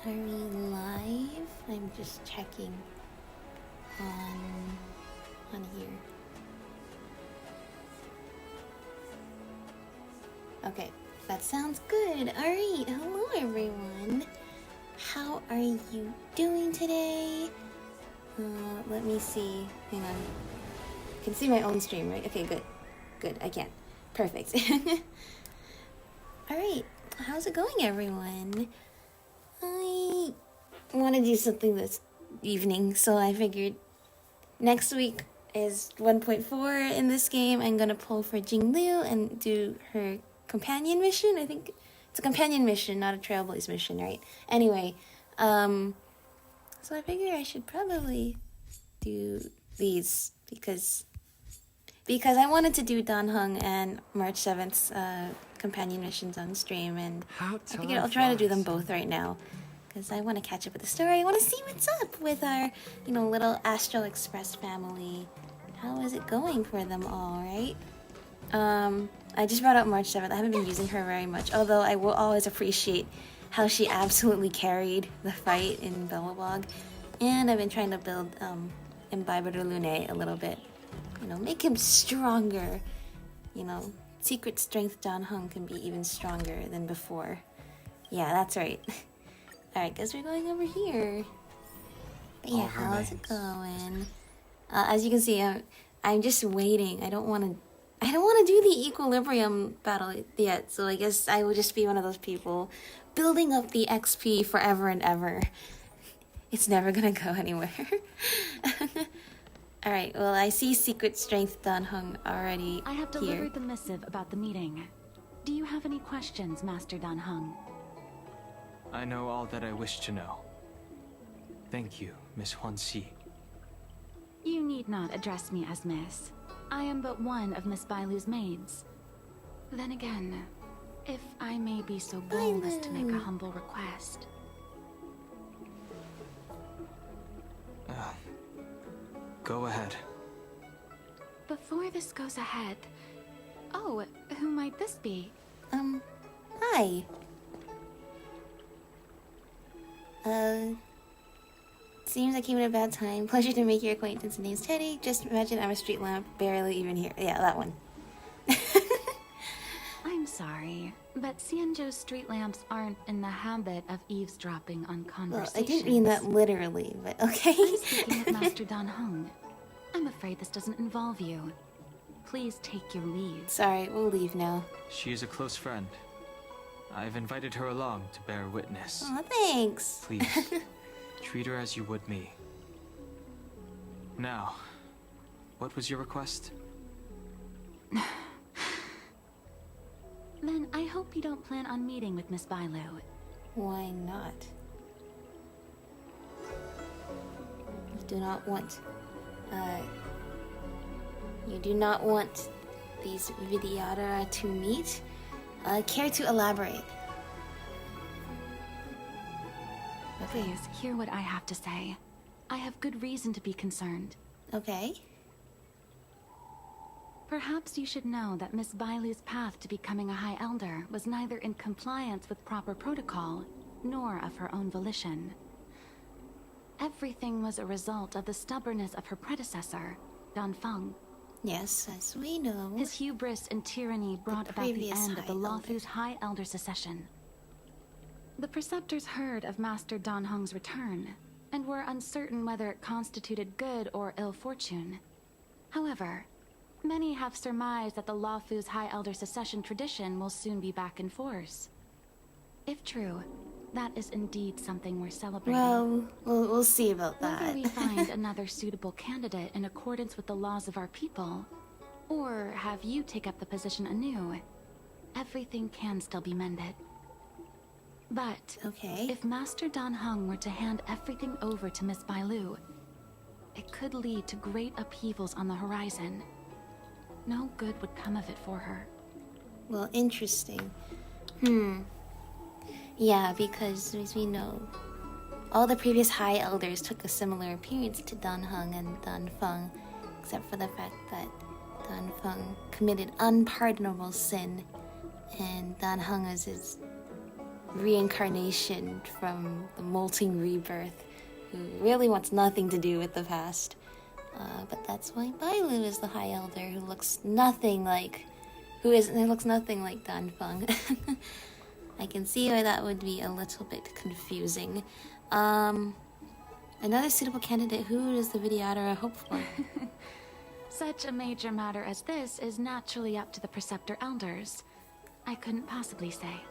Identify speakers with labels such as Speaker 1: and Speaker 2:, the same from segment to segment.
Speaker 1: Are we live? I'm just checking on here. Okay, that sounds good. Alright, hello everyone. How are you doing today? Let me see. Hang on. I can see my own stream, right? Okay, good. Good, I can. Perfect. Alright, how's it going everyone? I want to do something this evening, so I figured next week is 1.4 in this game. I'm gonna pull for Jingliu and do her companion mission. I think it's a companion mission, not a Trailblaze mission, right? Anyway, so I figure I should probably do these because I wanted to do Dan Heng and March 7th's companion missions on stream, and I figured I'll try to do them both right now because I want to catch up with the story. I want to see what's up with our, little Astral Express family. How is it going for them all, right? I just brought up March 7th. I haven't been using her very much, although I will always appreciate how she absolutely carried the fight in Belobog. And I've been trying to build Imbibitor Lunae a little bit. Make him stronger. Secret strength Dan Heng can be even stronger than before. Yeah, that's right. Alright, guess we're going over here. But yeah, how's it going? As you can see, I'm just waiting. I don't want to do the equilibrium battle yet, so I guess I will just be one of those people building up the XP forever and ever. It's never gonna go anywhere. Alright, well, I see Secret Strength Dan Heng already
Speaker 2: I have delivered the missive about the meeting. Do you have any questions, Master Dan Heng?
Speaker 3: I know all that I wish to know. Thank you, Miss Huanxi.
Speaker 2: You need not address me as Miss. I am but one of Miss Bailu's maids. Then again, if I may be so bold as to make a humble request.
Speaker 3: Go ahead.
Speaker 2: Before this goes ahead... Oh, who might this be?
Speaker 1: Hi. Seems I came at a bad time. Pleasure to make your acquaintance. Name's Teddy. Just imagine I'm a street lamp, barely even here. Yeah, that one.
Speaker 2: I'm sorry, but Xianzhou's street lamps aren't in the habit of eavesdropping on conversations.
Speaker 1: Well, I didn't mean that literally, but okay.
Speaker 2: I'm speaking with Master Dan Heng. I'm afraid this doesn't involve you. Please take your leave.
Speaker 1: Sorry, we'll leave now.
Speaker 3: She is a close friend. I've invited her along to bear witness.
Speaker 1: Aw, thanks.
Speaker 3: Please, treat her as you would me. Now, what was your request?
Speaker 2: Then I hope you don't plan on meeting with Miss Bailu.
Speaker 1: Why not? You do not want these Vidyadhara to meet? Care to elaborate? Okay.
Speaker 2: Please, hear what I have to say. I have good reason to be concerned.
Speaker 1: Okay.
Speaker 2: Perhaps you should know that Miss Bailu's path to becoming a High Elder was neither in compliance with proper protocol, nor of her own volition. Everything was a result of the stubbornness of her predecessor, Dan Feng.
Speaker 1: Yes, as we know.
Speaker 2: His hubris and tyranny brought about the end of the Luofu's High Elder secession. The Preceptors heard of Master Dan Heng's return, and were uncertain whether it constituted good or ill fortune. However, many have surmised that the Luofu's High Elder secession tradition will soon be back in force. If true, that is indeed something we're celebrating.
Speaker 1: Well, we'll see about that.
Speaker 2: Whether we find another suitable candidate in accordance with the laws of our people, or have you take up the position anew, everything can still be mended. But
Speaker 1: Okay.
Speaker 2: if Master Dan Heng were to hand everything over to Miss Bailu, it could lead to great upheavals on the horizon. No good would come of it for her.
Speaker 1: Well, interesting. Yeah, because as we know, all the previous High Elders took a similar appearance to Dan Heng and Dan Feng, except for the fact that Dan Feng committed unpardonable sin, and Dan Heng is his reincarnation from the molting rebirth who really wants nothing to do with the past. But that's why Bailu is the High Elder who looks nothing like Danfeng. I can see why that would be a little bit confusing. Another suitable candidate. Who does the Vidyadhara hope for?
Speaker 2: Such a major matter as this is naturally up to the Preceptor Elders. I couldn't possibly say.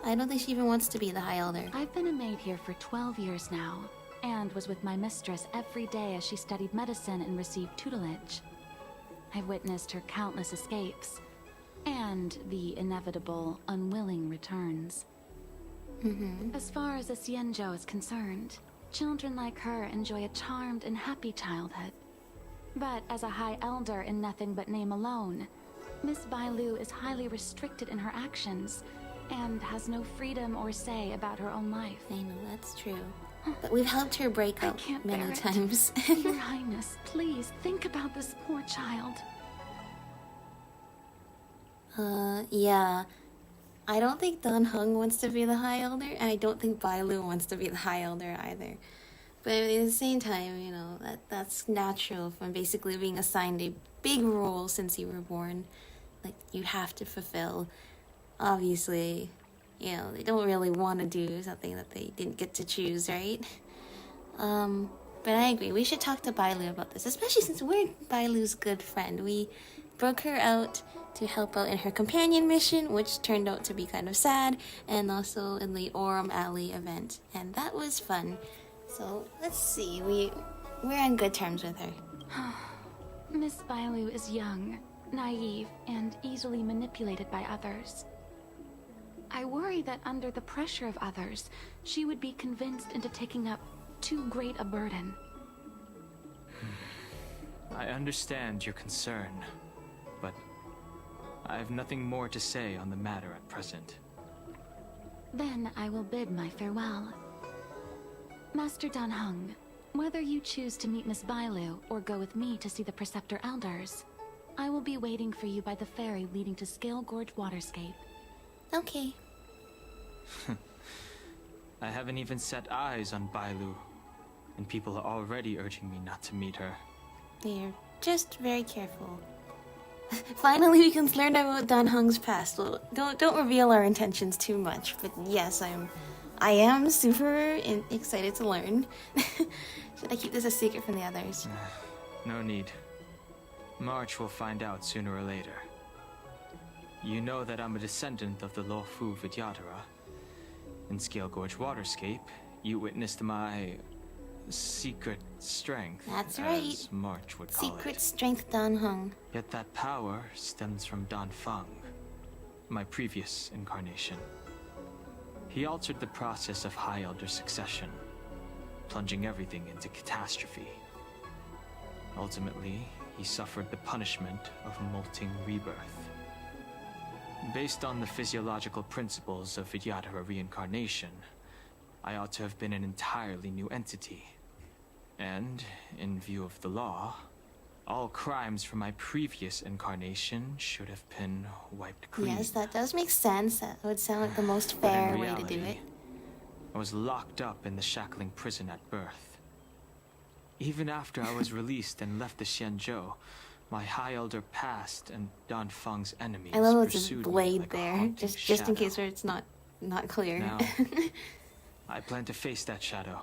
Speaker 1: I don't think she even wants to be the High Elder.
Speaker 2: I've been a maid here for 12 years now, and was with my mistress every day as she studied medicine and received tutelage. I've witnessed her countless escapes, and the inevitable, unwilling returns. As far as a Xianzhou is concerned, children like her enjoy a charmed and happy childhood. But as a High Elder in nothing but name alone, Miss Bailu is highly restricted in her actions, and has no freedom or say about her own life.
Speaker 1: I know, that's true. But we've helped her break out many times.
Speaker 2: Your Highness, please think about this poor child.
Speaker 1: Yeah. I don't think Dan Heng wants to be the High Elder, and I don't think Bailu wants to be the High Elder either. But at the same time, you know, that's natural from basically being assigned a big role since you were born. Like, you have to fulfill. Obviously, you know, they don't really want to do something that they didn't get to choose, right? But I agree, we should talk to Bailu about this, especially since we're Bailu's good friend. We broke her out to help out in her companion mission, which turned out to be kind of sad, and also in the Aurum Alley event, and that was fun. So let's see, we're on good terms with her.
Speaker 2: Miss Bailu is young, naive, and easily manipulated by others. I worry that under the pressure of others, she would be convinced into taking up too great a burden.
Speaker 3: I understand your concern, but I have nothing more to say on the matter at present.
Speaker 2: Then I will bid my farewell. Master Dan Heng, whether you choose to meet Miss Bailu or go with me to see the Preceptor Elders, I will be waiting for you by the ferry leading to Scale Gorge Waterscape.
Speaker 1: Okay.
Speaker 3: I haven't even set eyes on Bailu, and people are already urging me not to meet her.
Speaker 1: We're just very careful. Finally, we can learn about Dan Heng's past. Well, don't reveal our intentions too much, but yes, I am super excited to learn. Should I keep this a secret from the others?
Speaker 3: No need. March will find out sooner or later. You know that I'm a descendant of the Luofu Vidyadhara. In Scale Gorge Waterscape, you witnessed my secret strength.
Speaker 1: That's right.
Speaker 3: As March would call
Speaker 1: Secret
Speaker 3: it.
Speaker 1: strength Dan Heng.
Speaker 3: Yet that power stems from Danfeng, my previous incarnation. He altered the process of High Elder succession, plunging everything into catastrophe. Ultimately, he suffered the punishment of molting rebirth. Based on the physiological principles of Vidyadhara reincarnation, I ought to have been an entirely new entity. And, in view of the law, all crimes from my previous incarnation should have been wiped clean.
Speaker 1: Yes, that does make sense. That would sound like the most fair way to do it.
Speaker 3: I was locked up in the shackling prison at birth. Even after I was released and left the Xianzhou, my High Elder past and Danfeng's enemies
Speaker 1: I love it's a
Speaker 3: pursued me
Speaker 1: blade
Speaker 3: like a
Speaker 1: there,
Speaker 3: haunting
Speaker 1: just in
Speaker 3: shadow.
Speaker 1: case it's not clear.
Speaker 3: Now, I plan to face that shadow.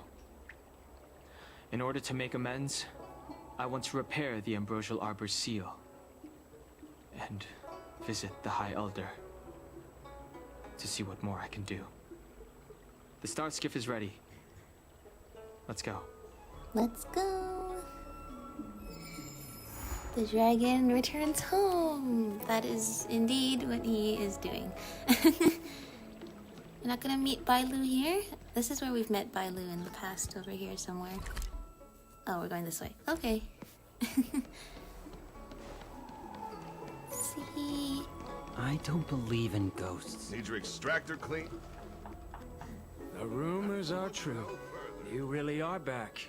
Speaker 3: In order to make amends, I want to repair the Ambrosial Arbor's seal and visit the High Elder to see what more I can do. The start skiff is ready. Let's go.
Speaker 1: Let's go. The dragon returns home. That is indeed what he is doing. You're not gonna meet Bailu here? This is where we've met Bailu in the past, over here somewhere. Oh, we're going this way. Okay. See.
Speaker 4: I don't believe in ghosts.
Speaker 5: Need your extractor clean?
Speaker 6: The rumors are true. You really are back.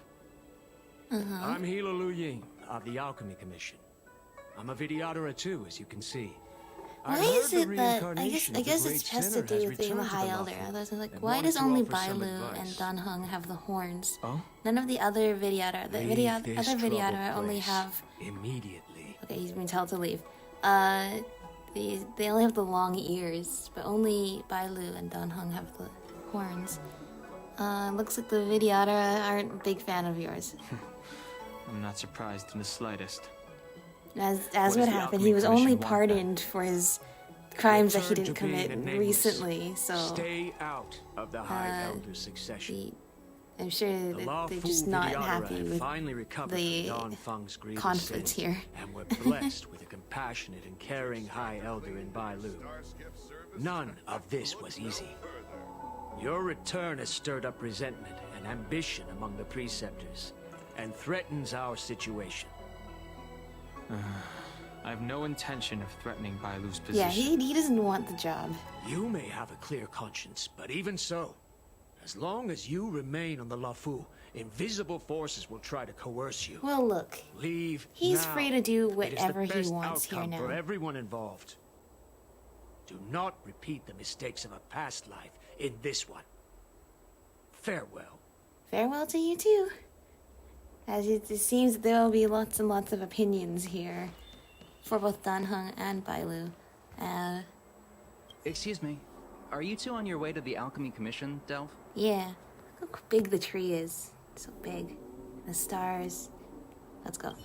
Speaker 6: I'm Hilo Lu Ying of the Alchemy Commission. I'm a Vidyadhara too, as you can see.
Speaker 1: Why is it that I guess it has to do with being the High Elder. I was like, why does only Bailu and Dan Heng have the horns?
Speaker 3: Oh?
Speaker 1: None of the other Vidyadhara. The other Vidyadhara only have.
Speaker 6: Immediately.
Speaker 1: Okay, he's been told to leave. They only have the long ears, but only Bailu and Dan Heng have the horns. Looks like the Vidyadhara aren't a big fan of yours.
Speaker 3: I'm not surprised in the slightest.
Speaker 1: As would happen, he was only pardoned for his crimes that he didn't commit recently, so...
Speaker 6: Stay out of the High Elder succession.
Speaker 1: I'm sure that they're just not happy with the conflict here.
Speaker 6: And we're blessed with a compassionate and caring High Elder in Bailu. None of this was easy. Your return has stirred up resentment and ambition among the Preceptors, and threatens our situation.
Speaker 3: I have no intention of threatening Bailu's position.
Speaker 1: Yeah, he doesn't want the job.
Speaker 6: You may have a clear conscience, but even so, as long as you remain on the Lafu, invisible forces will try to coerce you.
Speaker 1: Well, look.
Speaker 6: Leave
Speaker 1: He's
Speaker 6: now.
Speaker 1: free to do whatever
Speaker 6: It is the
Speaker 1: he
Speaker 6: best
Speaker 1: wants here
Speaker 6: outcome
Speaker 1: now.
Speaker 6: for everyone involved. Do not repeat the mistakes of a past life in this one. Farewell.
Speaker 1: Farewell to you too. As it seems there will be lots and lots of opinions here for both Dan Heng and Bailu.
Speaker 5: Excuse me, are you two on your way to the Alchemy Commission, Delph?
Speaker 1: Yeah. Look how big the tree is. It's so big. The stars. Let's go.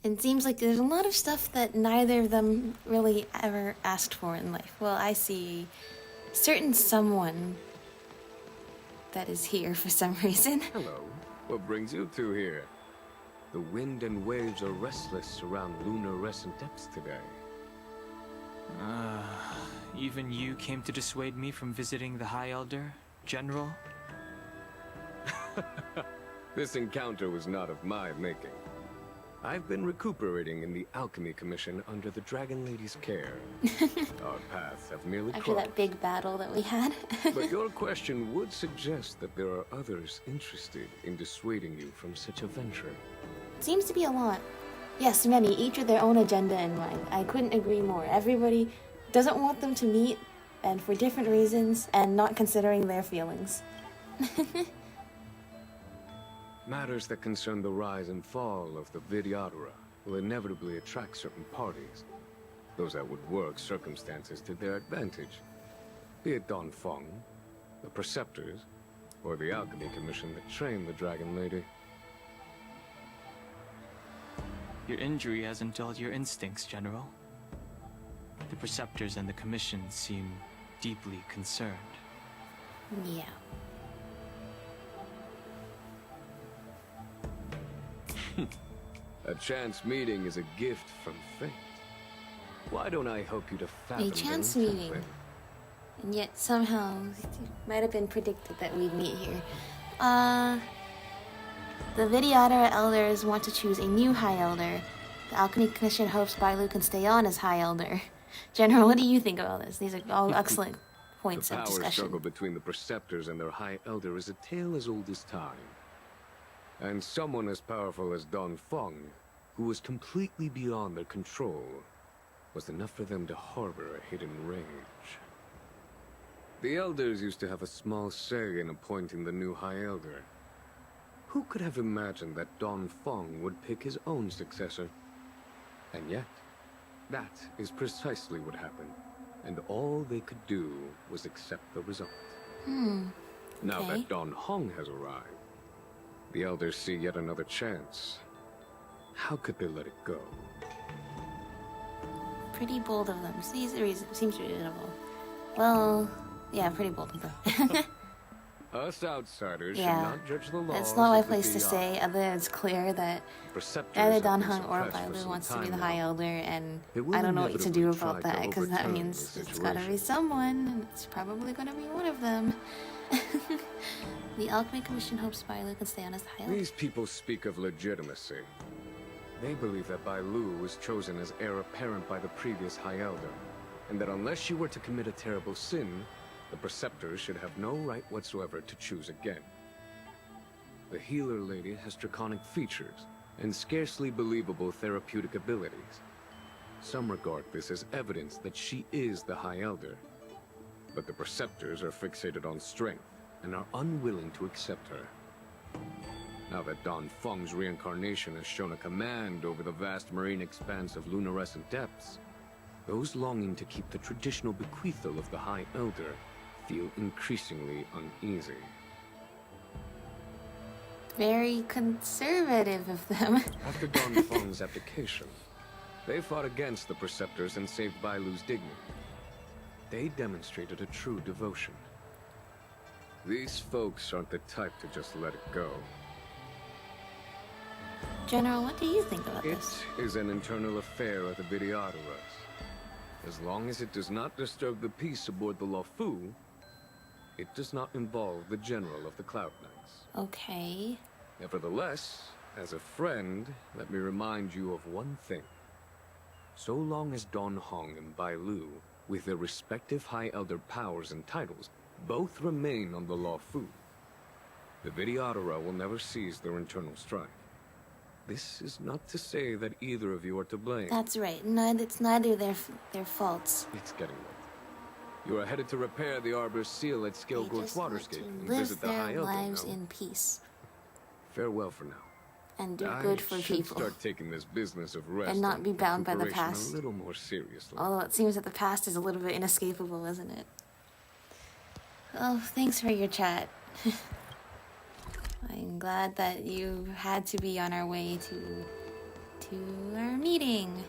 Speaker 1: It seems like there's a lot of stuff that neither of them really ever asked for in life. Well, I see a certain someone that is here for some reason.
Speaker 7: Hello. What brings you two here? The wind and waves are restless around lunar-rescent depths today.
Speaker 3: Even you came to dissuade me from visiting the High Elder, General?
Speaker 7: This encounter was not of my making. I've been recuperating in the Alchemy Commission under the Dragon Lady's care. Our paths have merely
Speaker 1: After
Speaker 7: crossed.
Speaker 1: that big battle that we had.
Speaker 7: But your question would suggest that there are others interested in dissuading you from such a venture.
Speaker 1: Seems to be a lot. Yes, many, each with their own agenda in mind. I couldn't agree more. Everybody doesn't want them to meet, and for different reasons, and not considering their feelings.
Speaker 7: Matters that concern the rise and fall of the Vidyadhara will inevitably attract certain parties. Those that would work circumstances to their advantage. Be it Don Feng, the Preceptors, or the Alchemy Commission that trained the Dragon Lady.
Speaker 3: Your injury hasn't dulled your instincts, General. The Preceptors and the Commission seem deeply concerned.
Speaker 1: Yeah.
Speaker 7: A chance meeting is a gift from fate. Why don't I help you to fathom
Speaker 1: A chance
Speaker 7: them
Speaker 1: meeting.
Speaker 7: simply?
Speaker 1: And yet somehow it might have been predicted that we'd meet here. The Vidyadhara elders want to choose a new High Elder. The Alchemy Commission hopes Bailu can stay on as High Elder. General, what do you think about this? These are all excellent points
Speaker 7: The
Speaker 1: of
Speaker 7: power
Speaker 1: discussion.
Speaker 7: struggle between the Preceptors and their High Elder is a tale as old as time. And someone as powerful as Don Feng, who was completely beyond their control, was enough for them to harbor a hidden rage. The Elders used to have a small say in appointing the new High Elder. Who could have imagined that Don Feng would pick his own successor? And yet, that is precisely what happened, and all they could do was accept the result. Now
Speaker 1: Okay.
Speaker 7: that Don Heng has arrived, the Elders see yet another chance. How could they let it go?
Speaker 1: Pretty bold of them. Seems reasonable. Well, yeah, pretty bold of them.
Speaker 7: Us outsiders
Speaker 1: Yeah.
Speaker 7: should not judge the laws.
Speaker 1: It's not my
Speaker 7: of the
Speaker 1: place to
Speaker 7: Vidyadhara.
Speaker 1: say, other than it's clear that
Speaker 7: Preceptors
Speaker 1: either
Speaker 7: have
Speaker 1: Dan
Speaker 7: been
Speaker 1: Heng or
Speaker 7: suppressed for
Speaker 1: Bailu
Speaker 7: some
Speaker 1: wants to be
Speaker 7: time
Speaker 1: the
Speaker 7: now.
Speaker 1: High Elder, and
Speaker 7: They will
Speaker 1: I don't know what to do
Speaker 7: inevitably
Speaker 1: about
Speaker 7: try
Speaker 1: that,
Speaker 7: to
Speaker 1: because that
Speaker 7: overturn
Speaker 1: means
Speaker 7: the
Speaker 1: it's gotta be
Speaker 7: situation.
Speaker 1: someone, and it's probably gonna be one of them. The Alchemy Commission hopes Bailu can stay on as the High Elder.
Speaker 7: These people speak of legitimacy. They believe that Bailu was chosen as heir apparent by the previous High Elder, and that unless she were to commit a terrible sin, the Preceptors should have no right whatsoever to choose again. The Healer Lady has draconic features and scarcely believable therapeutic abilities. Some regard this as evidence that she is the High Elder. But the Preceptors are fixated on strength and are unwilling to accept her. Now that Don Feng's reincarnation has shown a command over the vast marine expanse of luminescent depths, those longing to keep the traditional bequeathal of the High Elder feel increasingly uneasy.
Speaker 1: Very conservative of them.
Speaker 7: After Don Feng's abdication, they fought against the Preceptors and saved Bailu's dignity. They demonstrated a true devotion. These folks aren't the type to just let it go.
Speaker 1: General, what do you think about this?
Speaker 7: It is an internal affair of the Vidyadharas. As long as it does not disturb the peace aboard the Lufu, it does not involve the General of the Cloud Knights.
Speaker 1: Okay.
Speaker 7: Nevertheless, as a friend, let me remind you of one thing. So long as Don Heng and Bailu, with their respective High Elder powers and titles, both remain on the Lufu, the Vidyadhara will never cease their internal strife. This is not to say that either of you are to blame.
Speaker 1: That's right. It's neither their faults.
Speaker 7: It's getting late. You are headed to repair the Arbor's seal at Scale
Speaker 1: They
Speaker 7: Gorge
Speaker 1: just want
Speaker 7: Waterscape
Speaker 1: to
Speaker 7: and
Speaker 1: live
Speaker 7: visit the High
Speaker 1: their
Speaker 7: Elder.
Speaker 1: lives
Speaker 7: No?
Speaker 1: in peace
Speaker 7: Farewell for now.
Speaker 1: and do good for
Speaker 7: I should
Speaker 1: people.
Speaker 7: start taking this business of rest
Speaker 1: And not be bound by the
Speaker 7: recuperation
Speaker 1: past.
Speaker 7: a little more seriously.
Speaker 1: Although it seems that the past is a little bit inescapable, isn't it? Oh, thanks for your chat. I'm glad that you had to be on our way to our meeting.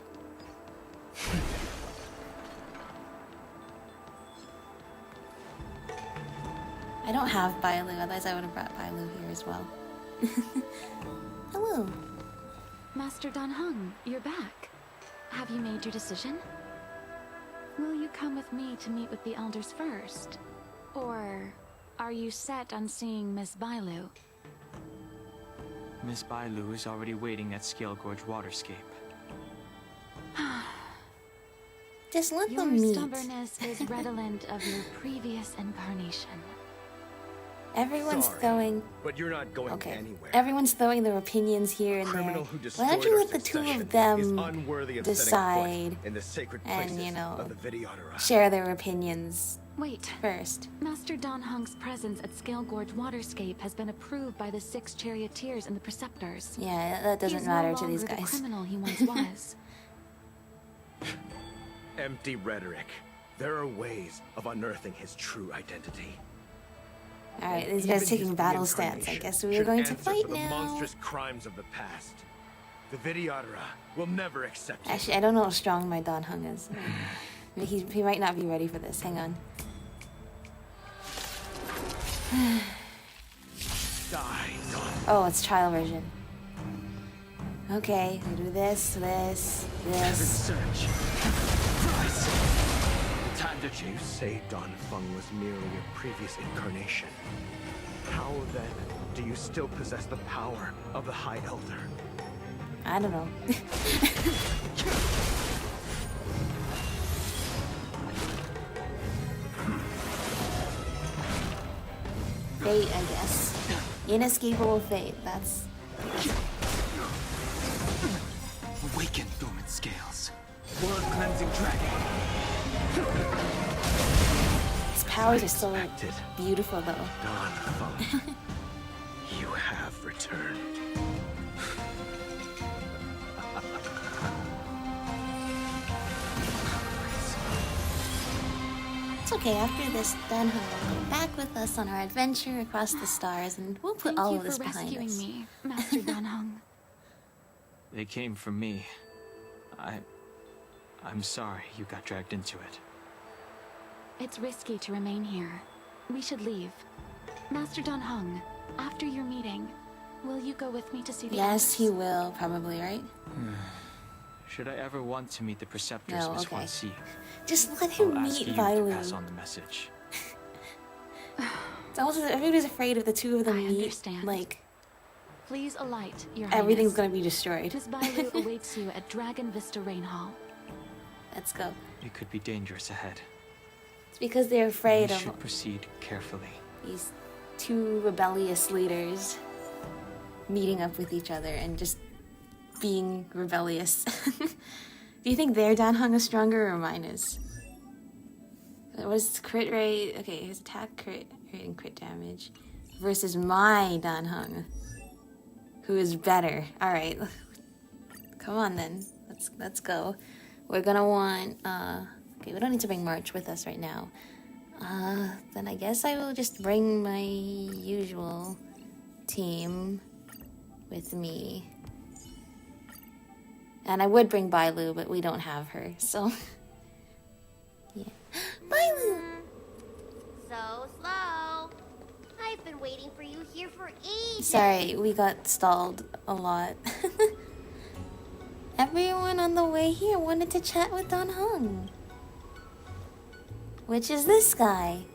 Speaker 1: I don't have Bailu, otherwise I would have brought Bailu here as well. Hello.
Speaker 2: Master Don Heng, you're back. Have you made your decision? Will you come with me to meet with the elders first? Or are you set on seeing Miss Bailu?
Speaker 3: Miss Bailu is already waiting at Scale Gorge Waterscape.
Speaker 1: Just let
Speaker 2: Your
Speaker 1: them meet.
Speaker 2: stubbornness is redolent of your previous incarnation.
Speaker 1: Everyone's
Speaker 8: Sorry,
Speaker 1: throwing.
Speaker 8: but you're not going
Speaker 1: Okay.
Speaker 8: anywhere.
Speaker 1: Everyone's throwing their opinions here and there.
Speaker 8: Criminal who
Speaker 1: Why
Speaker 8: destroyed
Speaker 1: don't you
Speaker 8: our
Speaker 1: let the two
Speaker 8: succession
Speaker 1: of them
Speaker 8: is unworthy of setting
Speaker 1: decide
Speaker 8: foot in the sacred
Speaker 1: and,
Speaker 8: places
Speaker 1: you know,
Speaker 8: of the Vidyadhara.
Speaker 1: share their opinions
Speaker 2: Wait.
Speaker 1: first?
Speaker 2: Master Don Heng's presence at Scale Gorge Waterscape has been approved by the 6 charioteers and the preceptors.
Speaker 1: Yeah, that doesn't
Speaker 2: He's
Speaker 1: matter
Speaker 2: no
Speaker 1: to these
Speaker 2: longer the
Speaker 1: guys.
Speaker 2: criminal he once was.
Speaker 8: Empty rhetoric. There are ways of unearthing his true identity.
Speaker 1: Alright, these
Speaker 8: Even
Speaker 1: guys taking
Speaker 8: his
Speaker 1: battle stance. I
Speaker 8: reincarnation
Speaker 1: guess we are
Speaker 8: should
Speaker 1: going to
Speaker 8: answer
Speaker 1: fight
Speaker 8: for the
Speaker 1: now.
Speaker 8: monstrous crimes of the past. The Vidyadhara will never accept it.
Speaker 1: Actually, I don't know how strong my Don Heng is. He might not be ready for this. Hang on.
Speaker 8: Die, Don.
Speaker 1: Oh, it's trial version. Okay, we do this.
Speaker 3: Search. Rise. The time to
Speaker 8: You
Speaker 3: choose.
Speaker 8: say Don Feng was merely a previous incarnation. How then do you still possess the power of the High Elder?
Speaker 1: I don't know. Fate, I guess. Inescapable fate. That's.
Speaker 3: Awaken dormant scales. Blood cleansing dragon.
Speaker 1: His powers are so
Speaker 8: Expected.
Speaker 1: beautiful, though.
Speaker 8: Don Feng, you have returned.
Speaker 1: It's okay. After this, Don Heng will be back with us on our adventure across the stars, and we'll put
Speaker 2: Thank
Speaker 1: all
Speaker 2: you
Speaker 1: of this
Speaker 2: for
Speaker 1: behind
Speaker 2: rescuing
Speaker 1: us.
Speaker 2: me, Master Don Heng.
Speaker 3: They came for me. I'm sorry you got dragged into it.
Speaker 2: It's risky to remain here. We should leave. Master Don Heng, after your meeting, will you go with me to see the
Speaker 1: Yes, he
Speaker 2: elders?
Speaker 1: will, probably, right?
Speaker 3: Should I ever want to meet the preceptors
Speaker 1: No,
Speaker 3: Miss
Speaker 1: okay.
Speaker 3: Wan seek,
Speaker 1: Just let him
Speaker 3: I'll ask
Speaker 1: meet
Speaker 3: you to pass
Speaker 1: Bailu.
Speaker 3: on the message.
Speaker 1: It's almost as if everybody's afraid if the two of them
Speaker 2: I
Speaker 1: meet,
Speaker 2: understand.
Speaker 1: like,
Speaker 2: Please alight, Your
Speaker 1: everything's
Speaker 2: Highness.
Speaker 1: gonna be destroyed.
Speaker 2: Miss Bailu awaits you at Dragon Vista Rain Hall.
Speaker 1: Let's go.
Speaker 3: It could be dangerous ahead.
Speaker 1: It's because they're afraid
Speaker 3: We
Speaker 1: of
Speaker 3: should proceed carefully.
Speaker 1: these two rebellious leaders meeting up with each other and just being rebellious. Do you think their Dan Heng is stronger or mine is? What's crit rate? Okay, his attack crit rate and crit damage versus my Dan Heng, who is better. All right, come on then. Let's go. We're gonna want. Okay, we don't need to bring March with us right now. Then I guess I will just bring my usual team with me. And I would bring Bailu, but we don't have her, so... yeah. Bailu!
Speaker 9: So slow. I've been waiting for you here for ages.
Speaker 1: Sorry, we got stalled a lot. Everyone on the way here wanted to chat with Dan Heng. Which is this guy.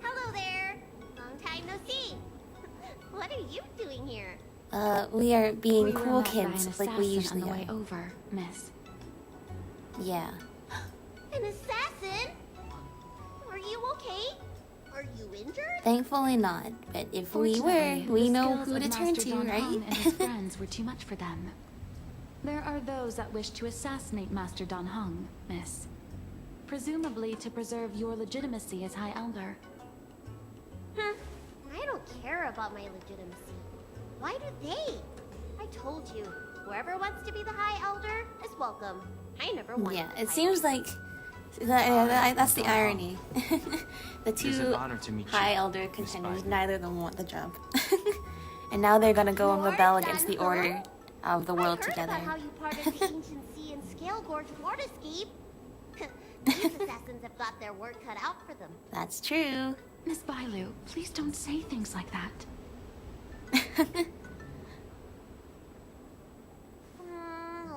Speaker 9: Hello there. Long time no see. What are you doing here?
Speaker 1: We are being
Speaker 2: We were
Speaker 1: cool
Speaker 2: met by an
Speaker 1: kids like we usually
Speaker 2: on the way
Speaker 1: are.
Speaker 2: over, miss.
Speaker 1: Yeah.
Speaker 9: An assassin? Are you okay? Are you injured?
Speaker 1: Thankfully not, but if we were,
Speaker 2: Fortunately,
Speaker 1: we
Speaker 2: the
Speaker 1: know
Speaker 2: skills
Speaker 1: who
Speaker 2: of
Speaker 1: to turn
Speaker 2: Master
Speaker 1: to,
Speaker 2: Dan
Speaker 1: right?
Speaker 2: Heng and his friends were too much for them. There are those that wish to assassinate Master Dan Heng, miss. Presumably to preserve your legitimacy as High Elder.
Speaker 9: I don't care about my legitimacy. Why do they? I told you, whoever wants to be the High Elder is welcome. I never wanted
Speaker 1: Yeah,
Speaker 9: the
Speaker 1: it
Speaker 9: High
Speaker 1: seems
Speaker 9: Elder.
Speaker 1: like that's the irony. The
Speaker 3: It is an
Speaker 1: two
Speaker 3: honor to meet you,
Speaker 1: High Elder
Speaker 3: Miss
Speaker 1: contenders,
Speaker 3: Bailu.
Speaker 1: neither of them want the job. And now they're gonna go and
Speaker 9: Lord
Speaker 1: rebel against the
Speaker 9: Dan
Speaker 1: order of the world
Speaker 9: I heard
Speaker 1: together.
Speaker 9: about how you parted the ancient sea and Scale Gorge waterscape. These assassins have got their work cut out for them.
Speaker 1: That's true.
Speaker 2: Miss Bailu, please don't say things like that.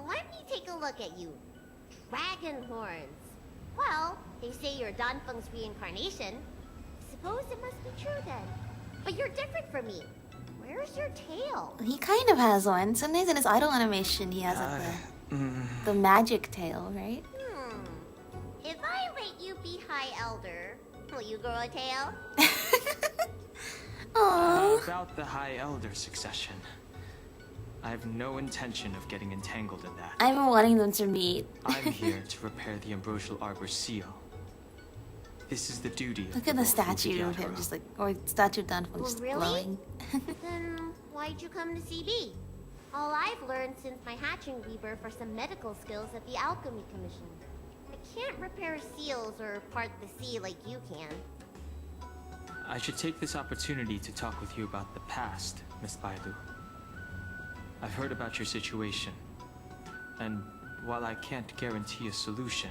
Speaker 9: Let me take a look at you. Dragon horns. Well, they say you're Dan Feng's reincarnation. Suppose it must be true then. But you're different from me. Where's your tail?
Speaker 1: He kind of has one. Sometimes in his idol animation, he has like the magic tail, right?
Speaker 9: If I let you be High Elder, will you grow a tail?
Speaker 1: Aww.
Speaker 3: About the High Elder succession. I have no intention of getting entangled in that.
Speaker 1: I've been wanting them to meet.
Speaker 3: I'm here to repair the Ambrosial Arbor's seal. This is the duty of
Speaker 1: Look at the
Speaker 3: Lord
Speaker 1: statue of him,
Speaker 3: Vidyadhara.
Speaker 1: just like, or statue of Dan Feng just
Speaker 9: really?
Speaker 1: glowing.
Speaker 9: Then why'd you come to CB? All I've learned since my hatching rebirth are some medical skills at the Alchemy Commission. I can't repair seals or part the sea like you can.
Speaker 3: I should take this opportunity to talk with you about the past, Miss Bailu. I've heard about your situation, and while I can't guarantee a solution,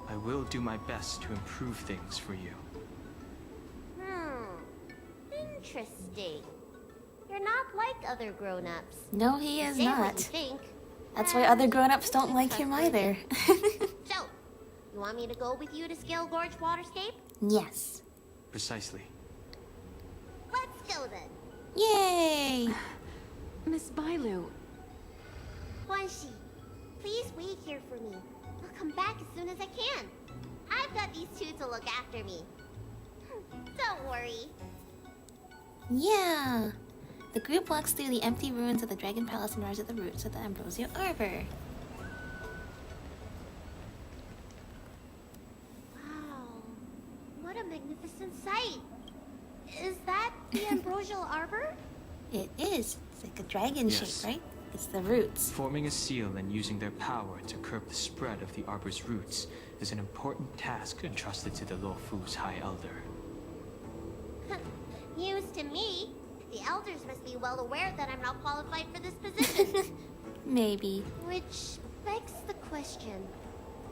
Speaker 3: I will do my best to improve things for you.
Speaker 9: Interesting. You're not like other grown-ups.
Speaker 1: No, he is
Speaker 9: Say what
Speaker 1: not.
Speaker 9: you think.
Speaker 1: That's why other grown-ups don't like him either.
Speaker 9: So, you want me to go with you to Scale Gorge Waterscape?
Speaker 1: Yes.
Speaker 3: Precisely.
Speaker 9: Let's go then.
Speaker 1: Yay!
Speaker 2: Miss Bailu,
Speaker 9: Guanxi, please wait here for me. I'll come back as soon as I can. I've got these two to look after me. Don't worry.
Speaker 1: Yeah. The group walks through the empty ruins of the Dragon Palace and arrives at the roots of the Ambrosial Arbor.
Speaker 9: Wow. What a magnificent sight. Is that the Ambrosial Arbor?
Speaker 1: It is. It's like a dragon
Speaker 3: Yes.
Speaker 1: shape, right? It's the roots.
Speaker 3: Forming a seal and using their power to curb the spread of the Arbor's roots is an important task entrusted to the Luofu's High Elder.
Speaker 9: News to me. The elders must be well aware that I'm not qualified for this position.
Speaker 1: Maybe.
Speaker 9: Which begs the question.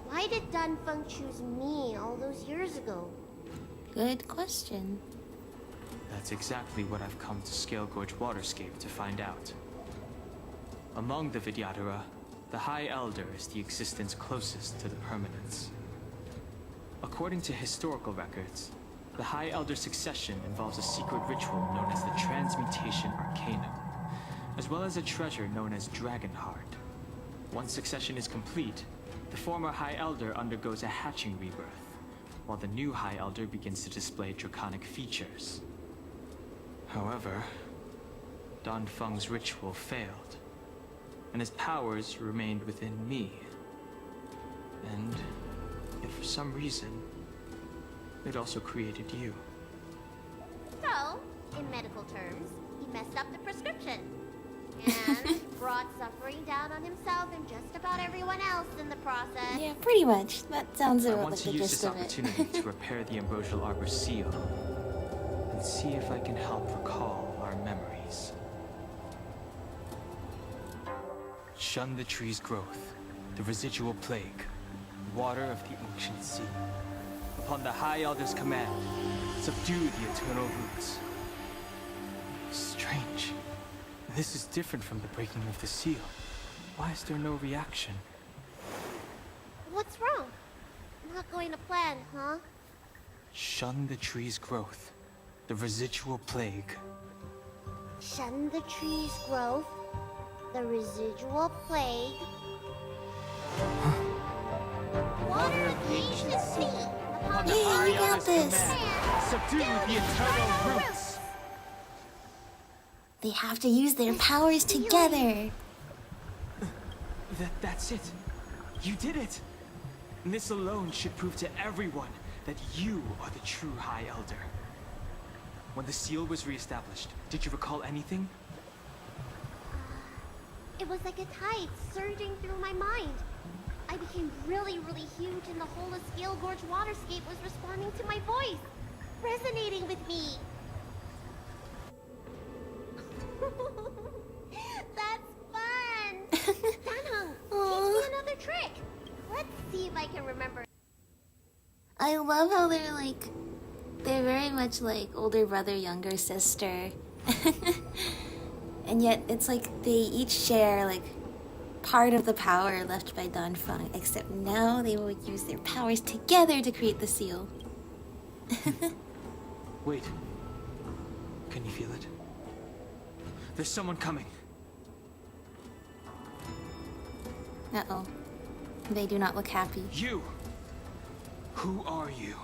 Speaker 9: Why did Dan Feng choose me all those years ago?
Speaker 1: Good question.
Speaker 3: That's exactly what I've come to Scale Gorge Waterscape to find out. Among the Vidyadhara, the High Elder is the existence closest to the permanence. According to historical records, the High Elder succession involves a secret ritual known as the Transmutation Arcanum, as well as a treasure known as Dragon Heart. Once succession is complete, the former High Elder undergoes a hatching rebirth, while the new High Elder begins to display draconic features. However, Dan Feng's ritual failed, and his powers remained within me. And if for some reason, it also created you.
Speaker 9: So, in medical terms, he messed up the prescription. And brought suffering down on himself and just about everyone else in the process.
Speaker 1: Yeah, pretty much. That sounds
Speaker 3: I
Speaker 1: about
Speaker 3: want
Speaker 1: like
Speaker 3: to
Speaker 1: the
Speaker 3: use
Speaker 1: gist
Speaker 3: this
Speaker 1: of it.
Speaker 3: opportunity to repair the Ambrosial Arbor seal and see if I can help recall our memories. Shun the tree's growth, the residual plague, water of the ancient sea. Upon the High Elder's command, subdue the eternal roots. Strange. This is different from the breaking of the seal. Why is there no reaction?
Speaker 9: What's wrong? Not going to plan, huh?
Speaker 3: Shun the tree's growth, the residual plague.
Speaker 9: Shun the tree's growth, the residual plague. Water of the ancient sea. Upon the
Speaker 1: Yeah, you got this.
Speaker 3: Subdue the eternal roots.
Speaker 1: They have to use their powers together.
Speaker 3: That's it. You did it. And this alone should prove to everyone that you are the true High Elder. When the seal was reestablished, did you recall anything?
Speaker 9: It was like a tide surging through my mind. I became really, really huge and the whole of Scale Gorge waterscape was responding to my voice. Resonating with me. That's fun! Danheng, teach me another trick. Let's see if I can remember.
Speaker 1: I love how they're very much like older brother, younger sister. And yet it's like they each share like part of the power left by Danfeng, except now they will use their powers together to create the seal.
Speaker 3: Wait. Can you feel it? There's someone coming.
Speaker 1: Uh-oh. They do not look happy.
Speaker 3: You! Who are you?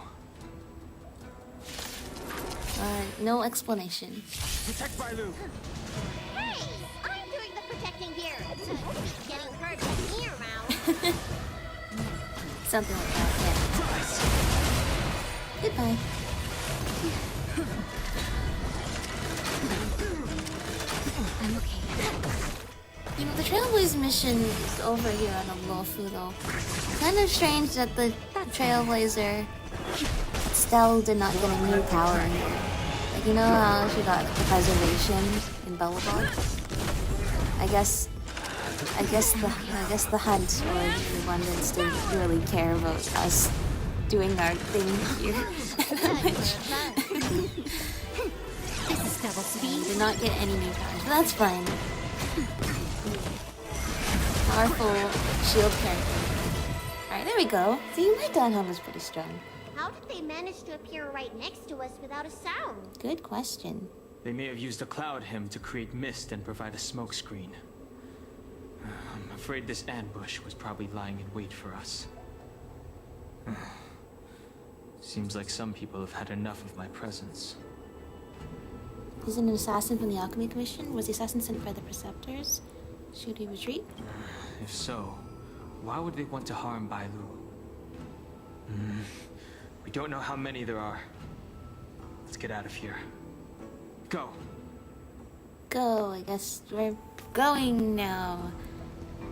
Speaker 1: No explanation.
Speaker 3: Protect Bailu!
Speaker 9: Hey! I'm doing the protecting here. Getting hurt with me around.
Speaker 1: Something like that, yeah. Goodbye. I'm okay. You know, the Trailblaze mission is over here on Alofu, though. Kind of strange that the Trailblazer still did not get a new power in here. Like, you know how she got the preservation in Bellabog? I guess the hunt or the abundance didn't really care about us doing our thing here. We did not get any new powers, but that's fine. Powerful shield character. Alright, there we go. See, my Danheng was pretty strong.
Speaker 9: How did they manage to appear right next to us without a sound?
Speaker 1: Good question.
Speaker 3: They may have used a cloud hymn to create mist and provide a smoke screen. I'm afraid this ambush was probably lying in wait for us. Seems like some people have had enough of my presence.
Speaker 1: Is it an assassin from the Alchemy Commission? Was the assassin sent by the Preceptors? Should we retreat?
Speaker 3: If so, why would they want to harm Bailu? We don't know how many there are. Let's get out of here. Go!
Speaker 1: Go, I guess we're going now.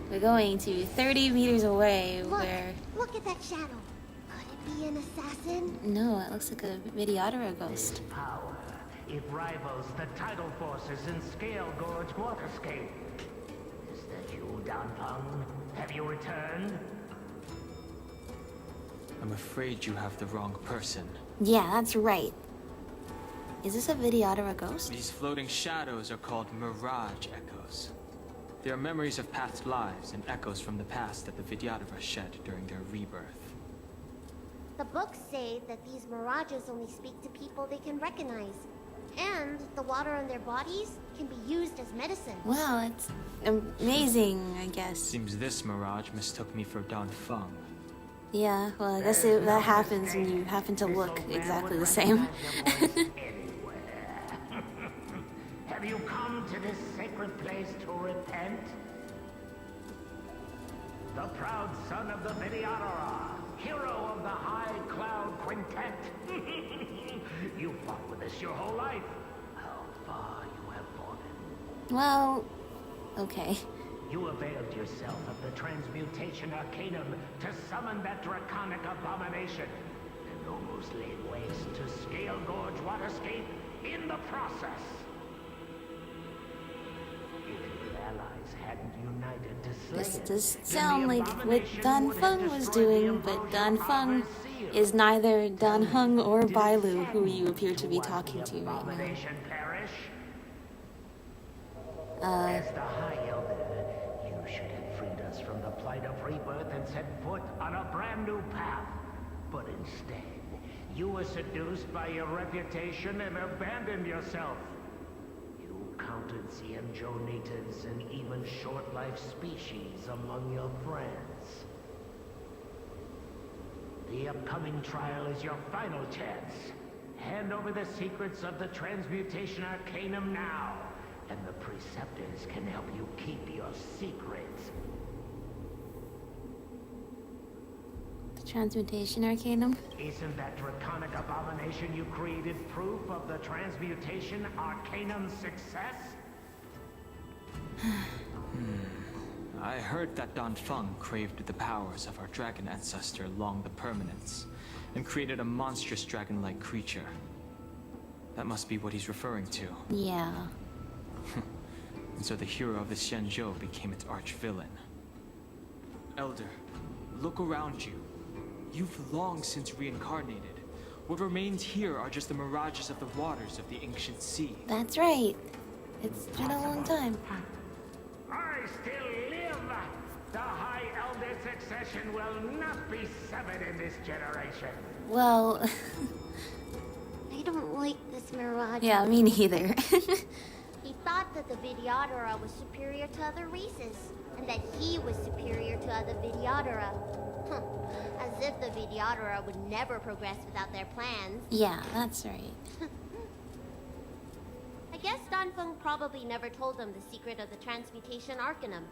Speaker 1: We're going to 30 meters away where...
Speaker 9: Look at that shadow. Could it be an assassin?
Speaker 1: No, it looks like a Vidyadhara ghost.
Speaker 10: Power. It rivals the tidal forces in Scale Gorge waterscape. Is that you, Danfeng? Have you returned?
Speaker 3: I'm afraid you have the wrong person.
Speaker 1: Yeah, that's right. Is this a Vidyadhara ghost?
Speaker 3: These floating shadows are called mirage echoes. They are memories of past lives and echoes from the past that the Vidyadhara shed during their rebirth.
Speaker 9: The books say that these mirages only speak to people they can recognize. And the water on their bodies can be used as medicine.
Speaker 1: Wow, it's amazing, I guess.
Speaker 3: Seems this mirage mistook me for Danfeng.
Speaker 1: Yeah, well, I guess that happens when you happen to look exactly the same.
Speaker 10: Have you come to this sacred place to repent? the proud son of the Imbibitor, hero of the High Cloud Quintet. You fought with us your whole life. How far you have fallen.
Speaker 1: Well, okay.
Speaker 10: You availed yourself of the Transmutation Arcanum to summon that draconic abomination, and almost laid waste to Scale Gorge Waterscape in the process. If your allies hadn't united to slay
Speaker 1: This
Speaker 10: it,
Speaker 1: does
Speaker 10: then
Speaker 1: sound
Speaker 10: the
Speaker 1: like what
Speaker 10: abomination
Speaker 1: Dan
Speaker 10: would have
Speaker 1: Feng was
Speaker 10: destroyed the
Speaker 1: doing, but
Speaker 10: Ambrosia
Speaker 1: Dan Feng
Speaker 10: Harbor seal.
Speaker 1: is neither Dan Heng or
Speaker 10: Did it
Speaker 1: Bailu, who
Speaker 10: sadden
Speaker 1: you appear to be
Speaker 10: watch
Speaker 1: talking
Speaker 10: the
Speaker 1: to right now.
Speaker 10: abomination perish? As the High Elder, you should have freed us from the plight of rebirth and set foot on a brand new path. But instead, you were seduced by your reputation and abandoned yourself. You counted Xianzhou natives and even short-life species among your friends. The upcoming trial is your final chance. Hand over the secrets of the Transmutation Arcanum now, and the Preceptors can help you keep your secrets.
Speaker 1: The Transmutation Arcanum?
Speaker 10: Isn't that draconic abomination you created proof of the Transmutation Arcanum's success?
Speaker 3: I heard that Dan Feng craved the powers of our dragon ancestor Long the Permanence, and created a monstrous dragon-like creature. That must be what he's referring to.
Speaker 1: Yeah.
Speaker 3: And so the hero of the Xianzhou became its arch-villain. Elder, look around you. You've long since reincarnated. What remains here are just the mirages of the waters of the ancient sea.
Speaker 1: That's right. It's been a long time.
Speaker 10: I still live! The High Elder succession will not be severed in this generation.
Speaker 1: Well...
Speaker 9: I don't like this mirage.
Speaker 1: yeah, me neither.
Speaker 9: He thought that the Imbibitor was superior to other races, and that he was superior to other Imbibitor. Huh. As if the Imbibitor would never progress without their plans.
Speaker 1: yeah, that's right.
Speaker 9: I guess Dan Feng probably never told them the secret of the Transmutation Arcanum.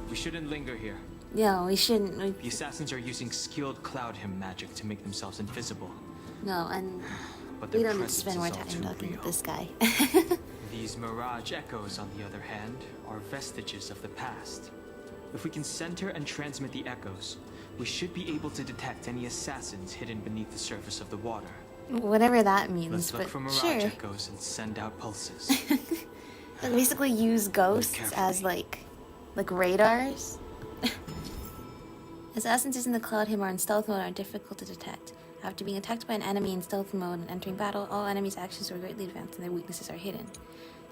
Speaker 3: We shouldn't linger here.
Speaker 1: No, we shouldn't.
Speaker 3: The assassins are using skilled cloud hymn magic to make themselves invisible.
Speaker 1: No, and
Speaker 3: But
Speaker 1: we
Speaker 3: their
Speaker 1: don't need to
Speaker 3: presence
Speaker 1: spend more
Speaker 3: is all
Speaker 1: time
Speaker 3: too
Speaker 1: talking
Speaker 3: real.
Speaker 1: with this guy.
Speaker 3: These mirage echoes, on the other hand, are vestiges of the past. If we can center and transmit the echoes, we should be able to detect any assassins hidden beneath the surface of the water.
Speaker 1: Whatever that means,
Speaker 3: Let's look
Speaker 1: but
Speaker 3: for mirage
Speaker 1: sure.
Speaker 3: echoes and send out pulses.
Speaker 1: Like basically use ghosts
Speaker 3: carefully.
Speaker 1: as like radars. Assassins using the cloud hymn are in stealth mode are difficult to detect. After being attacked by an enemy in stealth mode and entering battle, all enemies' actions are greatly advanced and their weaknesses are hidden.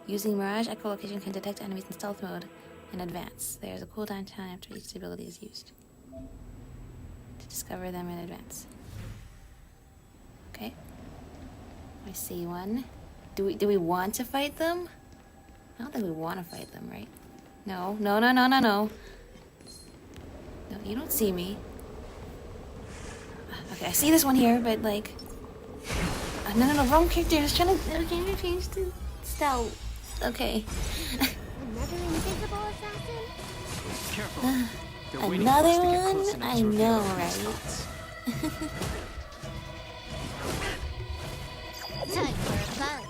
Speaker 1: Using Mirage Echolocation can detect enemies in stealth mode in advance. There is a cooldown time after each ability is used to discover them in advance. Okay. I see one. Do we want to fight them? I don't think we want to fight them, right? No. No, you don't see me. Okay, I see this one here, but like... no, wrong character. I was trying to change to stealth. Okay.
Speaker 9: Another invisible assassin?
Speaker 3: Careful. They're waiting for us
Speaker 1: Another
Speaker 3: to get
Speaker 1: one?
Speaker 3: close enough
Speaker 1: I
Speaker 3: to reveal
Speaker 1: know,
Speaker 3: their
Speaker 1: right?
Speaker 3: spots.
Speaker 9: Time for a fight.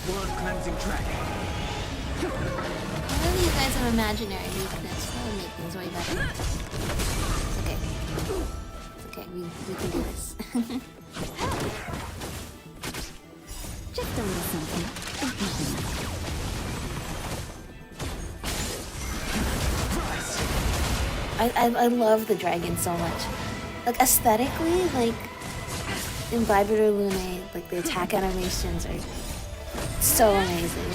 Speaker 3: Blood-cleansing dragon.
Speaker 1: None of you guys have imaginary weakness. That would make things way better. It's okay. It's okay. We can do this.
Speaker 2: Just a little something.
Speaker 1: I love the dragon so much. Like aesthetically, like Imbibitor Lunae, like the attack animations are so amazing.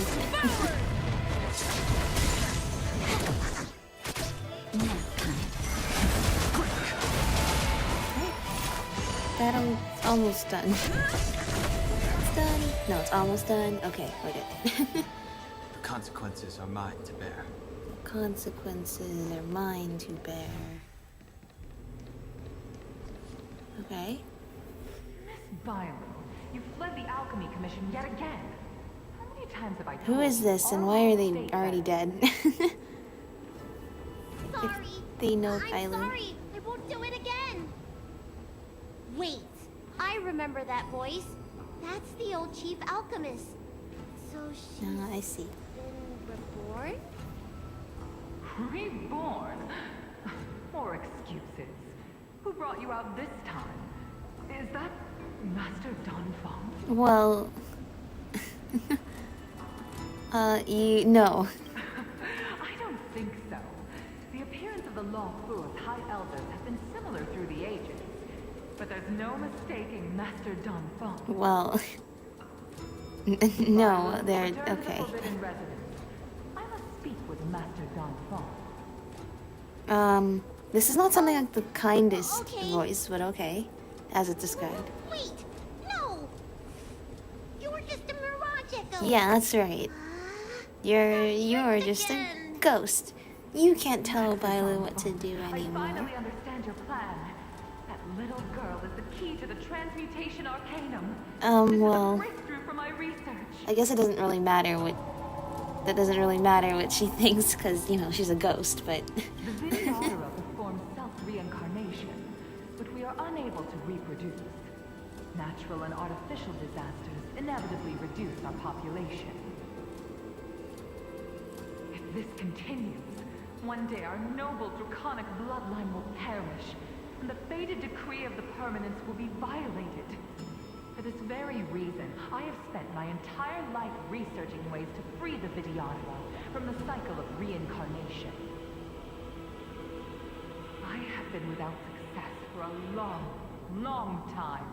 Speaker 1: Battle almost done. It's done. No, it's almost done. Okay, we're good.
Speaker 3: The consequences are mine to bear.
Speaker 1: Consequences are mine to bear. Okay.
Speaker 11: Miss Bailu, you fled the Alchemy Commission yet again. How many times have I told
Speaker 1: Who is this and why are they already dead?
Speaker 9: Sorry.
Speaker 1: They know
Speaker 9: I'm
Speaker 1: Kylo.
Speaker 9: sorry. I won't do it again. Wait. I remember that voice. That's the old chief alchemist. So she's
Speaker 1: I see.
Speaker 9: been reborn?
Speaker 11: Reborn? More excuses. Who brought you out this time? Is that Master Danfeng?
Speaker 1: Well, no.
Speaker 11: I don't think so. The appearance of the Law Fu's High Elders have been similar through the ages. But there's no mistaking Master Danfeng.
Speaker 1: Well, no, they're
Speaker 11: Return to the
Speaker 1: okay.
Speaker 11: Forbidden Residence. I must speak with Master Danfeng.
Speaker 1: This is not something like the kindest
Speaker 9: Okay.
Speaker 1: voice, but okay, as it's described.
Speaker 9: Wait. No. You were just a mirage echo.
Speaker 1: Yeah, that's right. You're just a
Speaker 9: again.
Speaker 1: ghost. You can't tell Bailu what to do
Speaker 11: I
Speaker 1: anymore.
Speaker 11: finally understand your plan. That little girl is the key to the transmutation arcanum. This is a
Speaker 1: Well,
Speaker 11: breakthrough for my research.
Speaker 1: I guess it doesn't really matter what. That doesn't really matter what she thinks, because, you know, she's a ghost, but.
Speaker 11: The Imbibitor performs self-reincarnation, but we are unable to reproduce. Natural and artificial disasters inevitably reduce our population. If this continues, one day our noble draconic bloodline will perish, and the fated decree of the permanence will be violated. For this very reason, I have spent my entire life researching ways to free the Vidyadhara from the cycle of reincarnation. I have been without success for a long, long time,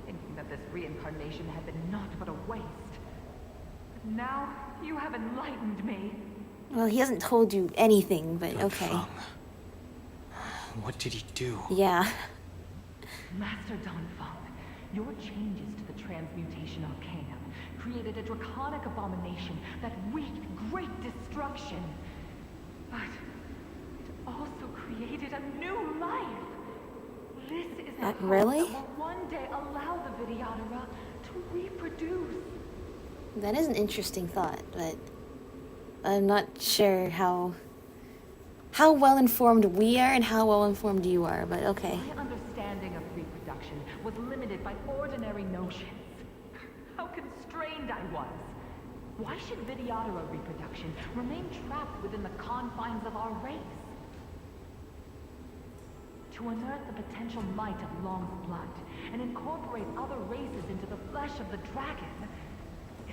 Speaker 11: thinking that this reincarnation had been naught but a waste. But now, you have enlightened me.
Speaker 1: Well, he hasn't told you anything, but okay.
Speaker 3: Danfeng. What did he do?
Speaker 1: Yeah.
Speaker 11: Master Danfeng, your changes to the transmutation arcanum created a draconic abomination that wreaked great destruction. But it also created a new life. This is the hope
Speaker 1: really?
Speaker 11: that will one day allow the Vidyadhara to reproduce.
Speaker 1: That is an interesting thought, but I'm not sure how well-informed we are and how well-informed you are, but okay.
Speaker 11: My understanding of reproduction was limited by ordinary notions. How constrained I was. Why should Vidyadhara reproduction remain trapped within the confines of our race? To unearth the potential might of Long's blood and incorporate other races into the flesh of the dragon,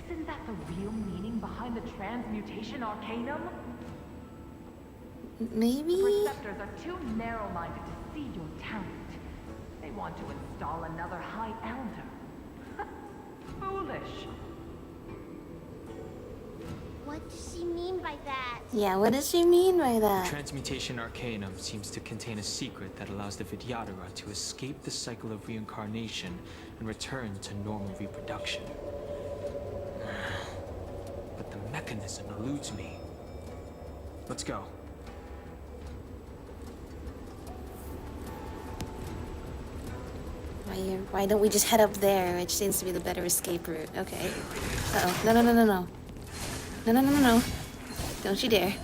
Speaker 11: isn't that the real meaning behind the transmutation arcanum?
Speaker 1: Maybe?
Speaker 11: The Preceptors are too narrow-minded to see your talent. They want to install another High Elder. Foolish.
Speaker 9: What does she mean by that?
Speaker 1: Yeah, what does she mean by that?
Speaker 3: Transmutation Arcanum seems to contain a secret that allows the Vidyadhara to escape the cycle of reincarnation and return to normal reproduction. But the mechanism eludes me. Let's go.
Speaker 1: Why don't we just head up there, which seems to be the better escape route? Okay. Uh-oh. No. No. Don't you dare.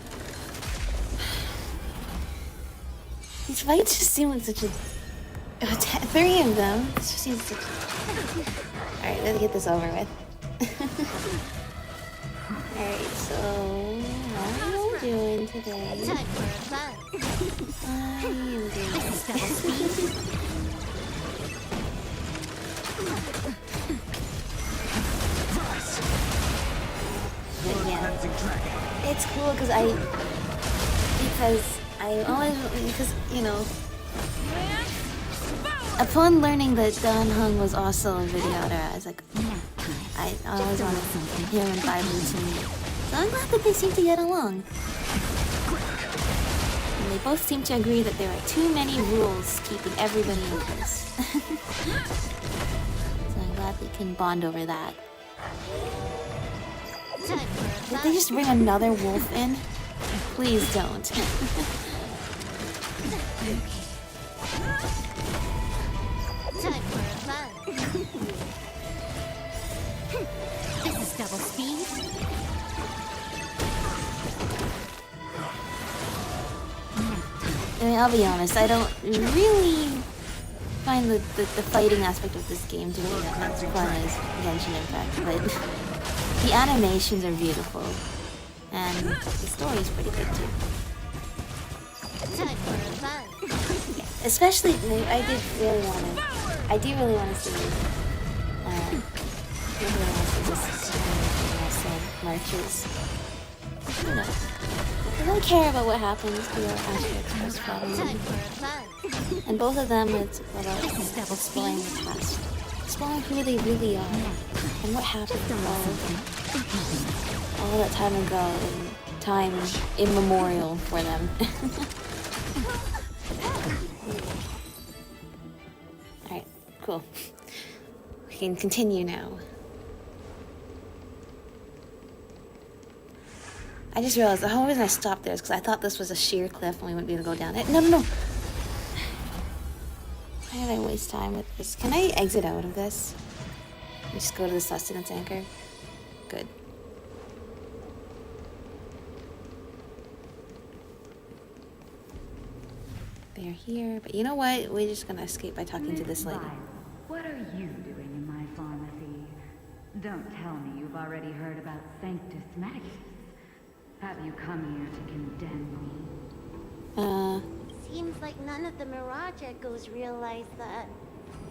Speaker 1: These fights just seem like such a... three of them. This just seems such... Alright, let's get this over with. Alright, so... How are you doing today? I am doing... But yeah, it's cool because you know, upon learning that Dan Heng was also a Vidyadhara, I was like, I always wanted him and Bailu to meet. So I'm glad that they seem to get along. And they both seem to agree that there are too many rules keeping everybody in place. So I'm glad they can bond over that. Did they just bring another wolf in? Please don't. mean, I'll be honest, I don't really find the fighting aspect of this game to be that much fun as Genshin Impact, but the animations are beautiful, and the story's pretty good too. Especially, I do really want to see this marches. You know, I don't care about what happens to your Astral Express family. And both of them, it's about exploring the past. Exploring who they really are. And what happened all that time ago, and time immemorial for them. Alright, cool. We can continue now. I just realized the whole reason I stopped there is because I thought this was a sheer cliff and we wouldn't be able to go down it. No. Why did I waste time with this? Can I exit out of this? And just go to the sustenance anchor? Good. They're here, but you know what? We're just gonna escape by talking to this lady.
Speaker 12: What are you doing in my pharmacy? Don't tell me you've already heard about Sanctus Medicus. Have you come here to condemn me?
Speaker 9: Seems like none of the Mirage Echoes realize that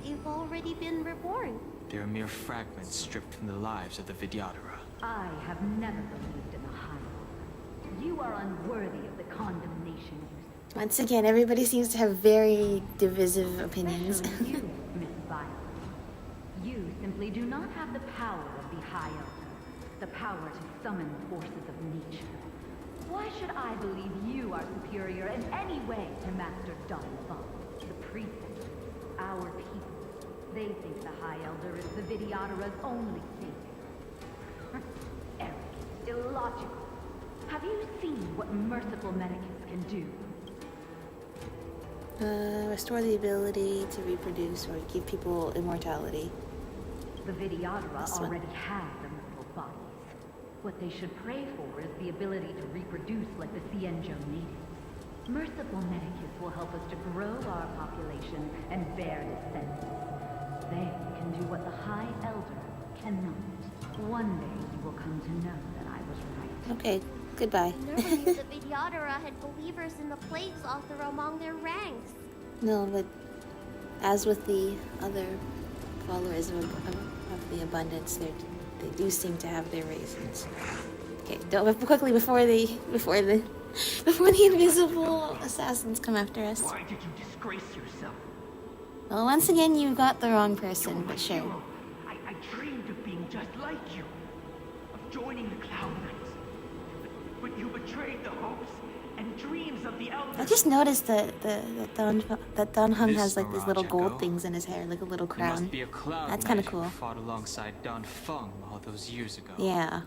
Speaker 9: you've already been reborn.
Speaker 3: They're mere fragments stripped from the lives of the Vidyadhara.
Speaker 12: I have never believed in the High. You are unworthy of the condemnation you.
Speaker 1: Once again, everybody seems to have very divisive opinions.
Speaker 12: Especially you, Miss Violet. You simply do not have the power of the High Elder, the power to summon the forces of nature. Why should I believe you are superior in any way to Master Don Fong, the priest, our people? They think the High Elder is the Vidyadhara's only savior. Arrogant, illogical. Have you seen what merciful Medicus can do?
Speaker 1: Restore the ability to reproduce or give people immortality.
Speaker 12: The Vidyadhara already have the mortal bodies. What they should pray for is the ability to reproduce like the Xianzhou natives. Merciful Medicus will help us to grow our population and bear descendants. They can do what the High Elder cannot. One day you will come to know that I was right.
Speaker 1: Okay, goodbye.
Speaker 9: Never knew the Vidyadhara had believers in the Plagues Author among their ranks.
Speaker 1: No, but as with the other followers of the Abundance, they do seem to have their reasons. Okay, don't quickly before the invisible assassins come after us.
Speaker 10: Why did you disgrace yourself?
Speaker 1: Well, once again, you got the wrong person, but sure.
Speaker 10: I dreamed of being just like you, of joining the Cloud Knights. But you betrayed the hopes and dreams of the elders.
Speaker 1: I just noticed that Don Heng has like these little gold things in his hair, like a little crown.
Speaker 3: Must be a Cloud
Speaker 1: That's kind of
Speaker 3: Knight
Speaker 1: cool.
Speaker 3: who fought alongside Don Feng all those years ago.
Speaker 1: Yeah.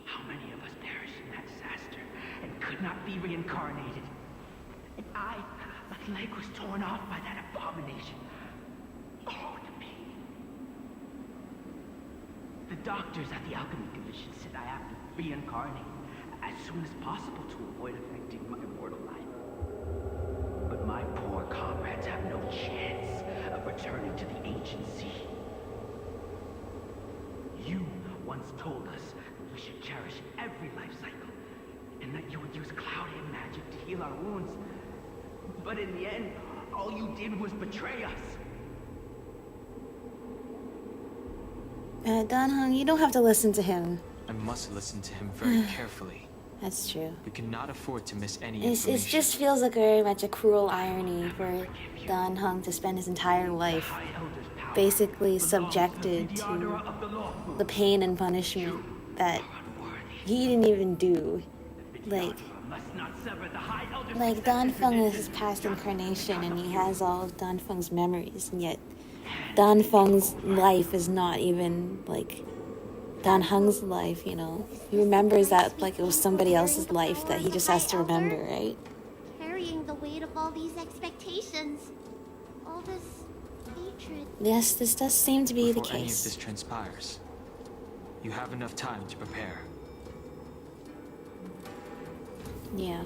Speaker 10: How many of us perished in that disaster and could not be reincarnated? And my leg was torn off by that abomination. Oh, the pain. The doctors at the Alchemy Commission said I have to reincarnate as soon as possible to avoid affecting my immortal life. But my poor comrades have no chance of returning to the ancient sea. You once told us that we should cherish every life cycle, and that you would use cloudy magic to heal our wounds. But in the end, all you did was betray us.
Speaker 1: Don Heng, you don't have to listen to him.
Speaker 3: I must listen to him very carefully.
Speaker 1: That's true.
Speaker 3: We cannot afford to miss any information.
Speaker 1: It just feels like very much a cruel irony for Don Heng to spend his entire life basically subjected to the pain and punishment that he didn't even do. Like Don Feng is his past incarnation and he has all of Don Feng's memories, and yet Don Feng's life is not even like Don Heng's life, you know. He remembers that like it was somebody else's life that he just has to remember, right?
Speaker 9: Carrying the weight of all these expectations. All this hatred.
Speaker 1: Yes, this does seem to be the
Speaker 3: Before any of
Speaker 1: case.
Speaker 3: this transpires, you have enough time to prepare.
Speaker 1: Yeah.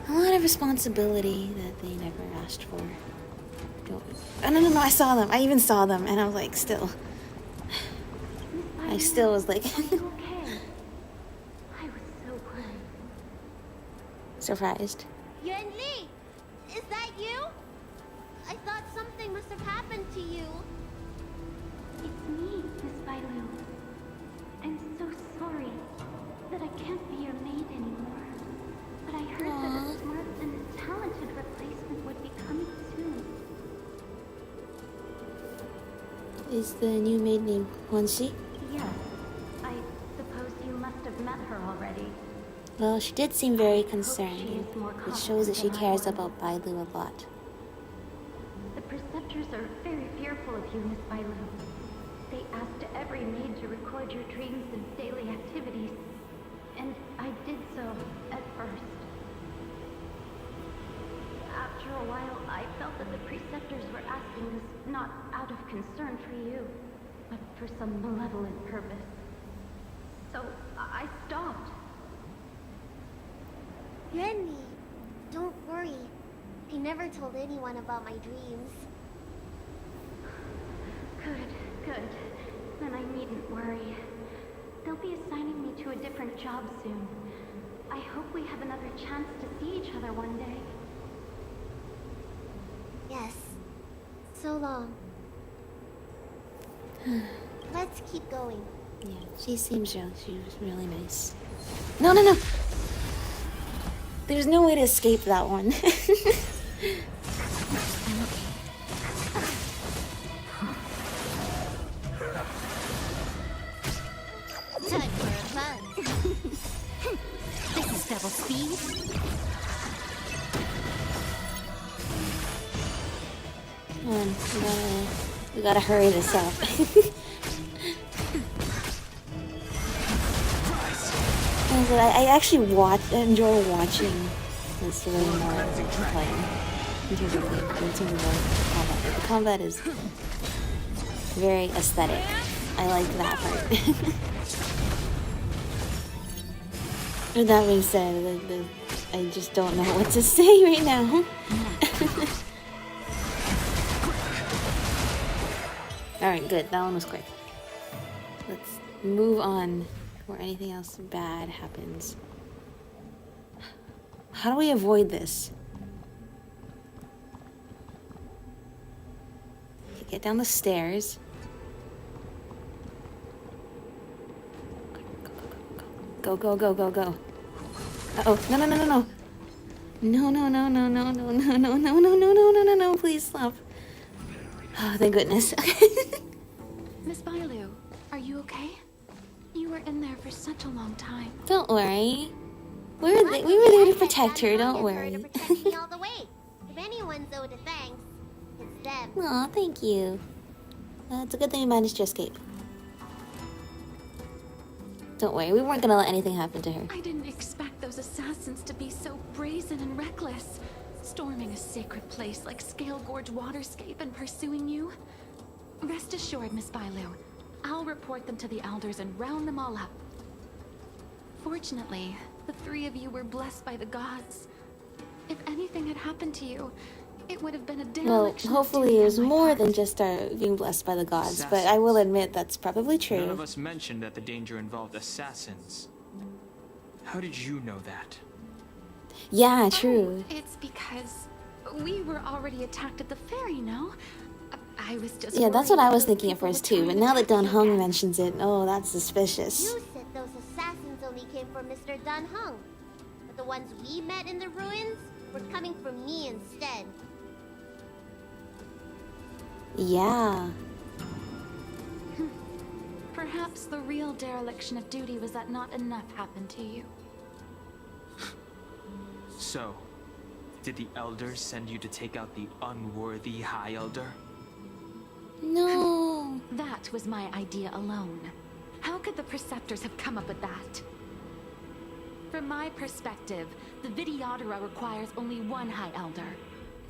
Speaker 1: A lot of responsibility that they never asked for. Oh, no, I saw them. I even saw them, and I was like, still. I still was like...
Speaker 12: okay? I was so worried.
Speaker 1: surprised.
Speaker 9: Yuan Li! Is that you? I thought something must have happened to you.
Speaker 12: It's me, Miss Bailu. I'm so sorry that I can't be your maid anymore. But I heard that a smart and talented replacement would be coming soon.
Speaker 1: Is the new maid named Huanxi?
Speaker 12: Yes. I suppose you must have met her already.
Speaker 1: Well, she did seem very concerned, which shows that she cares about Bailu a lot.
Speaker 12: The preceptors are very fearful of you, Miss Bailu. They asked every maid to record your dreams and daily activities, and I did so at first. After a while, I felt that the preceptors were asking this not out of concern for you, but for some malevolent purpose. So I stopped.
Speaker 9: Yuan Li, don't worry. I never told anyone about my dreams.
Speaker 12: Good. Then I needn't worry. They'll be assigning me to a different job soon. I hope we have another chance to see each other one day.
Speaker 9: Yes. So long. Let's keep going.
Speaker 1: Yeah, she seems real. She was really nice. No! There's no way to escape that one.
Speaker 9: Time for a fun.
Speaker 12: This is double speed.
Speaker 1: Come on, we gotta hurry this up. I actually enjoy watching this way more than playing. In terms of the combat. The combat is very aesthetic. I like that part. With that being said, I just don't know what to say right now. Alright, good. That one was quick. Let's move on before anything else bad happens. How do we avoid this? Get down the stairs. Go. Uh-oh. No, please stop. Oh, thank goodness.
Speaker 2: Miss Bailu, are you okay? You were in there for such a long time.
Speaker 1: Don't worry. We were there to protect her, don't worry.
Speaker 9: Protect me all the way. If anyone's owed a thanks, it's them.
Speaker 1: Aw, thank you. It's a good thing we managed to escape. Don't worry, we weren't gonna let anything happen to her.
Speaker 2: I didn't expect those assassins to be so brazen and reckless. Storming a sacred place like Scale Gorge Waterscape and pursuing you. Rest assured, Miss Bailu, I'll report them to the elders and round them all up. Fortunately, the three of you were blessed by the gods. If anything had happened to you, it would have been a dereliction.
Speaker 1: Well, hopefully it was more than just being blessed by the gods, but I will admit that's probably true.
Speaker 3: None of us mentioned that the danger involved assassins. How did you know that?
Speaker 1: Yeah, true.
Speaker 2: It's because we were already attacked at the ferry, no? I was just
Speaker 1: Yeah, that's what I was thinking at first too, but now that Dan Heng mentions it, oh, that's suspicious.
Speaker 9: You said those assassins only came from Mr. Dan Heng, but the ones we met in the ruins were coming from me instead.
Speaker 1: Yeah.
Speaker 2: Perhaps the real dereliction of duty was that not enough happened to you.
Speaker 3: So, did the elders send you to take out the unworthy High Elder?
Speaker 1: No.
Speaker 2: That was my idea alone. How could the Preceptors have come up with that? From my perspective, the Videodora requires only one High Elder.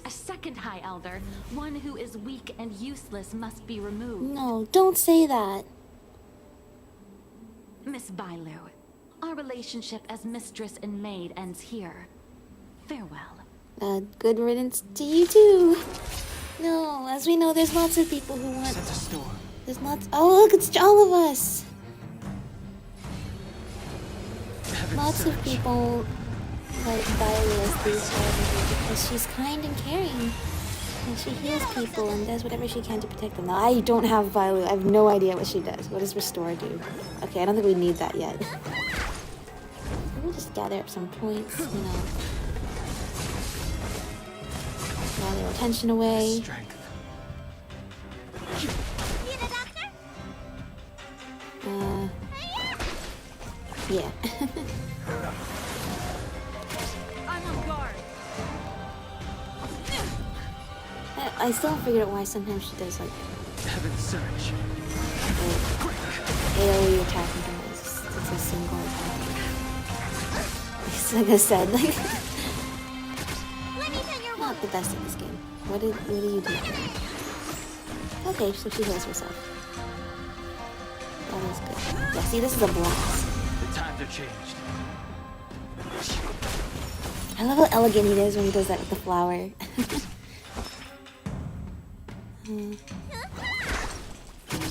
Speaker 2: A second High Elder, one who is weak and useless, must be removed.
Speaker 1: No, don't say that.
Speaker 2: Miss Bailu, our relationship as mistress and maid ends here. Farewell.
Speaker 1: Good riddance to you too. No, as we know, there's lots of people who want.
Speaker 3: Sense a storm.
Speaker 1: There's lots. Oh, look, it's all of us. Lots of people like Violet these days because she's kind and caring. And she heals people and does whatever she can to protect them. Now, I don't have Violet. I have no idea what she does. What does Restore do? Okay, I don't think we need that yet. We'll just gather up some points, you know. Draw their attention away. Yeah.
Speaker 11: I'm on guard.
Speaker 1: I still haven't figured out why sometimes she does like
Speaker 3: Heaven surge.
Speaker 1: AoE attack and things. It's a single attack. It's like I said, like not the best at this game. What do you do? Okay, so she heals herself. That is good. Yeah, see, this is a blast.
Speaker 3: The times are changed.
Speaker 1: I love how elegant he is when he does that with the flower.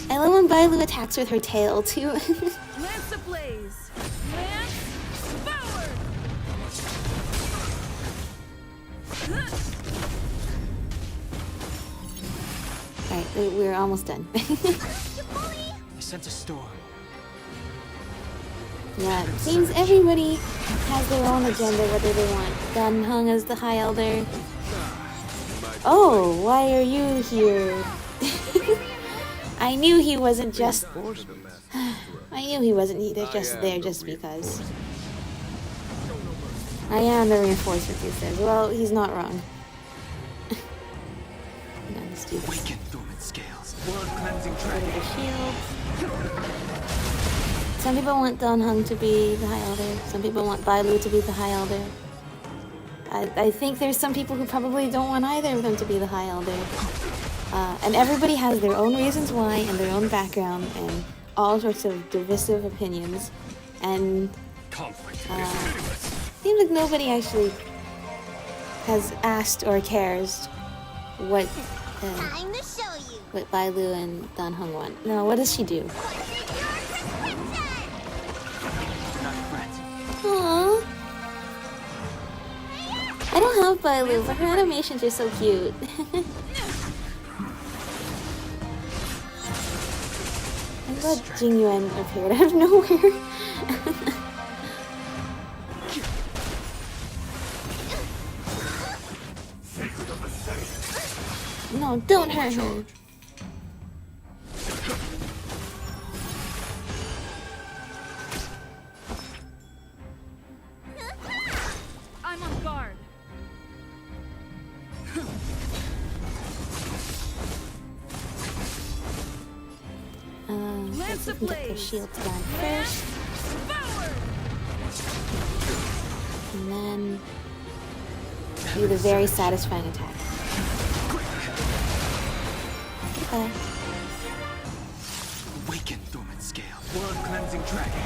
Speaker 1: I love when Bailu attacks with her tail too.
Speaker 11: Lance ablaze. Lance forward.
Speaker 1: Alright, we're almost done.
Speaker 3: I sense a storm.
Speaker 1: Yeah, it seems everybody has their own agenda, whether they want Dan Heng as the High Elder. Oh, why are you here? I knew he wasn't just... I knew he wasn't just there just because. I am the reinforcement, he says. Well, he's not wrong. Hang on, let's do this.
Speaker 3: Weaken dormant scales.
Speaker 1: Blood cleansing shield. Some people want Dan Heng to be the High Elder. Some people want Bailu to be the High Elder. I think there's some people who probably don't want either of them to be the High Elder. And everybody has their own reasons why and their own background and all sorts of divisive opinions. And seems like nobody actually has asked or cares what Bailu and Dan Heng want. No, what does she do? Aww. I don't have Bailu, but her animations are so cute. I'm glad Jingyuan appeared out of nowhere. No, don't hurt her.
Speaker 11: I'm on guard.
Speaker 1: Let's get their shields down first. And then do the very satisfying attack. Okay.
Speaker 3: Awaken dormant scale. Blood cleansing dragon.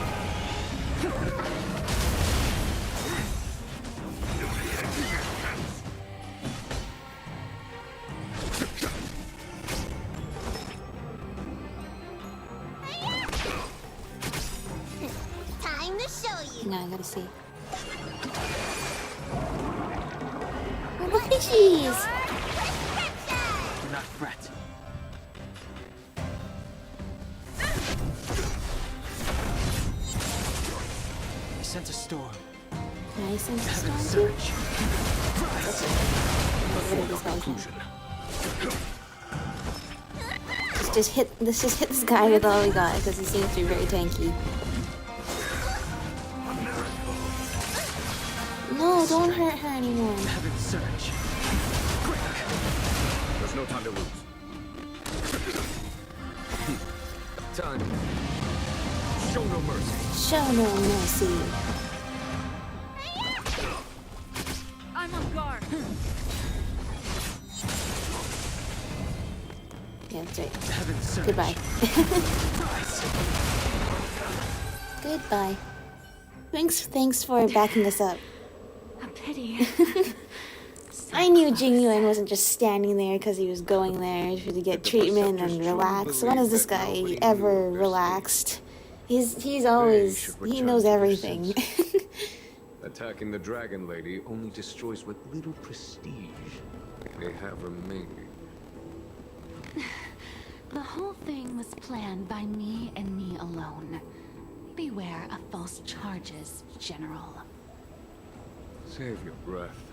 Speaker 1: No, I gotta see. Oh, the fishies!
Speaker 3: Do not fret. I sense a storm.
Speaker 1: I sense a storm too? Let's just hit this guy with all we got because he seems to be very tanky. No, don't hurt her anymore.
Speaker 3: Heaven surge.
Speaker 7: There's no time to lose. Time. Show no mercy.
Speaker 1: Show no mercy.
Speaker 11: I'm on guard.
Speaker 1: Yeah, that's right.
Speaker 3: Heaven surge.
Speaker 1: Goodbye. Goodbye. Thanks for backing us up.
Speaker 2: pity.
Speaker 1: I knew Jing Yuan wasn't just standing there because he was going there to get treatment and relax. When has this guy ever relaxed? He's always, he knows everything.
Speaker 7: Attacking the Dragon Lady only destroys what little prestige they have remaining.
Speaker 2: The whole thing was planned by me and me alone. Beware of false charges, General.
Speaker 7: Save your breath.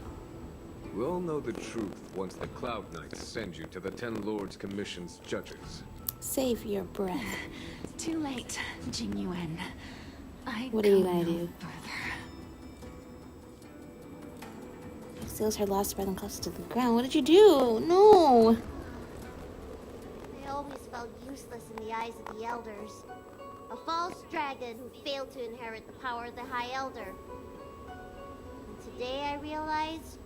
Speaker 7: We'll know the truth once the Cloud Knights send you to the Ten Lords Commission's judges.
Speaker 1: Save your breath.
Speaker 2: Too late, Jing Yuan.
Speaker 1: What are you gonna do? Seals her last breath and close to the ground. What did you do? No!
Speaker 9: I always felt useless in the eyes of the Elders. A false dragon who failed to inherit the power of the High Elder. And today I realized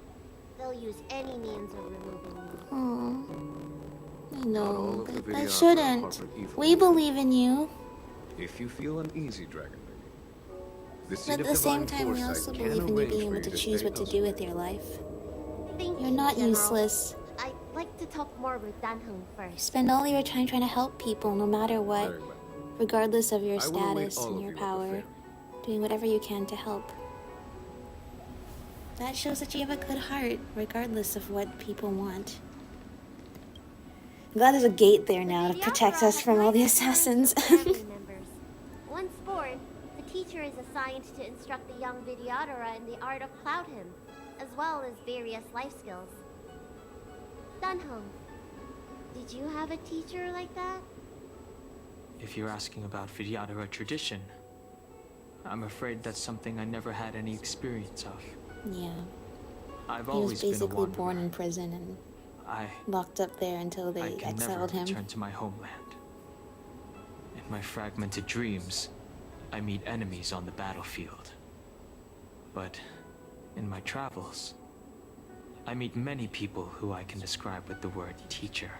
Speaker 9: they'll use any means of removing me.
Speaker 1: Aww. I know, but I shouldn't. We believe in you.
Speaker 7: If you feel uneasy, Dragon Lady,
Speaker 1: but at the same time, we also believe in you being able to choose what to do with your life. You're not useless.
Speaker 9: I'd like to talk more with Dan Heng first.
Speaker 1: Spend all your time trying to help people, no matter what, regardless of your status and your power, doing whatever you can to help. That shows that you have a good heart, regardless of what people want. I'm glad there's a gate there now to protect us from all the assassins.
Speaker 9: Once born, the teacher is assigned to instruct the young Imbibitor in the art of Cloud Hymn, as well as various life skills. Dan Heng, did you have a teacher like that?
Speaker 3: If you're asking about Imbibitor tradition, I'm afraid that's something I never had any experience of.
Speaker 1: Yeah.
Speaker 3: I've always been a wanderer.
Speaker 1: He was basically born in prison and locked up there until they exiled him.
Speaker 3: I can never return to my homeland. In my fragmented dreams, I meet enemies on the battlefield. But in my travels, I meet many people who I can describe with the word teacher.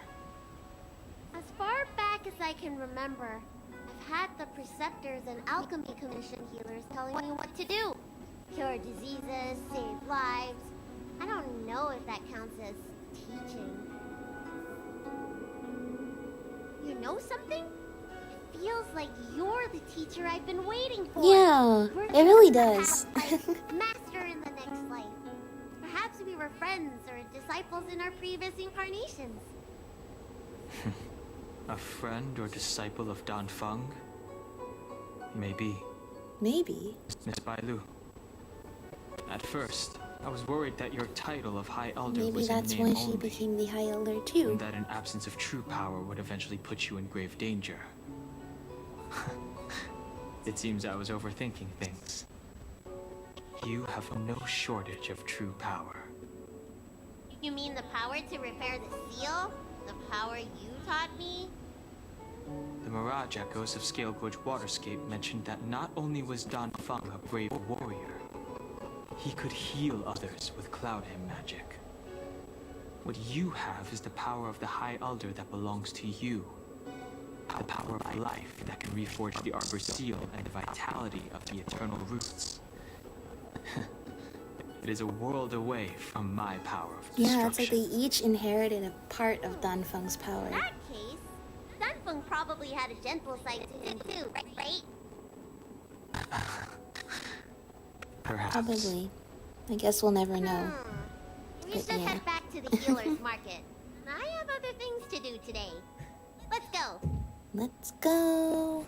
Speaker 9: As far back as I can remember, I've had the Preceptors and Alchemy Commission healers telling me what to do. Cure diseases, save lives. I don't know if that counts as teaching. You know something? It feels like you're the teacher I've been waiting for.
Speaker 1: Yeah, it really does.
Speaker 9: Master in the next life. Perhaps we were friends or disciples in our previous incarnations.
Speaker 3: A friend or disciple of Dan Feng? Maybe.
Speaker 1: Maybe.
Speaker 3: Miss Bailu. At first, I was worried that your title of High Elder
Speaker 1: Maybe
Speaker 3: was in
Speaker 1: that's
Speaker 3: name
Speaker 1: why she
Speaker 3: only,
Speaker 1: became the High Elder too.
Speaker 3: and that an absence of true power would eventually put you in grave danger. It seems I was overthinking things. You have no shortage of true power.
Speaker 9: You mean the power to repair the seal? The power you taught me?
Speaker 3: The Mirage Echoes of Scale Gorge Waterscape mentioned that not only was Dan Feng a brave warrior, he could heal others with Cloud Hymn magic. What you have is the power of the High Elder that belongs to you. The power of life that can reforge the Arbor Seal and the vitality of the eternal roots. It is a world away from my power of destruction.
Speaker 1: Yeah, it's like they each inherited a part of Dan Feng's power.
Speaker 9: In that case, Dan Feng probably had a gentle side to him too, right?
Speaker 3: Perhaps.
Speaker 1: Probably. I guess we'll never know.
Speaker 9: We should head back to the healer's market. I have other things to do today. Let's go.
Speaker 1: Let's go.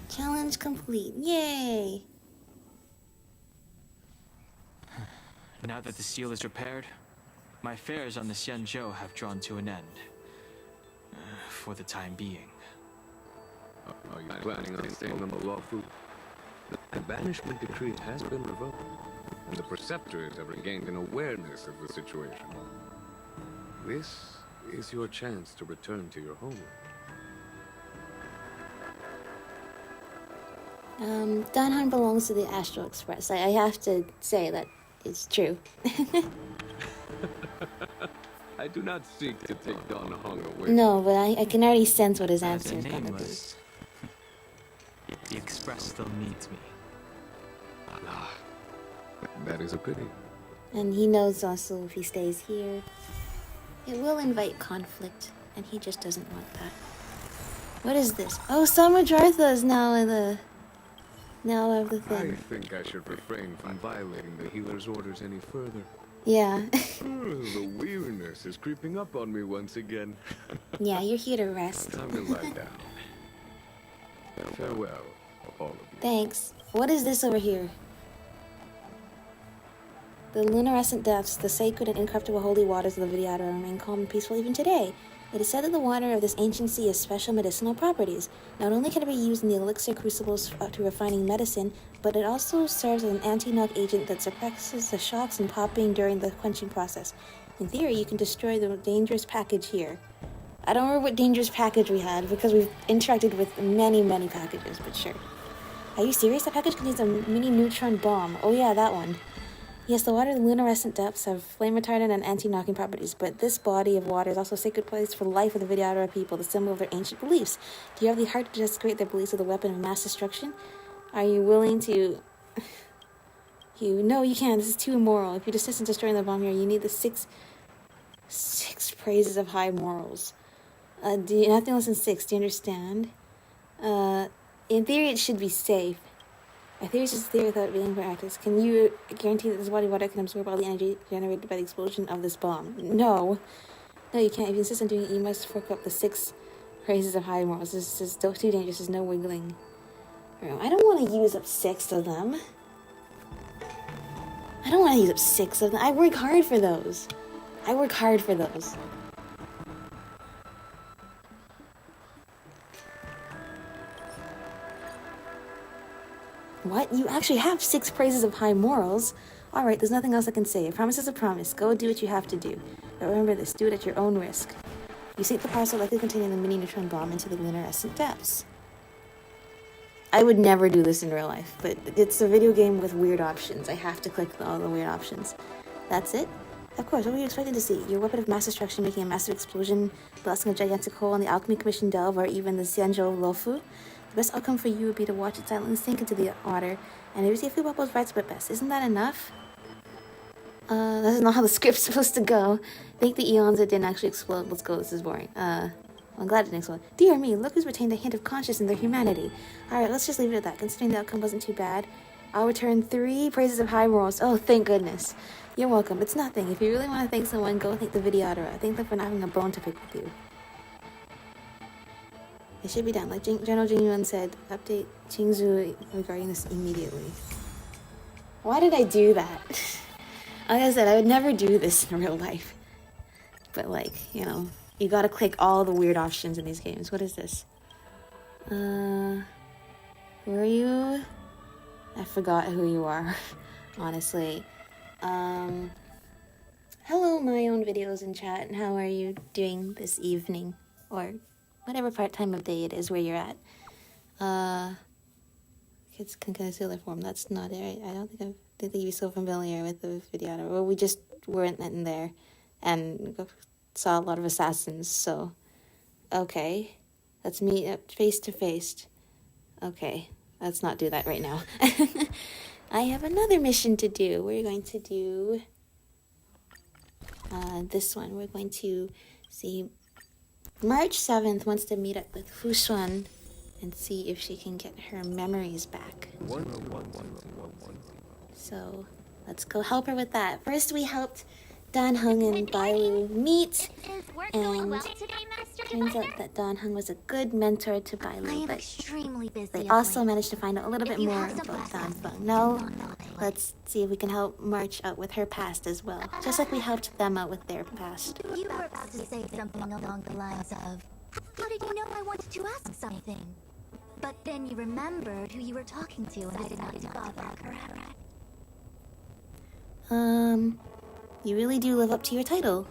Speaker 1: Challenge complete. Yay.
Speaker 3: Now that the seal is repaired, my affairs on the Xianzhou have drawn to an end. For the time being.
Speaker 7: Are you planning on staying on the lawful? The banishment decree has been revoked, and the Preceptors have regained an awareness of the situation. This is your chance to return to your homeland.
Speaker 1: Dan Heng belongs to the Astral Express. I have to say that it's true.
Speaker 7: I do not seek to take Dan Heng away.
Speaker 1: No, but I can already sense what his answer is gonna be.
Speaker 3: The Express still needs me.
Speaker 7: That is a pity.
Speaker 1: And he knows also if he stays here, it will invite conflict, and he just doesn't want that. What is this? Oh, Samajartha is now in the... Now I have the thing.
Speaker 7: I think I should refrain from violating the healer's orders any further.
Speaker 1: Yeah.
Speaker 7: The weariness is creeping up on me once again.
Speaker 1: Yeah, you're here to rest.
Speaker 7: Time to lie down. Farewell, all of you.
Speaker 1: Thanks. What is this over here? The luminescent depths, the sacred and incorruptible holy waters of the Vidyadhara remain calm and peaceful even today. It is said that the water of this ancient sea has special medicinal properties. Not only can it be used in the elixir crucibles to refining medicine, but it also serves as an anti-knock agent that suppresses the shocks and popping during the quenching process. In theory, you can destroy the dangerous package here. I don't remember what dangerous package we had, because we've interacted with many, many packages, but sure. Are you serious? That package contains a mini neutron bomb. Oh yeah, that one. Yes, the water of the luminescent depths have flame retardant and anti-knocking properties, but this body of water is also a sacred place for the life of the Vidyadhara people, the symbol of their ancient beliefs. Do you have the heart to desecrate their beliefs with a weapon of mass destruction? Are you willing to... No, you can't. This is too immoral. If you desist in destroying the bomb here, you need the six praises of high morals. Nothing less than 6, do you understand? In theory, it should be safe. I think it's just theory without being practice. Can you guarantee that this body of water can absorb all the energy generated by the explosion of this bomb? No. No, you can't. If you insist on doing it, you must fork up the 6 praises of high morals. This is too dangerous. There's no wiggling. I don't want to use up 6 of them. I don't want to use up 6 of them. I work hard for those. What? You actually have 6 praises of high morals? Alright, there's nothing else I can say. A promise is a promise. Go do what you have to do. But remember this, do it at your own risk. You sink the parcel likely containing the mini neutron bomb into the luminescent depths. I would never do this in real life, but it's a video game with weird options. I have to click all the weird options. That's it? Of course, what were you expecting to see? Your weapon of mass destruction making a massive explosion, blasting a gigantic hole in the Alchemy Commission delve, or even the Xianzhou Lofu? The best outcome for you would be to watch it silently sink into the water, and maybe see a few bubbles rise but best. Isn't that enough? That is not how the script's supposed to go. Thank the eons it didn't actually explode. Let's go, this is boring. I'm glad it didn't explode. Dear me, look who's retained a hint of conscience in their humanity. Alright, let's just leave it at that. Considering the outcome wasn't too bad, I'll return 3 praises of high morals. Oh, thank goodness. You're welcome. It's nothing. If you really want to thank someone, go thank the Vidyadhara. Thank them for not having a bone to pick with you. It should be done. Like General Jingyuan said, update Qingzu regarding this immediately. Why did I do that? Like I said, I would never do this in real life. But like, you know, you gotta click all the weird options in these games. What is this? Who are you? I forgot who you are, honestly. Hello, my own videos in chat, and how are you doing this evening? Or whatever time of day it is where you're at. Kids can conceal their form. That's not it, right? I don't think you'd be so familiar with the Vidyadhara. Well, we just weren't in there and saw a lot of assassins, so... Okay. Let's meet up face to face. Okay. Let's not do that right now. I have another mission to do. We're going to do... this one. We're going to see... March 7th wants to meet up with Fushuan and see if she can get her memories back. So, let's go help her with that. First, we helped Dan Heng and Bailu meet, and turns out that Dan Heng was a good mentor to Bailu, but they also managed to find out a little bit more about Dan Feng. Now, let's see if we can help March out with her past as well, just like we helped them out with their past.
Speaker 13: You were about to say something along the lines of, how did you know I wanted to ask something? But then you remembered who you were talking to and decided not to bother, correct?
Speaker 1: You really do live up to your title.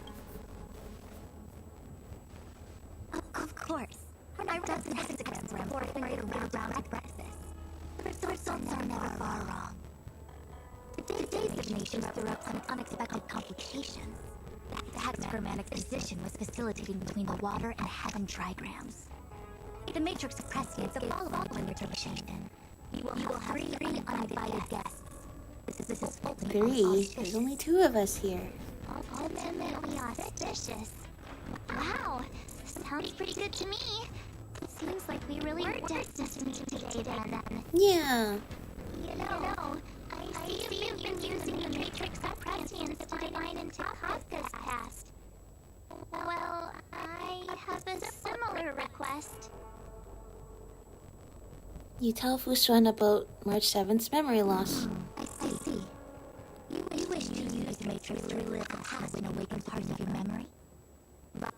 Speaker 13: Of course. I read some hexagrams before I right around like breakfast. The results are never far wrong. Today's divination threw up some unexpected complications. The hexagrammatic position was facilitating between the water and heaven trigrams. The matrix prescience of all of your divination. You will have 3 uninvited guests. This is ultimate
Speaker 1: 3. There's only 2 of us here.
Speaker 13: ultimately auspicious. Wow, sounds pretty good to me. Seems like we really were destined to meet today then.
Speaker 1: Yeah.
Speaker 13: You know, I see you've been using the Matrix of Prescience to divine into Kafka's past. Well, I have a similar request.
Speaker 1: You tell Fushuan about March 7th's memory loss.
Speaker 13: I see. You wish to use the Matrix to relive the past and awaken parts of your memory?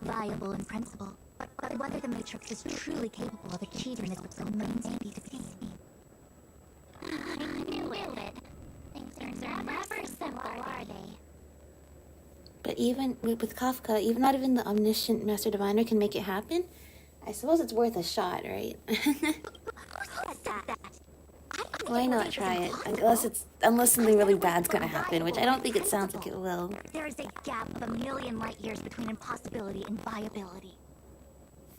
Speaker 13: Viable in principle, but whether the Matrix is truly capable of achieving this remains to be seen. I knew it. Things are never simple, are they?
Speaker 1: But even with Kafka, not even the omniscient Master Diviner can make it happen. I suppose it's worth a shot, right? Why not try it? Unless something really bad's gonna happen, which I don't think it sounds like it will.
Speaker 13: There is a gap of 1,000,000 light years between impossibility and viability.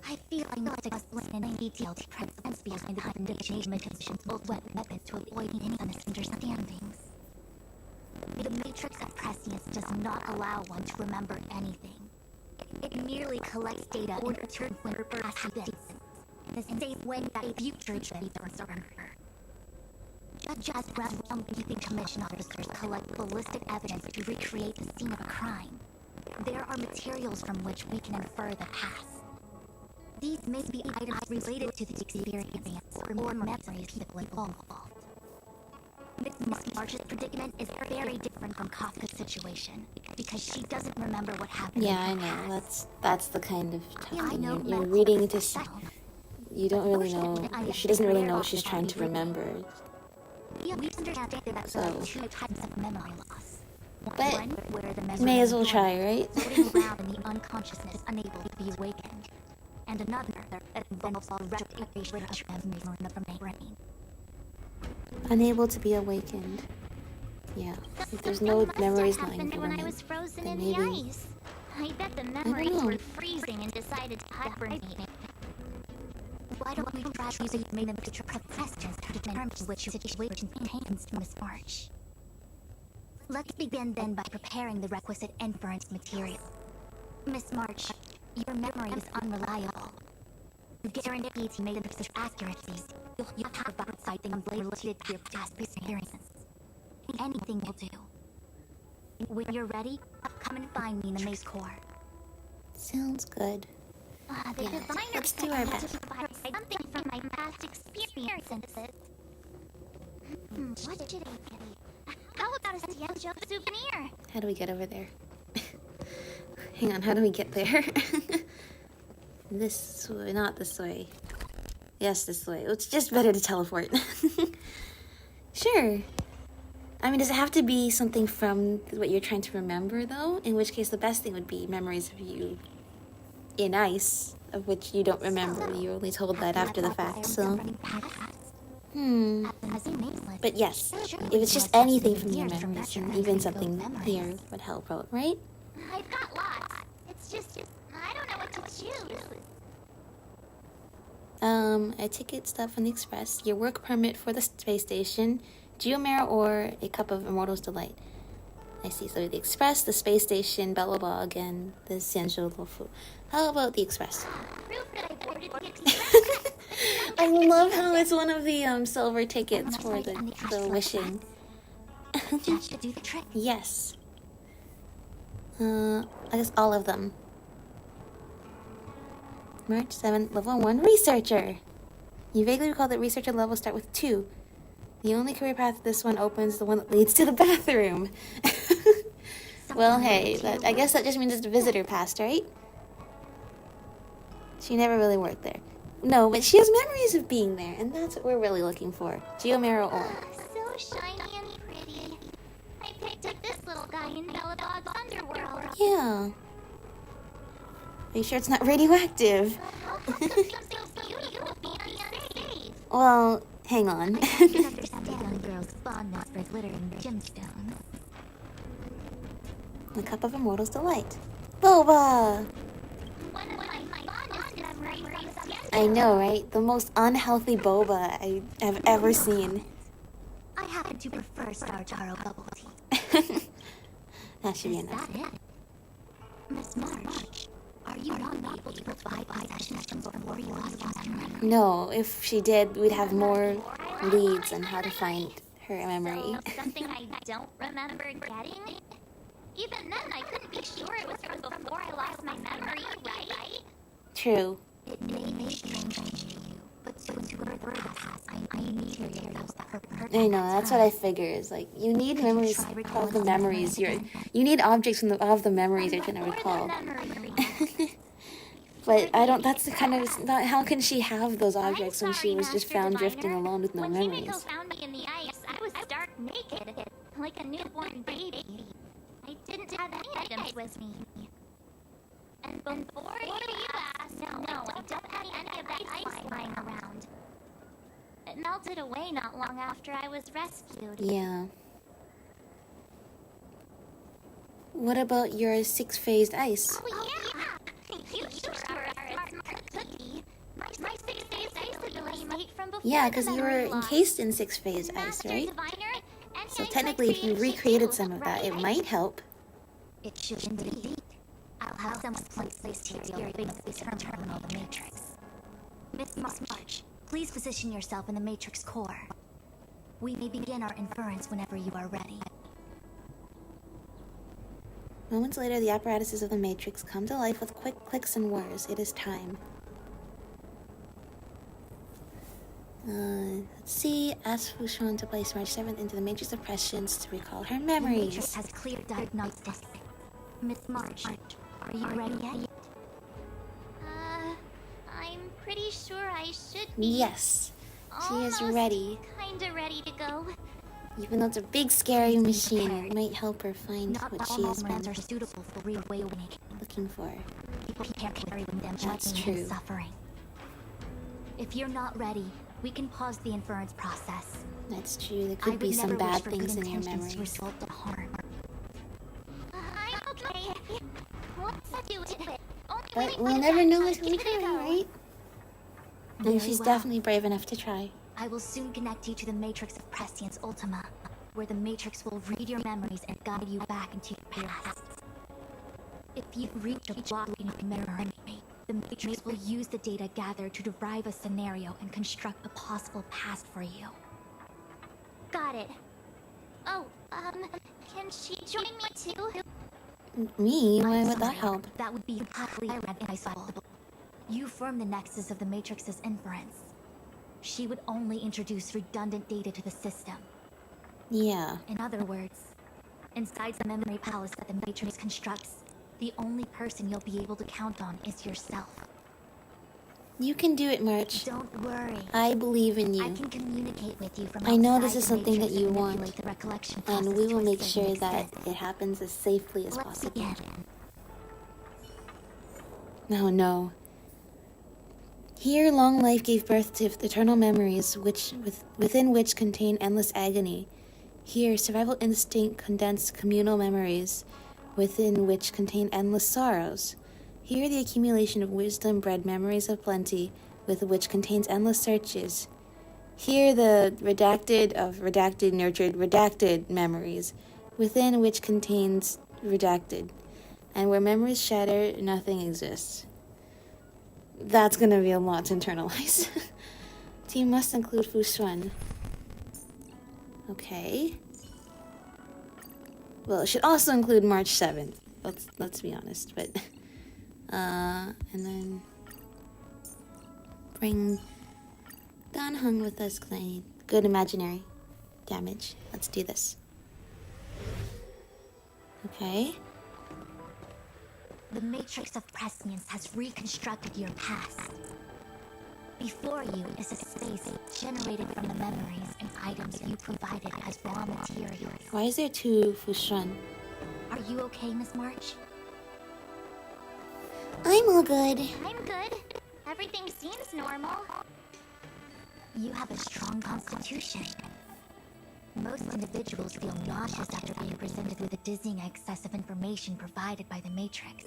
Speaker 13: I feel I know to explain in detail the principles behind the foundation mission's old weapons to avoid any misunderstandings. The Matrix of Prescience does not allow one to remember anything. It merely collects data in return for past events, in the same way that a future event are remembered. Just as ground-breaking commission officers collect ballistic evidence to recreate the scene of a crime, there are materials from which we can infer the past. These may be items related to the experience or memories people involved. Miss March's predicament is very different from Kafka's situation because she doesn't remember what happened.
Speaker 1: Yeah, I know. That's the kind of tough thing. You're reading to. You don't really know. She doesn't really know what she's trying to remember.
Speaker 13: We understand that there are 2 types of memory loss.
Speaker 1: But
Speaker 13: One where the memory
Speaker 1: may as well try, right?
Speaker 13: floating around in the unconsciousness, unable to be awakened, and another that involves all retrogression of memory from the brain.
Speaker 1: Unable to be awakened. Yeah. If there's no memories lying
Speaker 13: when I
Speaker 1: dormant,
Speaker 13: was frozen
Speaker 1: then
Speaker 13: in the
Speaker 1: maybe.
Speaker 13: ice. I bet the memories were freezing and decided to hibernate. Why don't we try using the Imbibitor questions to determine which situation contains Miss March? Let's begin then by preparing the requisite inference material. Miss March, your memory is unreliable. To guarantee to make the accuracies, you'll have to cite things related to your past experience. Anything will do. When you're ready, come and find me in the maze core.
Speaker 1: Sounds good.
Speaker 13: The
Speaker 1: Yeah,
Speaker 13: designer
Speaker 1: let's do our best.
Speaker 13: something from my past experiences. What should I get? How about a Ciencio souvenir?
Speaker 1: How do we get over there? Hang on, how do we get there? This way, not this way. Yes, this way. It's just better to teleport. Sure. I mean, does it have to be something from what you're trying to remember, though? In which case, the best thing would be memories of you in ice, of which you don't remember. You're only told that after the fact, so... But yes, if it's just anything from your memories, and even something here would help out, right?
Speaker 13: I've got lots. It's just, I don't know what to choose.
Speaker 1: A ticket stub from the Express, your work permit for the space station, Geomare, or a cup of Immortal's Delight. I see, so the Express, the space station, blah blah blah, again, the Xianzhou Luofu. How about the Express? I love how it's one of the silver tickets for the wishing. Yes. I guess all of them. March 7th, level 1, Researcher. You vaguely recall that Researcher levels start with 2. The only career path this one opens is the one that leads to the bathroom. Well, hey, I guess that just means it's a visitor pass, right? She never really worked there. No, but she has memories of being there, and that's what we're really looking for. Geomaro or.
Speaker 13: So shiny and pretty. I picked up this little guy in Belladog's underworld.
Speaker 1: Yeah. Are you sure it's not radioactive? Well, hang on. The Cup of Immortal's Delight. Boba! I know, right? The most unhealthy boba I have ever seen.
Speaker 13: I have happen to prefer Star Taro bubble tea.
Speaker 1: That should be enough.
Speaker 13: Is that it? Miss March, are you not able to provide sessions before you lost your memory?
Speaker 1: No, if she did, we'd have more leads on how to find her memory.
Speaker 9: So, something I don't remember getting? Even then, I couldn't be sure it was from before I lost my memory, right?
Speaker 1: True.
Speaker 13: It may be strange to you, but to remember the past, I need to hear those that her purpose.
Speaker 1: I know, that's what I figure. Is like you need memories of the memories you need objects of the memories you're trying to recall. But I don't. That's the kind of. How can she have those objects when she was just found drifting alone with no memories?
Speaker 9: When Himiko found me in the ice, I was stark naked, like a newborn baby. I didn't have any items with me. And before you asked, no, I don't have any of that ice lying around. It melted away not long after I was rescued.
Speaker 1: Yeah. What about your 6-phased ice?
Speaker 9: Oh yeah! You sure are a smart cookie. My 6-phased ice ability might from before.
Speaker 1: Yeah, because you were encased in 6-phased ice, right? So technically, if you recreated some of that, it might help.
Speaker 13: It should indeed. I'll have someone place here this terminal the Matrix. Miss March, please position yourself in the Matrix core. We may begin our inference whenever you are ready.
Speaker 1: Moments later, the apparatuses of the Matrix come to life with quick clicks and whirs. It is time. Let's see. Ask Fushan to place March 7th into the Matrix of Prescience to recall her memories.
Speaker 13: The Matrix has clear diagnosis. Miss March, are you ready yet?
Speaker 9: I'm pretty sure I should be.
Speaker 1: Yes, she is ready.
Speaker 9: Kinda ready to go.
Speaker 1: Even though it's a big scary machine, it might help her find
Speaker 13: Not
Speaker 1: what
Speaker 13: all
Speaker 1: she has
Speaker 13: moments
Speaker 1: been
Speaker 13: are suitable for reawakening.
Speaker 1: looking for.
Speaker 13: People can't carry with them
Speaker 1: That's
Speaker 13: pain
Speaker 1: true.
Speaker 13: and suffering. If you're not ready, we can pause the inference process.
Speaker 1: That's true. There could be some bad things in your
Speaker 13: memories.
Speaker 1: memories.
Speaker 13: Result in harm.
Speaker 9: I'm okay. Let's do it.
Speaker 1: But we'll never know until we try, right? And
Speaker 13: Very
Speaker 1: she's
Speaker 13: well.
Speaker 1: definitely brave enough to try.
Speaker 13: I will soon connect you to the Matrix of Prescience Ultima, where the Matrix will read your memories and guide you back into your past. If you reach a block in your memory, the Matrix will use the data gathered to derive a scenario and construct a possible past for you.
Speaker 9: Got it. Oh, can she join me too?
Speaker 1: Me? Why
Speaker 13: I'm
Speaker 1: would that
Speaker 13: sorry,
Speaker 1: help?
Speaker 13: That would be highly inadvisable. You form the nexus of the Matrix's inference. She would only introduce redundant data to the system.
Speaker 1: Yeah.
Speaker 13: In other words, inside the memory palace that the Matrix constructs, the only person you'll be able to count on is yourself.
Speaker 1: You can do it, March.
Speaker 13: Don't worry.
Speaker 1: I believe in you.
Speaker 13: I can communicate with you from
Speaker 1: I know
Speaker 13: outside
Speaker 1: this is
Speaker 13: the
Speaker 1: something that
Speaker 13: Matrix
Speaker 1: you
Speaker 13: and
Speaker 1: want,
Speaker 13: manipulate the recollection
Speaker 1: and
Speaker 13: process
Speaker 1: we will
Speaker 13: to
Speaker 1: make
Speaker 13: its
Speaker 1: sure
Speaker 13: saving
Speaker 1: that
Speaker 13: extent.
Speaker 1: it happens as safely as
Speaker 13: Let's
Speaker 1: possible.
Speaker 13: begin.
Speaker 1: No, no. Here, long life gave birth to eternal memories, within which contain endless agony. Here, survival instinct condensed communal memories, within which contain endless sorrows. Here, the accumulation of wisdom bred memories of plenty, with which contains endless searches. Here, the redacted of redacted nurtured redacted memories, within which contains redacted. And where memories shatter, nothing exists. That's gonna be a lot to internalize. Team must include Fushuan. Okay. Well, it should also include March 7th. Let's be honest, but and then bring Dan Heng with us because I need good imaginary damage. Let's do this. Okay.
Speaker 13: The Matrix of Prescience has reconstructed your past. Before you is a space generated from the memories and items you provided as raw materials.
Speaker 1: Why is there two Fushuan?
Speaker 13: Are you okay, Miss March?
Speaker 1: I'm all good.
Speaker 9: I'm good. Everything seems normal.
Speaker 13: You have a strong constitution. Most individuals feel nauseous after being presented with a dizzying excess of information provided by the Matrix.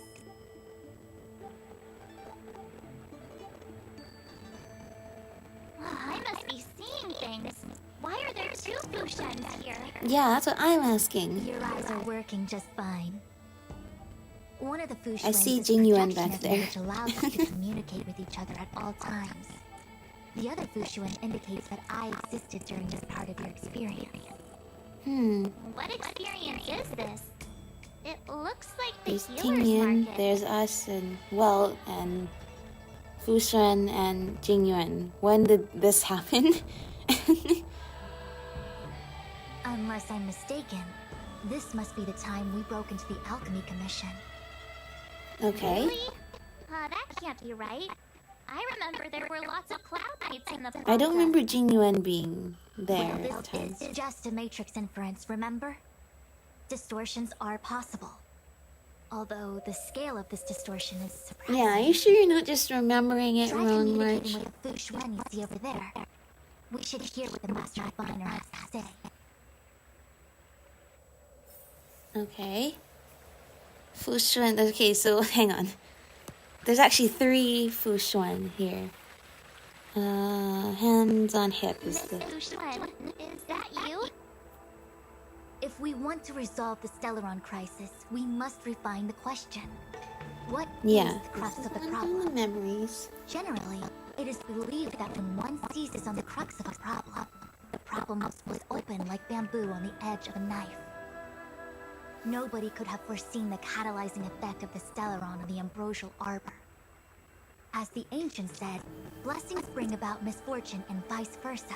Speaker 9: I must be seeing things. Why are there
Speaker 13: two Fushens here.
Speaker 1: Yeah, that's what I'm asking.
Speaker 13: Your eyes are working just fine. One of the Fushens
Speaker 1: I see
Speaker 13: is
Speaker 1: Jingyuan
Speaker 13: protection
Speaker 1: back
Speaker 13: of
Speaker 1: there.
Speaker 13: which allows us to communicate with each other at all times. The other Fushuen indicates that I existed during this part of your experience.
Speaker 9: What experience is this? It looks like the
Speaker 1: There's
Speaker 9: healer's
Speaker 1: Tingyan,
Speaker 9: market.
Speaker 1: there's us, and Welt, and Fushan, and Jingyuan. When did this happen?
Speaker 13: Unless I'm mistaken, this must be the time we broke into the Alchemy Commission.
Speaker 1: Okay.
Speaker 9: Really? That can't be right. I remember there were lots of cloud knights in the plaza.
Speaker 1: I don't remember Jingyuan being there
Speaker 13: Well,
Speaker 1: at the time.
Speaker 13: this is just a matrix inference, remember? Distortions are possible. Although the scale of this distortion is surprising.
Speaker 1: Yeah, are you sure you're not just remembering it
Speaker 13: Try
Speaker 1: wrong
Speaker 13: communicating
Speaker 1: much?
Speaker 13: with the Fushuen you see over there. We should hear what the Master Diviner has to say.
Speaker 1: Okay. Fushuan. Okay, so hang on. There's actually 3 Fushuan here. Hands on hip is the.
Speaker 9: Fushuen, is that you?
Speaker 13: If we want to resolve the Stellaron crisis, we must refine the question. What is the crux of the problem?
Speaker 1: Memories.
Speaker 13: Generally, it is believed that when one seizes on the crux of a problem, the problem was open like bamboo on the edge of a knife. Nobody could have foreseen the catalyzing effect of the Stellaron on the ambrosial arbor. As the ancients said, blessings bring about misfortune and vice versa.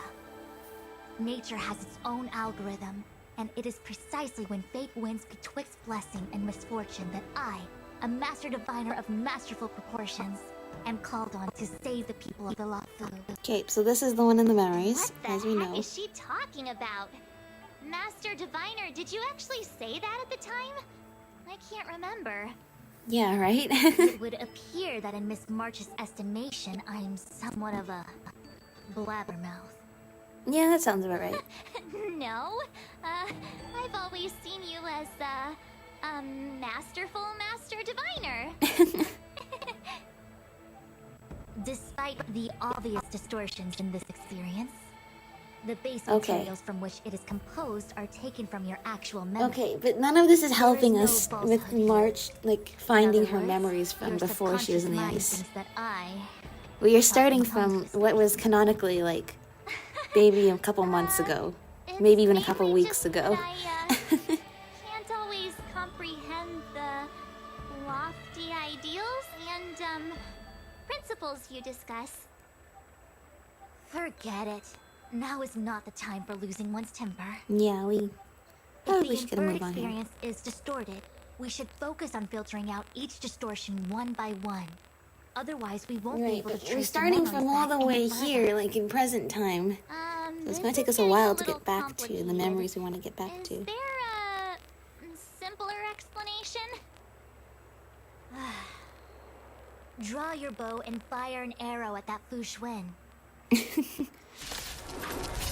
Speaker 13: Nature has its own algorithm, and it is precisely when fate wins betwixt blessing and misfortune that I, a master diviner of masterful proportions, am called on to save the people of the Lafu.
Speaker 1: Okay, so this is the one in the memories,
Speaker 9: What
Speaker 1: as
Speaker 9: the
Speaker 1: we
Speaker 9: heck
Speaker 1: know.
Speaker 9: is she talking about? Master Diviner, did you actually say that at the time? I can't remember.
Speaker 1: Yeah, right?
Speaker 13: It would appear that in Miss March's estimation, I'm somewhat of a blabbermouth.
Speaker 1: Yeah, that sounds about right.
Speaker 9: No, I've always seen you as a masterful Master Diviner.
Speaker 13: Despite the obvious distortions in this experience, the base
Speaker 1: Okay.
Speaker 13: materials from which it is composed are taken from your actual memory.
Speaker 1: Okay, but none of this is helping
Speaker 13: no
Speaker 1: us
Speaker 13: falsehood
Speaker 1: with
Speaker 13: here.
Speaker 1: March, like,
Speaker 13: In
Speaker 1: finding
Speaker 13: other
Speaker 1: her
Speaker 13: words,
Speaker 1: memories from
Speaker 13: your
Speaker 1: before she was in the
Speaker 13: subconscious mind
Speaker 1: ice.
Speaker 13: thinks that I
Speaker 1: We are starting from what was canonically, like, maybe a couple months ago. Maybe even a couple
Speaker 9: mainly
Speaker 1: weeks
Speaker 9: just
Speaker 1: ago.
Speaker 9: that can't always comprehend the lofty ideals and principles you discuss.
Speaker 13: Forget it. Now is not the time for losing one's temper.
Speaker 1: Yeah, we probably
Speaker 13: If
Speaker 1: should
Speaker 13: the
Speaker 1: get a
Speaker 13: inferred
Speaker 1: move on here.
Speaker 13: experience is distorted, we should focus on filtering out each distortion one by one. Otherwise, we won't be
Speaker 1: Right,
Speaker 13: able to
Speaker 1: but
Speaker 13: trace
Speaker 1: we're starting
Speaker 13: the
Speaker 1: from
Speaker 13: memories
Speaker 1: all
Speaker 13: back
Speaker 1: the way
Speaker 13: any further.
Speaker 1: here, like in present time. So it's gonna take us a while to get back to the memories we want to get back to.
Speaker 9: Is there a simpler explanation?
Speaker 13: Draw your bow and fire an arrow at that Fushuen.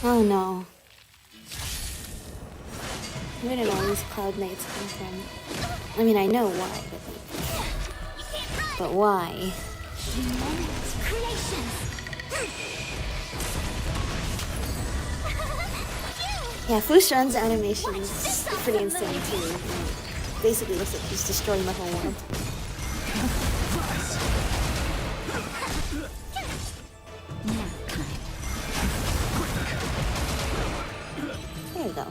Speaker 1: Oh no. Where did all these cloud knights come from? I mean, I know why, but why? Yeah, Fushun's animation is pretty insane too. Basically looks like he's destroying the whole world. There we go.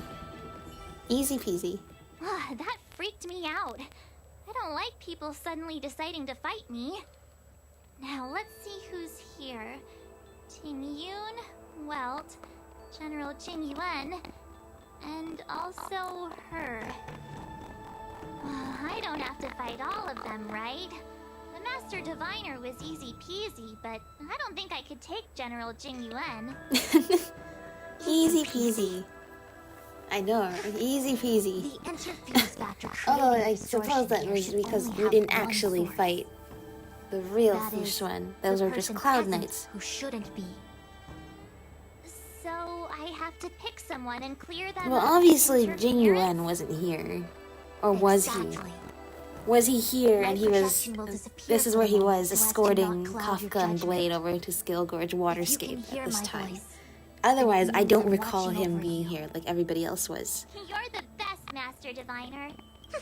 Speaker 1: Easy peasy.
Speaker 9: That freaked me out. I don't like people suddenly deciding to fight me. Now let's see who's here. Tingyun, Welt, General Jingyuan, and also her. I don't have to fight all of them, right? The Master Diviner was easy peasy, but I don't think I could take General Jingyuan.
Speaker 1: Easy peasy. I know, easy peasy.
Speaker 13: The interference factor.
Speaker 1: Although I suppose that was because we didn't actually fight the real
Speaker 13: That is,
Speaker 1: Fushuan. Those are just cloud knights.
Speaker 13: Who shouldn't be.
Speaker 9: So I have to pick someone and clear them
Speaker 1: Well,
Speaker 9: up.
Speaker 1: obviously Jingyuan wasn't here. Or was he? Was he here and he was... This is where he was, escorting Kafka and Blade over to Skill Gorge Waterscape at this time. Otherwise, I don't recall him being here like everybody else was.
Speaker 13: You're the best, Master Diviner.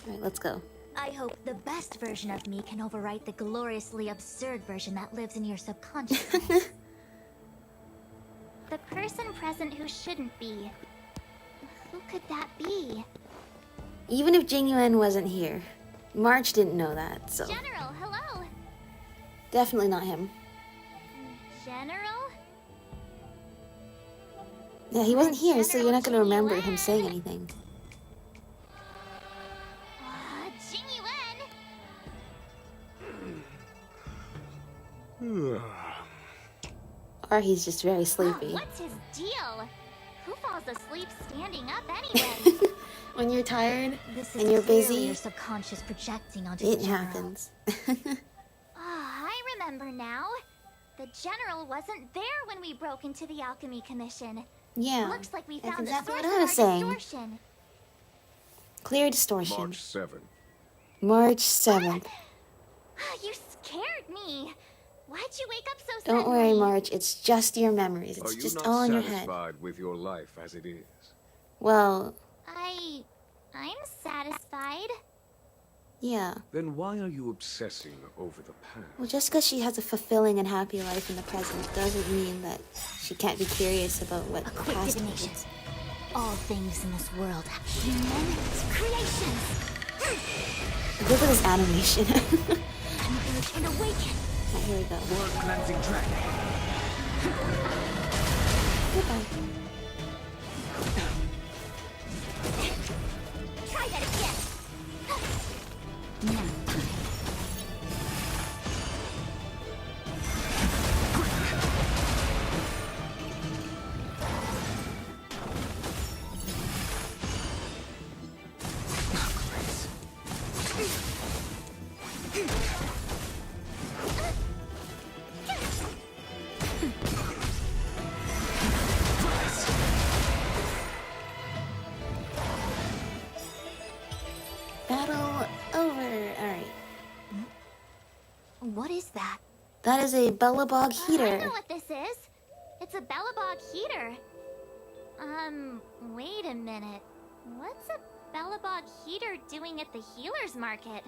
Speaker 1: Alright, let's go.
Speaker 13: I hope the best version of me can overwrite the gloriously absurd version that lives in your subconscious.
Speaker 9: The person present who shouldn't be. Who could that be?
Speaker 1: Even if Jing Yuan wasn't here, March didn't know that, so...
Speaker 9: General, hello.
Speaker 1: Definitely not him.
Speaker 9: General?
Speaker 1: Yeah, he wasn't here, so you're not gonna remember him saying anything.
Speaker 9: Jing Yuan!
Speaker 1: Or he's just very sleepy.
Speaker 9: What's his deal? Who falls asleep standing up anyway?
Speaker 1: When you're tired
Speaker 13: This
Speaker 1: and
Speaker 13: is
Speaker 1: you're
Speaker 13: clearly
Speaker 1: busy,
Speaker 13: your subconscious projecting onto
Speaker 1: it
Speaker 13: the general.
Speaker 1: happens.
Speaker 9: I remember now. The general wasn't there when we broke into the Alchemy Commission.
Speaker 1: Yeah,
Speaker 9: Looks like we
Speaker 1: that's
Speaker 9: found
Speaker 1: exactly
Speaker 9: the
Speaker 1: what
Speaker 9: source
Speaker 1: I
Speaker 9: of
Speaker 1: was
Speaker 9: our
Speaker 1: saying.
Speaker 9: distortion.
Speaker 1: Clear distortion.
Speaker 7: March 7th.
Speaker 1: March 7th.
Speaker 9: You scared me. Why'd you wake up so
Speaker 1: Don't
Speaker 9: suddenly?
Speaker 1: worry, March. It's just your memories.
Speaker 7: Are
Speaker 1: It's
Speaker 7: you
Speaker 1: just
Speaker 7: not
Speaker 1: all in your head.
Speaker 7: satisfied with your life as it is?
Speaker 1: Well,
Speaker 9: I'm satisfied.
Speaker 1: yeah.
Speaker 7: Then why are you obsessing over the past?
Speaker 1: Well, just because she has a fulfilling and happy life in the present doesn't mean that she can't be curious about what
Speaker 13: A quick
Speaker 1: past
Speaker 13: divination.
Speaker 1: holds.
Speaker 13: All things in this world have immense creations.
Speaker 1: Look at this animation.
Speaker 13: Emerge and awaken.
Speaker 1: Oh, here we go.
Speaker 6: World cleansing dragon.
Speaker 1: Goodbye.
Speaker 9: Try that again.
Speaker 1: Battle over. Alright.
Speaker 13: What is that?
Speaker 1: That is a Bellabog
Speaker 9: I
Speaker 1: heater.
Speaker 9: know what this is. It's a Bellabog heater. Wait a minute. What's a Bellabog heater doing at the healer's market?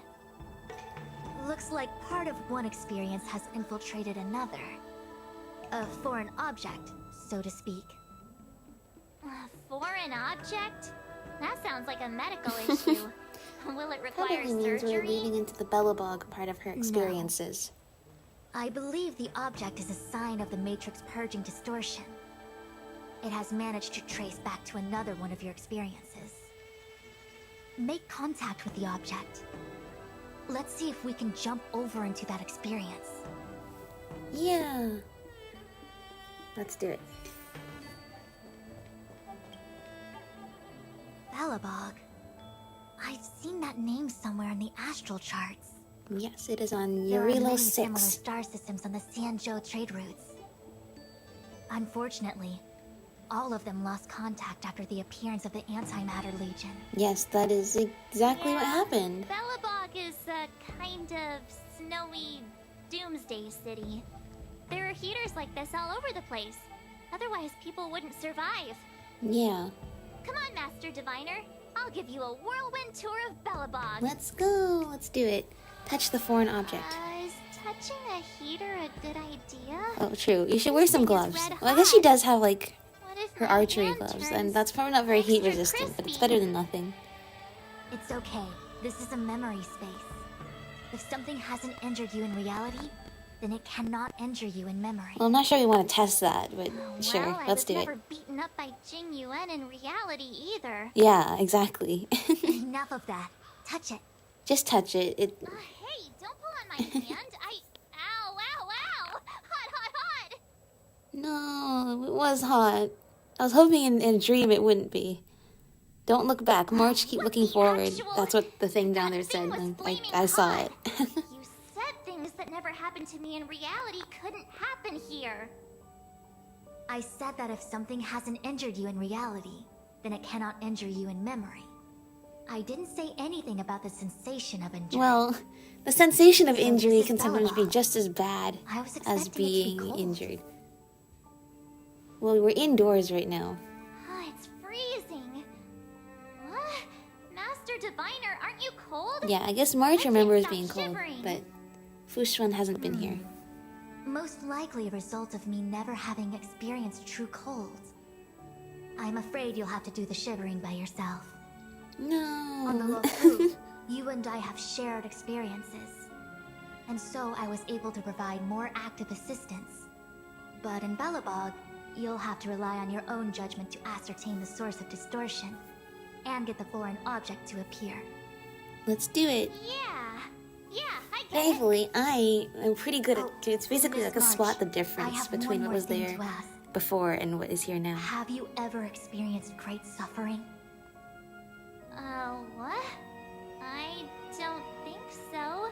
Speaker 13: Looks like part of one experience has infiltrated another. A foreign object, so to speak.
Speaker 9: A foreign object? That sounds like a medical issue. Will it require
Speaker 1: Probably means we're
Speaker 9: surgery?
Speaker 1: leading into the Bellabog part of her experiences.
Speaker 13: I believe the object is a sign of the Matrix purging distortion. It has managed to trace back to another one of your experiences. Make contact with the object. Let's see if we can jump over into that experience.
Speaker 1: Yeah. Let's do it.
Speaker 13: Bellabog. I've seen that name somewhere in the astral charts.
Speaker 1: Yes, it is on
Speaker 13: There are
Speaker 1: Urilo
Speaker 13: many similar
Speaker 1: 6.
Speaker 13: star systems on the Sanzhou trade routes. Unfortunately, all of them lost contact after the appearance of the Antimatter Legion.
Speaker 1: Yes, that is exactly what happened.
Speaker 9: Bellabog is a kind of snowy doomsday city. There are heaters like this all over the place. Otherwise, people wouldn't survive.
Speaker 1: Yeah.
Speaker 9: Come on, Master Diviner. I'll give you a whirlwind tour of Bellabog.
Speaker 1: Let's go. Let's do it. Touch the foreign object.
Speaker 9: Is touching a heater a good idea?
Speaker 1: Oh, true. You should wear some
Speaker 9: This thing is
Speaker 1: gloves.
Speaker 9: red
Speaker 1: Well, I guess she
Speaker 9: hot.
Speaker 1: does have, like,
Speaker 9: What if
Speaker 1: her
Speaker 9: my
Speaker 1: archery
Speaker 9: hand
Speaker 1: gloves,
Speaker 9: turns
Speaker 1: and that's probably not very heat
Speaker 9: extra
Speaker 1: resistant, but it's
Speaker 9: crispy?
Speaker 1: better than nothing.
Speaker 13: It's okay. This is a memory space. If something hasn't injured you in reality, then it cannot injure you in memory.
Speaker 1: Well, I'm not sure we want to test that, but sure,
Speaker 9: Well,
Speaker 1: let's do
Speaker 9: I
Speaker 1: it.
Speaker 9: was never beaten up by Jing Yuan in reality either.
Speaker 1: Yeah, exactly.
Speaker 13: Enough of that. Touch it.
Speaker 1: Just touch it.
Speaker 9: Hey, don't pull on my hand. Ow, ow, ow! Hot, hot, hot!
Speaker 1: No, it was hot. I was hoping in a dream it wouldn't be. Don't look back. March, keep looking forward. That's what the thing down there said. And I saw it.
Speaker 9: You said things that never happened to me in reality couldn't happen here.
Speaker 13: I said that if something hasn't injured you in reality, then it cannot injure you in memory. I didn't say anything about the sensation of injury.
Speaker 1: Well, the sensation of
Speaker 13: So
Speaker 1: injury
Speaker 13: this is
Speaker 1: can sometimes be
Speaker 13: Bellabog.
Speaker 1: just as bad
Speaker 13: I was
Speaker 1: as
Speaker 13: expecting it to be
Speaker 1: being
Speaker 13: cold.
Speaker 1: injured. Well, we're indoors right now.
Speaker 9: It's freezing. What? Master Diviner, aren't you cold?
Speaker 1: Yeah, I guess March remembers being
Speaker 9: shivering.
Speaker 1: cold, but Fushun hasn't been here.
Speaker 13: Most likely a result of me never having experienced true cold. I'm afraid you'll have to do the shivering by yourself.
Speaker 1: No.
Speaker 13: On the Lofu, you and I have shared experiences. And so I was able to provide more active assistance. But in Belobog, you'll have to rely on your own judgment to ascertain the source of distortion, and get the foreign object to appear.
Speaker 1: Let's do it.
Speaker 9: Yeah, I get
Speaker 1: Thankfully, I am pretty good at... It's basically like a spot the
Speaker 13: I
Speaker 1: difference
Speaker 13: have
Speaker 1: between
Speaker 13: one
Speaker 1: what was
Speaker 13: more thing
Speaker 1: there
Speaker 13: to ask.
Speaker 1: before and what is here now.
Speaker 13: Have you ever experienced great suffering?
Speaker 9: What? I don't think so.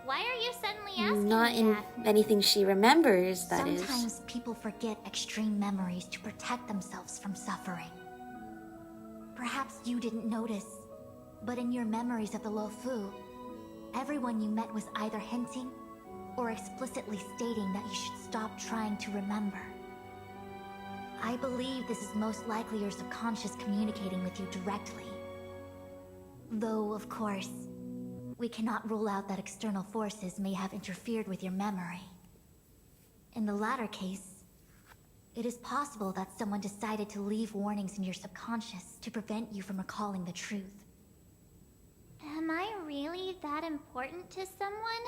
Speaker 9: Why are you suddenly asking
Speaker 1: Not
Speaker 9: me
Speaker 1: in
Speaker 9: that?
Speaker 1: anything she remembers, that is.
Speaker 13: Sometimes people forget extreme memories to protect themselves from suffering. Perhaps you didn't notice, but in your memories of the Lofu, everyone you met was either hinting or explicitly stating that you should stop trying to remember. I believe this is most likely your subconscious communicating with you directly. Though, of course, we cannot rule out that external forces may have interfered with your memory. In the latter case, it is possible that someone decided to leave warnings in your subconscious to prevent you from recalling the truth.
Speaker 9: Am I really that important to someone?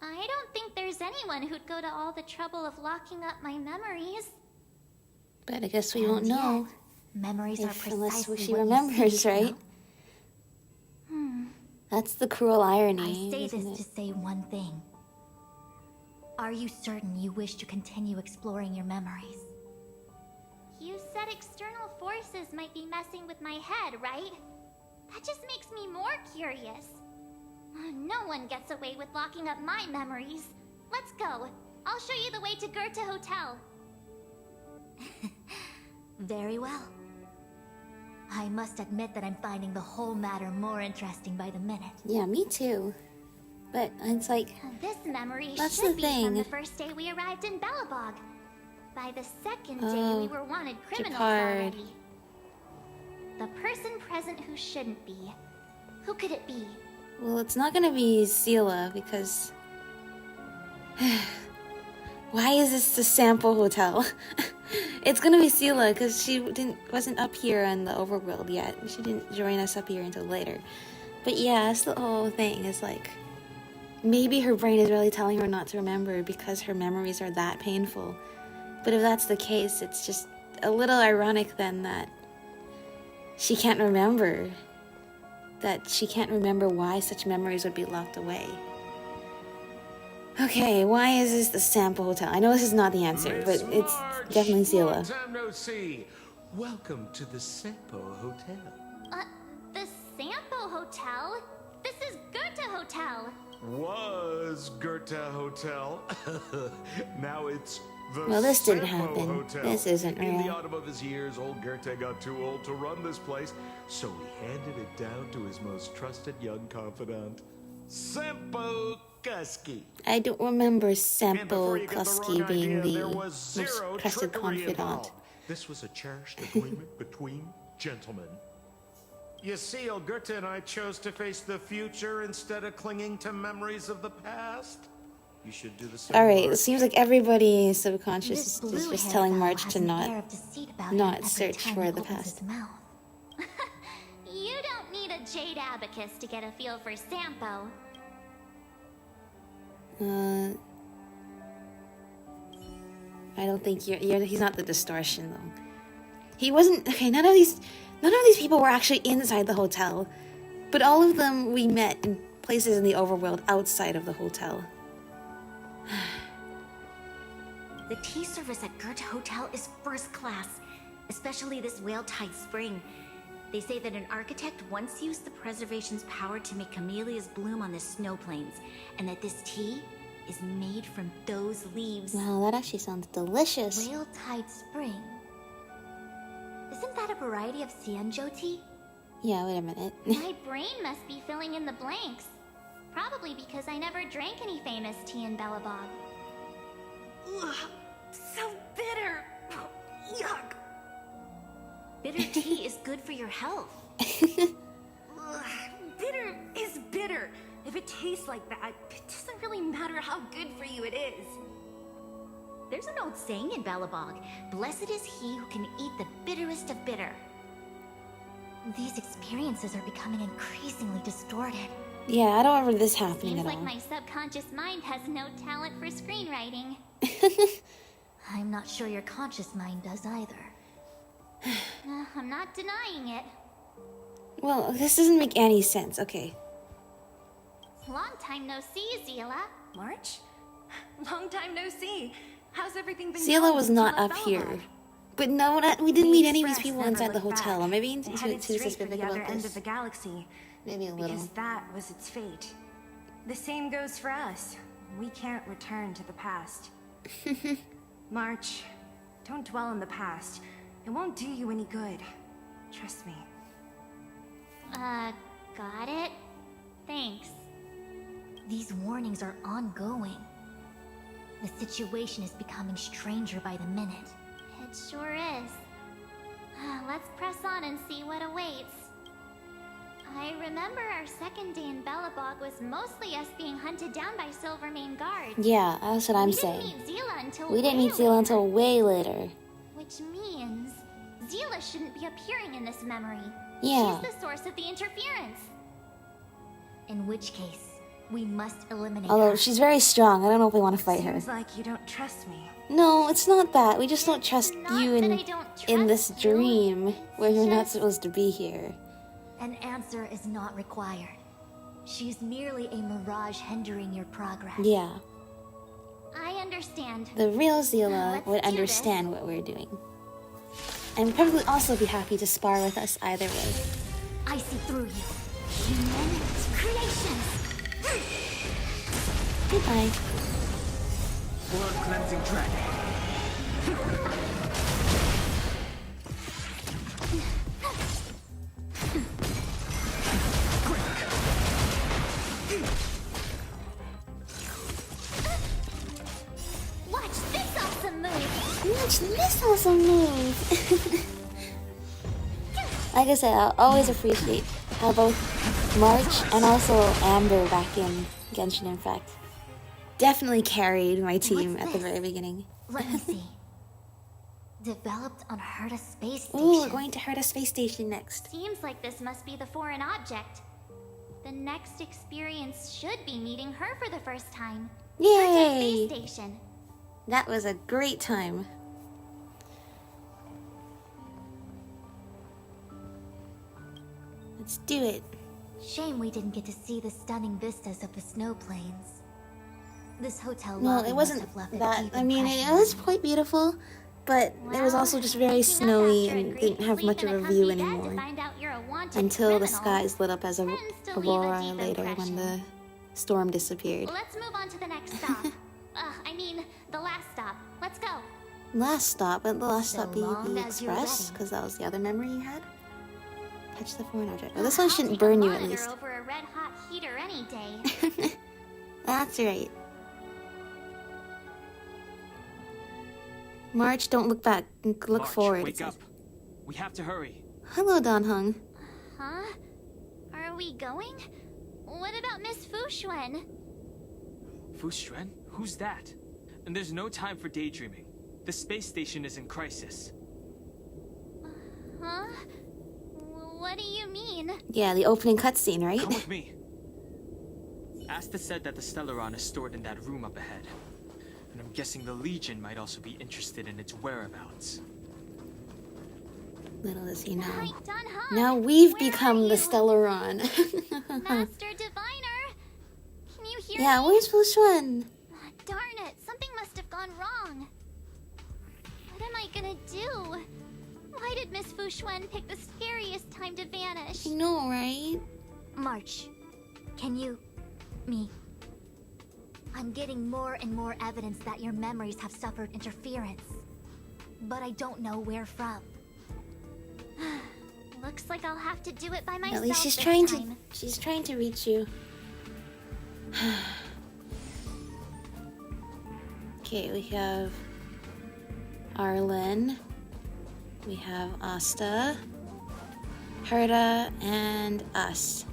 Speaker 9: I don't think there's anyone who'd go to all the trouble of locking up my memories.
Speaker 1: But I guess we won't know.
Speaker 13: Memories are
Speaker 1: Unless
Speaker 13: precisely
Speaker 1: she
Speaker 13: what you
Speaker 1: remembers,
Speaker 13: seek,
Speaker 1: right? That's the cruel irony,
Speaker 13: I say
Speaker 1: isn't
Speaker 13: this
Speaker 1: it?
Speaker 13: to say one thing. Are you certain you wish to continue exploring your memories?
Speaker 9: You said external forces might be messing with my head, right? That just makes me more curious. No one gets away with locking up my memories. Let's go. I'll show you the way to Goethe Hotel.
Speaker 13: Very well. I must admit that I'm finding the whole matter more interesting by the minute.
Speaker 1: Yeah, me too. But it's like,
Speaker 9: This memory
Speaker 1: that's
Speaker 9: should
Speaker 1: the
Speaker 9: be
Speaker 1: thing.
Speaker 9: from the first day we arrived in Belobog. By the second day,
Speaker 1: Oh,
Speaker 9: we were wanted criminals
Speaker 1: Japard.
Speaker 9: already. The person present who shouldn't be. Who could it be?
Speaker 1: well, it's not gonna be Sela because... Why is this the sample hotel? It's gonna be Sela because she wasn't up here on the overworld yet. She didn't join us up here until later. But yeah, that's the whole thing. Is like, maybe her brain is really telling her not to remember because her memories are that painful. But if that's the case, it's just a little ironic then that she can't remember. That she can't remember why such memories would be locked away. Okay, why is this the sample hotel? I know this is not the answer, but it's definitely Sela.
Speaker 14: Long time no see. Welcome to the Sampo Hotel.
Speaker 9: The Sampo Hotel? This is Goethe Hotel.
Speaker 14: Was Goethe Hotel. Now it's the
Speaker 1: Well, this didn't
Speaker 14: Sampo
Speaker 1: happen.
Speaker 14: Hotel.
Speaker 1: This isn't
Speaker 14: In the
Speaker 1: real.
Speaker 14: autumn of his years, old Goethe got too old to run this place, so he handed it down to his most trusted young confidant, Sampo Kuski.
Speaker 1: I don't remember
Speaker 14: And
Speaker 1: Sampo
Speaker 14: before you get the
Speaker 1: Kuski
Speaker 14: wrong
Speaker 1: being
Speaker 14: idea,
Speaker 1: the
Speaker 14: there was
Speaker 1: most
Speaker 14: zero
Speaker 1: trusted
Speaker 14: trickery
Speaker 1: confidant.
Speaker 14: involved. This was a cherished agreement between gentlemen. You see, old Goethe and I chose to face the future instead of clinging to memories of the past. You should do the same.
Speaker 1: Alright,
Speaker 14: Mark.
Speaker 1: it seems like everybody subconscious
Speaker 13: This
Speaker 1: is
Speaker 13: blue
Speaker 1: just
Speaker 13: hair
Speaker 1: telling
Speaker 13: fellow
Speaker 1: March
Speaker 13: has
Speaker 1: to
Speaker 13: an air of deceit about him
Speaker 1: not
Speaker 13: every
Speaker 1: search
Speaker 13: time
Speaker 1: for
Speaker 13: he
Speaker 1: the
Speaker 13: opens
Speaker 1: past.
Speaker 13: his mouth.
Speaker 9: You don't need a jade abacus to get a feel for Sampo.
Speaker 1: I don't think he's not the distortion though. He wasn't okay. None of these people were actually inside the hotel, but all of them we met in places in the overworld outside of the hotel.
Speaker 13: The tea service at Goethe Hotel is first class, especially this whale-tide spring. They say that an architect once used the preservation's power to make camellias bloom on the snow plains, and that this tea is made from those leaves.
Speaker 1: Wow, that actually sounds delicious.
Speaker 13: Whale-tide spring. Isn't that a variety of Xianzhou tea?
Speaker 1: Yeah, wait a minute.
Speaker 9: My brain must be filling in the blanks. Probably because I never drank any famous tea in Belobog.
Speaker 13: Ugh, so bitter. Yuck! Bitter tea is good for your health. Ugh, bitter is bitter. If it tastes like that, it doesn't really matter how good for you it is. There's an old saying in Belobog, blessed is he who can eat the bitterest of bitter. These experiences are becoming increasingly distorted.
Speaker 1: Yeah, I don't remember this happening
Speaker 9: Seems
Speaker 1: at
Speaker 9: like
Speaker 1: all.
Speaker 9: my subconscious mind has no talent for screenwriting.
Speaker 13: I'm not sure your conscious mind does either.
Speaker 9: I'm not denying it.
Speaker 1: Well, this doesn't make any sense. Okay.
Speaker 9: Long time no see, Zila.
Speaker 12: March? Long time no see. How's everything been
Speaker 1: Zila
Speaker 12: going
Speaker 1: was
Speaker 12: since you
Speaker 1: not
Speaker 12: left
Speaker 1: up
Speaker 12: Belobog?
Speaker 1: here. But no, we didn't meet any of these
Speaker 12: Express
Speaker 1: people
Speaker 12: never
Speaker 1: inside the
Speaker 12: looked
Speaker 1: hotel.
Speaker 12: back.
Speaker 1: Am I being
Speaker 12: It
Speaker 1: too
Speaker 12: headed straight for
Speaker 1: specific
Speaker 12: the other
Speaker 1: about
Speaker 12: end of
Speaker 1: this?
Speaker 12: the galaxy.
Speaker 1: Maybe a little.
Speaker 12: Because that was its fate. The same goes for us. We can't return to the past. March, don't dwell on the past. It won't do you any good. Trust me.
Speaker 9: Got it? Thanks.
Speaker 13: These warnings are ongoing. The situation is becoming stranger by the minute.
Speaker 9: It sure is. Let's press on and see what awaits. I remember our second day in Belobog was mostly us being hunted down by Silvermane guards.
Speaker 1: Yeah, that's what I'm
Speaker 9: We
Speaker 1: saying.
Speaker 9: didn't meet Zila until
Speaker 1: We didn't
Speaker 9: way
Speaker 1: meet Zila
Speaker 9: later.
Speaker 1: until way later.
Speaker 9: Which means Zila shouldn't be appearing in this memory.
Speaker 1: Yeah.
Speaker 9: She's the source of the interference.
Speaker 13: In which case, we must eliminate
Speaker 1: Although
Speaker 13: her.
Speaker 1: she's very strong. I don't know if we want to fight her.
Speaker 12: Seems like you don't trust me.
Speaker 1: No, it's not that. We just don't trust you
Speaker 9: that
Speaker 1: in
Speaker 9: I don't
Speaker 1: in this
Speaker 9: trust you.
Speaker 1: dream where you're not
Speaker 9: just-
Speaker 1: supposed to be here.
Speaker 13: An answer is not required. She's merely a mirage hindering your progress.
Speaker 1: Yeah.
Speaker 9: I understand.
Speaker 1: The real Zila
Speaker 9: Let's
Speaker 1: would
Speaker 9: do
Speaker 1: understand what we're doing. And would probably also be happy to spar with us either way.
Speaker 13: I see through you. Human creations.
Speaker 1: Goodbye.
Speaker 5: Blood cleansing dragon.
Speaker 9: Watch this awesome move.
Speaker 1: Watch this awesome move. Like I said, I'll always appreciate how both March and also Amber back in Genshin Impact definitely carried my team
Speaker 13: What's
Speaker 1: at the
Speaker 13: this?
Speaker 1: very beginning.
Speaker 13: Let me see. Developed on Herta space station.
Speaker 1: Ooh, we're going to Herta Space Station next.
Speaker 9: Seems like this must be the foreign object. The next experience should be meeting her for the first time.
Speaker 1: Yay!
Speaker 9: Herta Space Station.
Speaker 1: That was a great time. Let's do it.
Speaker 13: Shame we didn't get to see the stunning vistas of the snow plains. This hotel
Speaker 1: No,
Speaker 13: lobby
Speaker 1: it
Speaker 13: must
Speaker 1: wasn't
Speaker 13: have left a
Speaker 1: that.
Speaker 13: deep
Speaker 1: I mean, it
Speaker 13: impression.
Speaker 1: was quite beautiful, but it was also just very snowy and didn't have much of a view anymore. Until the skies lit up as a aurora later when the storm disappeared.
Speaker 9: Let's move on to the next stop. I mean, the last stop. Let's go.
Speaker 1: Last stop, but the last stop be
Speaker 13: long
Speaker 1: the
Speaker 13: as you're
Speaker 1: Express,
Speaker 13: ready.
Speaker 1: because that was the other memory you had. Touch the foreign object. Well, this one shouldn't burn you at least.
Speaker 9: Over a red hot heater any day.
Speaker 1: That's right. March, don't look back. Look
Speaker 3: March,
Speaker 1: forward.
Speaker 3: wake up. We have to hurry.
Speaker 1: Hello, Don Heng.
Speaker 9: Huh? Are we going? What about Miss Fushuen?
Speaker 3: Fushuen? Who's that? And there's no time for daydreaming. The space station is in crisis.
Speaker 9: Huh? What do you mean?
Speaker 1: Yeah, the opening cutscene, right?
Speaker 3: Come with me. Asta said that the Stellaron is stored in that room up ahead. And I'm guessing the Legion might also be interested in its whereabouts.
Speaker 1: Little does he know.
Speaker 9: Hi, Don Heng.
Speaker 1: Now we've
Speaker 9: Where
Speaker 1: become
Speaker 9: are
Speaker 1: the
Speaker 9: you?
Speaker 1: Stellaron.
Speaker 9: Master Diviner! Can you hear
Speaker 1: Yeah,
Speaker 9: me?
Speaker 1: where's Fushuen?
Speaker 9: Darn it, something must have gone wrong. What am I gonna do? Why did Miss Fushuen pick the scariest time to vanish?
Speaker 1: I know, right?
Speaker 13: March, can you... me... I'm getting more and more evidence that your memories have suffered interference. But I don't know where from.
Speaker 9: Looks like I'll have to do it by myself.
Speaker 1: At least she's
Speaker 9: this
Speaker 1: trying
Speaker 9: time.
Speaker 1: she's trying to reach you. Okay, we have Arlen, We have Asta, Herta, and us.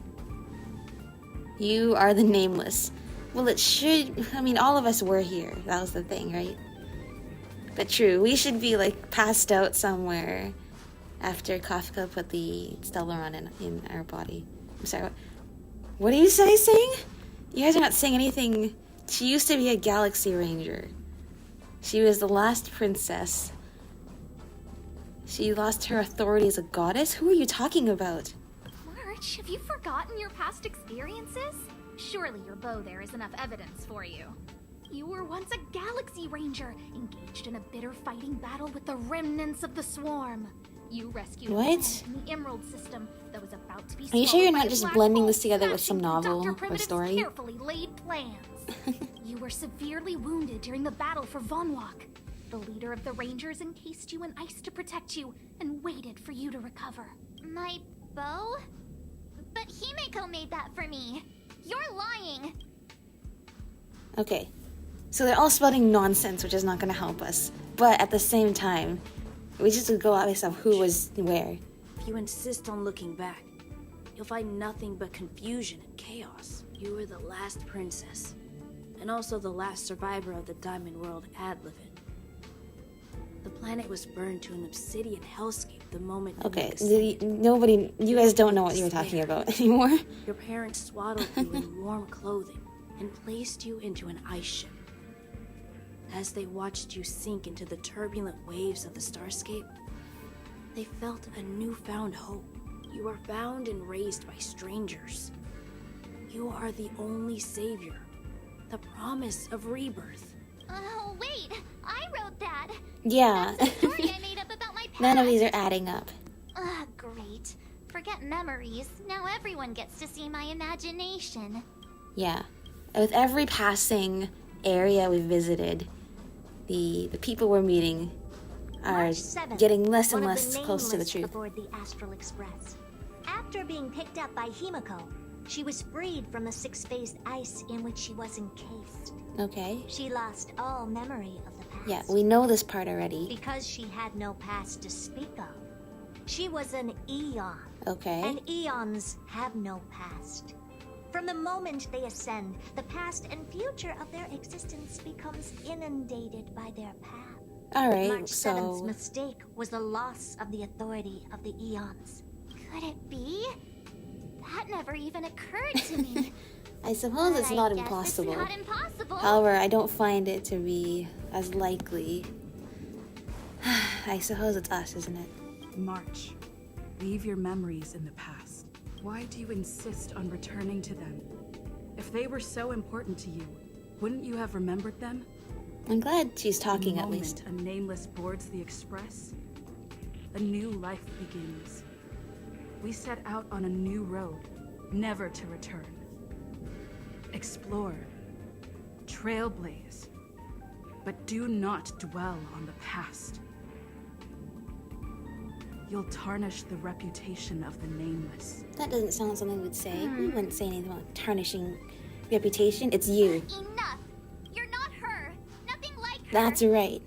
Speaker 1: You are the nameless. Well, it should... I mean, all of us were here. That was the thing, right? But true, we should be, like, passed out somewhere after Kafka put the Stellaron in our body. I'm sorry, what are you saying? You guys are not saying anything. She used to be a Galaxy Ranger. She was the last princess. She lost her authority as a goddess? Who are you talking about?
Speaker 15: March, have you forgotten your past experiences? Surely your bow there is enough evidence for you. You were once a Galaxy Ranger, engaged in a bitter fighting battle with the remnants of the Swarm. You rescued
Speaker 1: what?
Speaker 15: In the Emerald system that was about to be.
Speaker 1: Are you sure you're not just blending this together with some novel or story?
Speaker 15: Carefully laid plans. You were severely wounded during the battle for Vonwalk. The leader of the Rangers encased you in ice to protect you and waited for you to recover.
Speaker 9: My bow? But Himeko made that for me. You're lying.
Speaker 1: Okay, so they're all spouting nonsense, which is not going to help us. But at the same time, we just go out based on who was where.
Speaker 16: If you insist on looking back, you'll find nothing but confusion and chaos. You were the last princess, and also the last survivor of the Diamond World Adlevin. The planet was burned to an obsidian hellscape the moment you
Speaker 1: you guys don't know what you were talking about anymore.
Speaker 16: Your parents swaddled you in warm clothing and placed you into an ice ship. As they watched you sink into the turbulent waves of the starscape, they felt a newfound hope. You are found and raised by strangers. You are the only savior, the promise of rebirth.
Speaker 9: Oh, wait, I wrote that.
Speaker 1: Yeah.
Speaker 9: That's a story I made up about my past.
Speaker 1: None of these are adding up.
Speaker 9: Great. Forget memories. Now everyone gets to see my imagination.
Speaker 1: Yeah. With every passing area we visited, the people we're meeting are getting less and less close to the truth.
Speaker 13: Aboard the Astral Express. After being picked up by Himeko, she was freed from the six-phase ice in which she was encased.
Speaker 1: Okay.
Speaker 13: She lost all memory of the past.
Speaker 1: Yeah, we know this part already.
Speaker 13: Because she had no past to speak of. She was an Eon.
Speaker 1: Okay.
Speaker 13: And Eons have no past. From the moment they ascend, the past and future of their existence becomes inundated by their path.
Speaker 1: Alright,
Speaker 13: March 7th's mistake was the loss of the authority of the Eons.
Speaker 9: Could it be? That never even occurred to me.
Speaker 1: I suppose it's not impossible.
Speaker 9: It's not impossible.
Speaker 1: However, I don't find it to be as likely. I suppose it's us, isn't it?
Speaker 17: March, leave your memories in the past. Why do you insist on returning to them? If they were so important to you, wouldn't you have remembered them?
Speaker 1: I'm glad she's talking at least.
Speaker 17: The moment a nameless boards the Express, a new life begins. We set out on a new road, never to return. Explore, trailblaze, but do not dwell on the past. You'll tarnish the reputation of the nameless.
Speaker 1: That doesn't sound something we'd say. We wouldn't say anything about tarnishing reputation. It's you.
Speaker 9: Enough! You're not her! Nothing like her!
Speaker 1: That's right.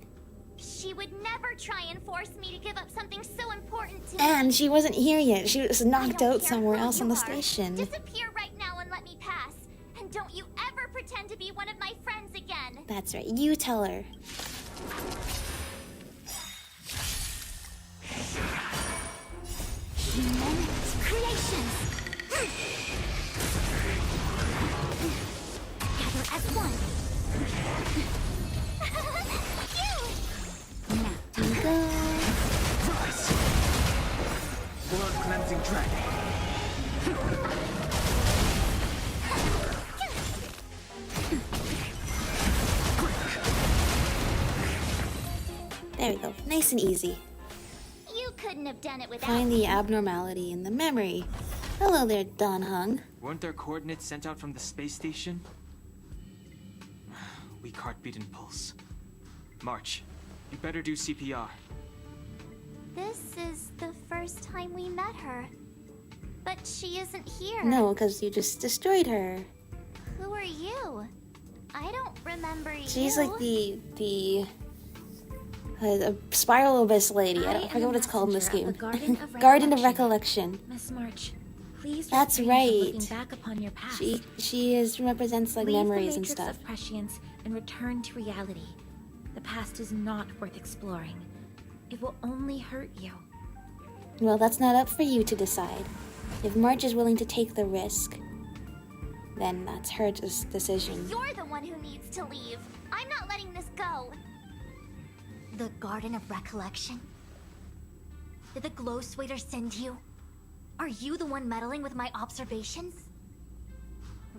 Speaker 9: She would never try and force me to give up something so important to me.
Speaker 1: And she wasn't here yet. She was knocked out somewhere else on the station.
Speaker 9: Disappear right now and let me pass. And don't you ever pretend to be one of my friends again.
Speaker 1: That's right. You tell her.
Speaker 9: Immense creations! Gather as one!
Speaker 1: Now you go!
Speaker 5: Blood cleansing dragon!
Speaker 1: There we go. Nice and easy.
Speaker 9: You couldn't have done it without
Speaker 1: Find the abnormality in the memory. Hello there, Don Heng.
Speaker 3: Weren't there coordinates sent out from the space station? Weak heartbeat and pulse. March, you better do CPR.
Speaker 9: This is the first time we met her. But she isn't here.
Speaker 1: No, because you just destroyed her.
Speaker 9: Who are you? I don't remember you.
Speaker 1: She's like the A spiral abyss lady. I forget what it's called in this game. Garden of Recollection.
Speaker 13: Miss March, please.
Speaker 1: That's
Speaker 13: refrain from
Speaker 1: right.
Speaker 13: looking back upon your past.
Speaker 1: She represents like
Speaker 13: Leave
Speaker 1: memories
Speaker 13: the
Speaker 1: and
Speaker 13: matrix
Speaker 1: stuff.
Speaker 13: of prescience and return to reality. The past is not worth exploring. It will only hurt you.
Speaker 1: Well, that's not up for you to decide. If March is willing to take the risk, then that's her decision.
Speaker 9: You're the one who needs to leave. I'm not letting this go. The Garden of Recollection? Did the Glow Swaiter send you? Are you the one meddling with my observations?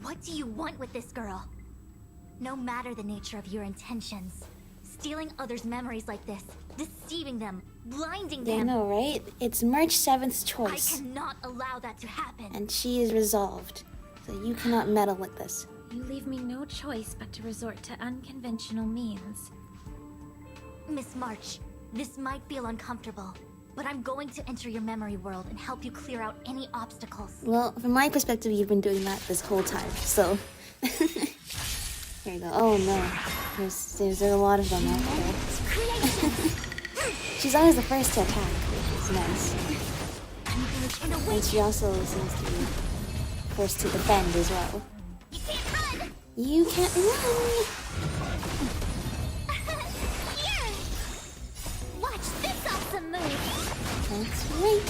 Speaker 9: What do you want with this girl? No matter the nature of your intentions, stealing others' memories like this, deceiving them, blinding them.
Speaker 1: Yeah, I know, right? It's March 7th's choice.
Speaker 9: I cannot allow that to happen.
Speaker 1: And she is resolved. So you cannot meddle with this.
Speaker 13: You leave me no choice but to resort to unconventional means.
Speaker 9: Miss March, this might feel uncomfortable, but I'm going to enter your memory world and help you clear out any obstacles.
Speaker 1: Well, from my perspective, you've been doing that this whole time, so... Here you go. Oh no. There's a lot of them out there. She's always the first to attack, which is nice. And she also seems to be forced to defend as well. You can't run!
Speaker 9: Here! Watch this awesome move!
Speaker 1: That's right.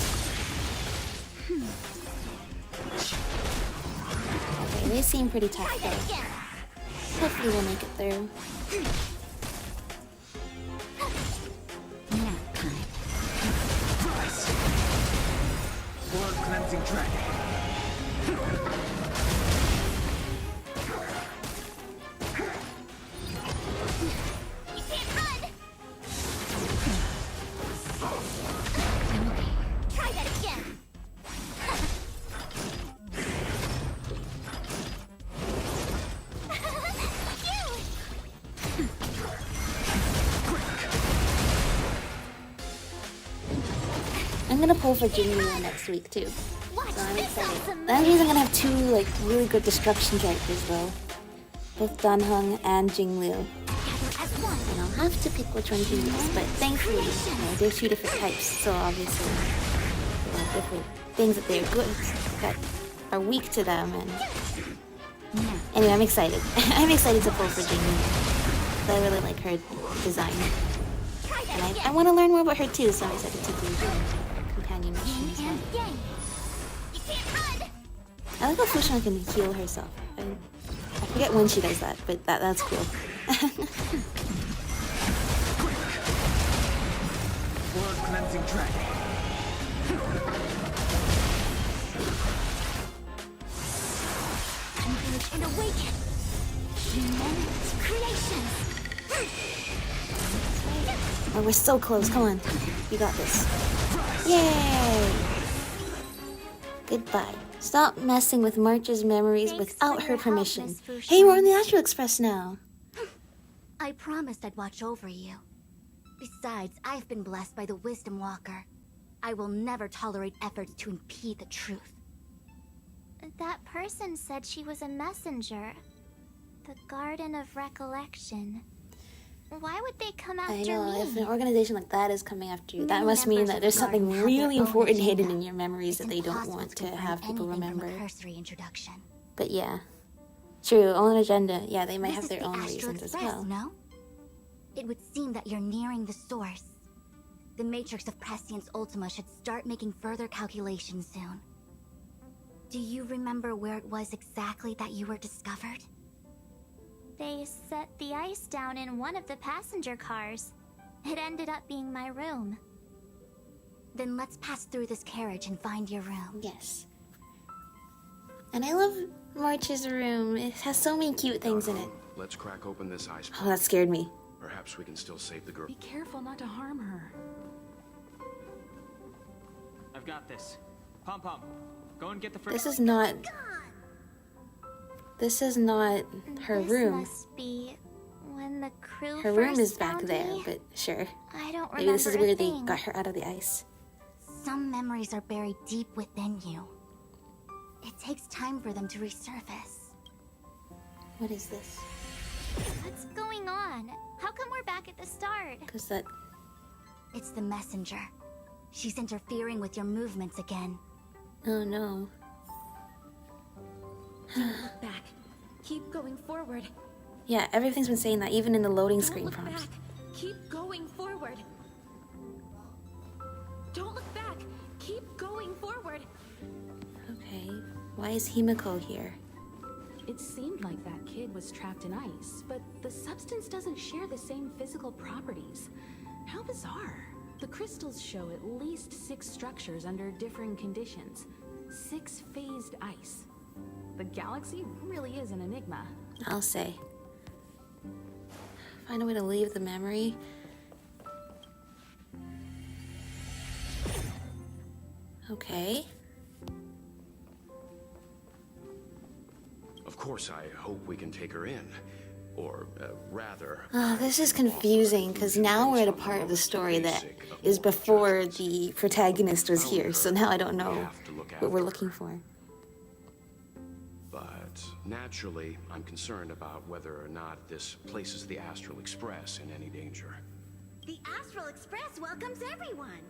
Speaker 1: Okay, they seem pretty tough though. Hopefully we'll make it through.
Speaker 6: Blood cleansing dragon.
Speaker 9: You can't run! Try that again!
Speaker 1: I'm gonna pull for Jingliu next week too. So I'm excited. That means I'm gonna have two like really good destruction characters though. Both Danheng and Jingliu. And I'll have to pick which one to use, but thankfully, they're two different types, so obviously there are different things that they're good that are weak to them and anyway, I'm excited. I'm excited to pull for Jingliu. I really like her design. And I want to learn more about her too, so I'm excited to do companion missions. I like how Fushan can heal herself. I forget when she does that, but that's cool.
Speaker 6: Blood cleansing dragon.
Speaker 9: Engage and awaken! Human creation!
Speaker 1: Oh, we're so close. Come on. You got this. Yay! Goodbye. Stop messing with March's memories without her permission. Hey, we're on the Astral Express now.
Speaker 9: I promised I'd watch over you. Besides, I've been blessed by the Wisdom Walker. I will never tolerate efforts to impede the truth.
Speaker 15: That person said she was a messenger. The Garden of Recollection. Why would they come after me?
Speaker 1: I know, if an organization like that is coming after you, that must mean that there's something really important hidden in your memories that they don't want to have people remember. But yeah. True, own agenda. Yeah, they might have their own reasons as well.
Speaker 9: No? It would seem that you're nearing the source. The matrix of Prescience Ultima should start making further calculations soon. Do you remember where it was exactly that you were discovered?
Speaker 15: They set the ice down in one of the passenger cars. It ended up being my room.
Speaker 9: Then let's pass through this carriage and find your room.
Speaker 1: Yes. And I love March's room. It has so many cute things in it.
Speaker 18: Let's crack open this ice.
Speaker 1: Oh, that scared me.
Speaker 18: Perhaps we can still save the girl.
Speaker 17: Be careful not to harm her.
Speaker 3: I've got this. Pom Pom, go and get the first.
Speaker 1: This is not her room.
Speaker 15: Must be when the crew
Speaker 1: Her room is
Speaker 15: first
Speaker 1: back
Speaker 15: found
Speaker 1: there,
Speaker 15: me.
Speaker 1: but sure.
Speaker 15: I don't remember
Speaker 1: Maybe this is where
Speaker 15: a
Speaker 1: they
Speaker 15: thing.
Speaker 1: got her out of the ice.
Speaker 9: Some memories are buried deep within you. It takes time for them to resurface.
Speaker 1: What is this?
Speaker 15: What's going on? How come we're back at the start?
Speaker 1: Because that
Speaker 13: It's the messenger. She's interfering with your movements again.
Speaker 1: Oh no.
Speaker 2: Don't look back. Keep going forward.
Speaker 1: Yeah, everything's been saying that, even in the loading screen
Speaker 2: Don't look
Speaker 1: prompts.
Speaker 2: back. Keep going forward. Don't look back. Keep going forward.
Speaker 1: Okay, why is Himiko here?
Speaker 2: It seemed like that kid was trapped in ice, but the substance doesn't share the same physical properties. How bizarre. The crystals show at least 6 structures under differing conditions. 6 phased ice. The galaxy really is an enigma.
Speaker 1: I'll say. Find a way to leave the memory. Okay.
Speaker 18: Of course, I hope we can take her in. Or, rather...
Speaker 1: Oh, this is confusing, because now we're at a part of the story that is before the protagonist was here, so now I don't know what we're looking for.
Speaker 18: But naturally, I'm concerned about whether or not this places the Astral Express in any danger.
Speaker 9: The Astral Express welcomes everyone.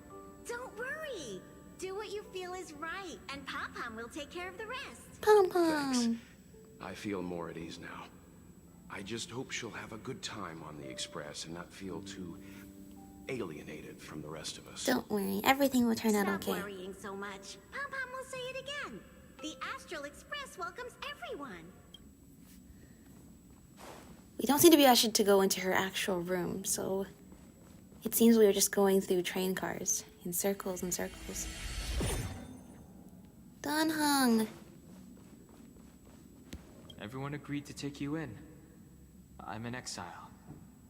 Speaker 9: Don't worry. Do what you feel is right, and Pom-Pom will take care of the rest.
Speaker 1: Pom-Pom.
Speaker 18: I feel more at ease now. I just hope she'll have a good time on the Express and not feel too alienated from the rest of us.
Speaker 1: Don't worry, everything will turn out okay.
Speaker 9: Stop worrying so much. Pom-Pom will say it again. The Astral Express welcomes everyone.
Speaker 1: We don't seem to be ushered to go into her actual room, so it seems we were just going through train cars in circles and circles. Dan Heng.
Speaker 3: Everyone agreed to take you in. I'm in exile.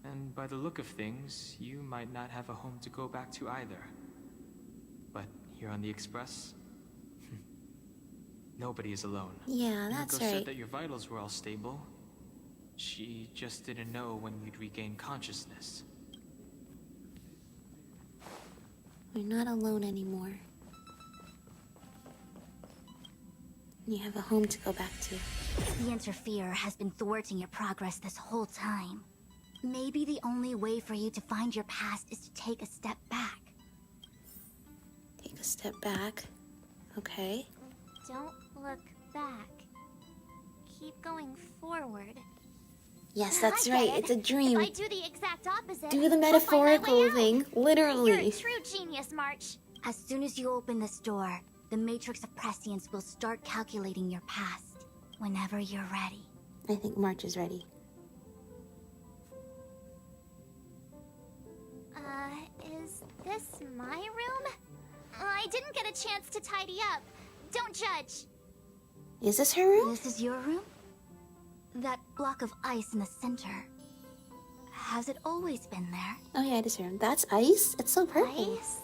Speaker 3: And by the look of things, you might not have a home to go back to either. But here on the Express, nobody is alone.
Speaker 1: Yeah, that's
Speaker 3: Himiko
Speaker 1: right.
Speaker 3: said that your vitals were all stable. She just didn't know when you'd regain consciousness.
Speaker 1: We're not alone anymore. You have a home to go back to.
Speaker 13: The Interferer has been thwarting your progress this whole time. Maybe the only way for you to find your past is to take a step back.
Speaker 1: Take a step back. Okay.
Speaker 9: Don't look back. Keep going forward.
Speaker 1: Yes, that's
Speaker 9: I get
Speaker 1: right.
Speaker 9: it.
Speaker 1: It's a dream.
Speaker 9: If I do the exact opposite,
Speaker 1: Do the
Speaker 9: I'll find my
Speaker 1: metaphorical
Speaker 9: way out.
Speaker 1: thing.
Speaker 9: You're
Speaker 1: Literally.
Speaker 9: a true genius, March.
Speaker 13: As soon as you open this door, the Matrix of Prescience will start calculating your past. Whenever you're ready.
Speaker 1: I think March is ready.
Speaker 9: Is this my room? I didn't get a chance to tidy up. Don't judge.
Speaker 1: Is this her room?
Speaker 13: This is your room? That block of ice in the center. Has it always been there?
Speaker 1: Oh yeah, it is her room. That's ice? It's so purple.
Speaker 13: Ice?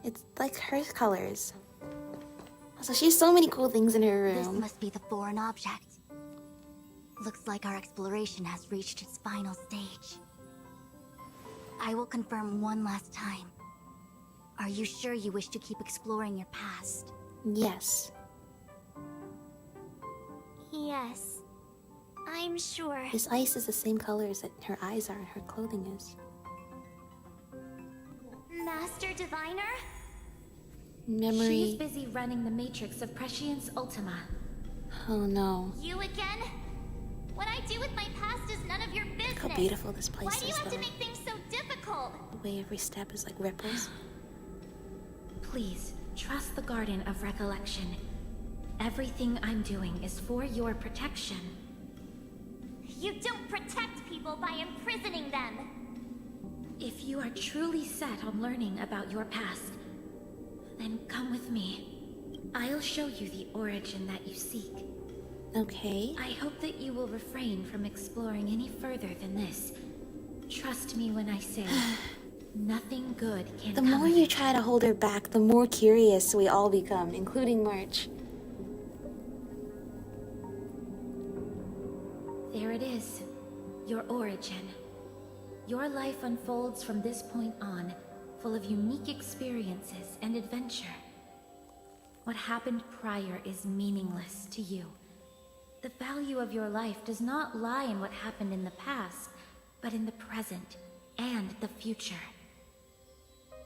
Speaker 1: It's like her colors. So she has so many cool things in her
Speaker 13: This
Speaker 1: room.
Speaker 13: must be the foreign object. Looks like our exploration has reached its final stage. I will confirm one last time. Are you sure you wish to keep exploring your past?
Speaker 1: Yes.
Speaker 9: Yes. I'm sure.
Speaker 1: This ice is the same colors that her eyes are and her clothing is.
Speaker 9: Master Diviner?
Speaker 1: Memory.
Speaker 15: She's busy running the Matrix of Prescience Ultima.
Speaker 1: Oh no.
Speaker 9: You again? What I do with my past is none of your business.
Speaker 1: Look how beautiful this place
Speaker 9: Why do you
Speaker 1: is,
Speaker 9: have to
Speaker 1: though.
Speaker 9: make things so difficult?
Speaker 1: The way every step is like ripples.
Speaker 15: Please, trust the Garden of Recollection. Everything I'm doing is for your protection.
Speaker 9: You don't protect people by imprisoning them.
Speaker 15: If you are truly set on learning about your past, then come with me. I'll show you the origin that you seek.
Speaker 1: Okay.
Speaker 15: I hope that you will refrain from exploring any further than this. Trust me when I say, nothing good can
Speaker 1: The
Speaker 15: come
Speaker 1: more
Speaker 15: of
Speaker 1: you
Speaker 15: it.
Speaker 1: try to hold her back, the more curious we all become, including March.
Speaker 15: There it is, your origin. Your life unfolds from this point on, full of unique experiences and adventure. What happened prior is meaningless to you. The value of your life does not lie in what happened in the past, but in the present and the future.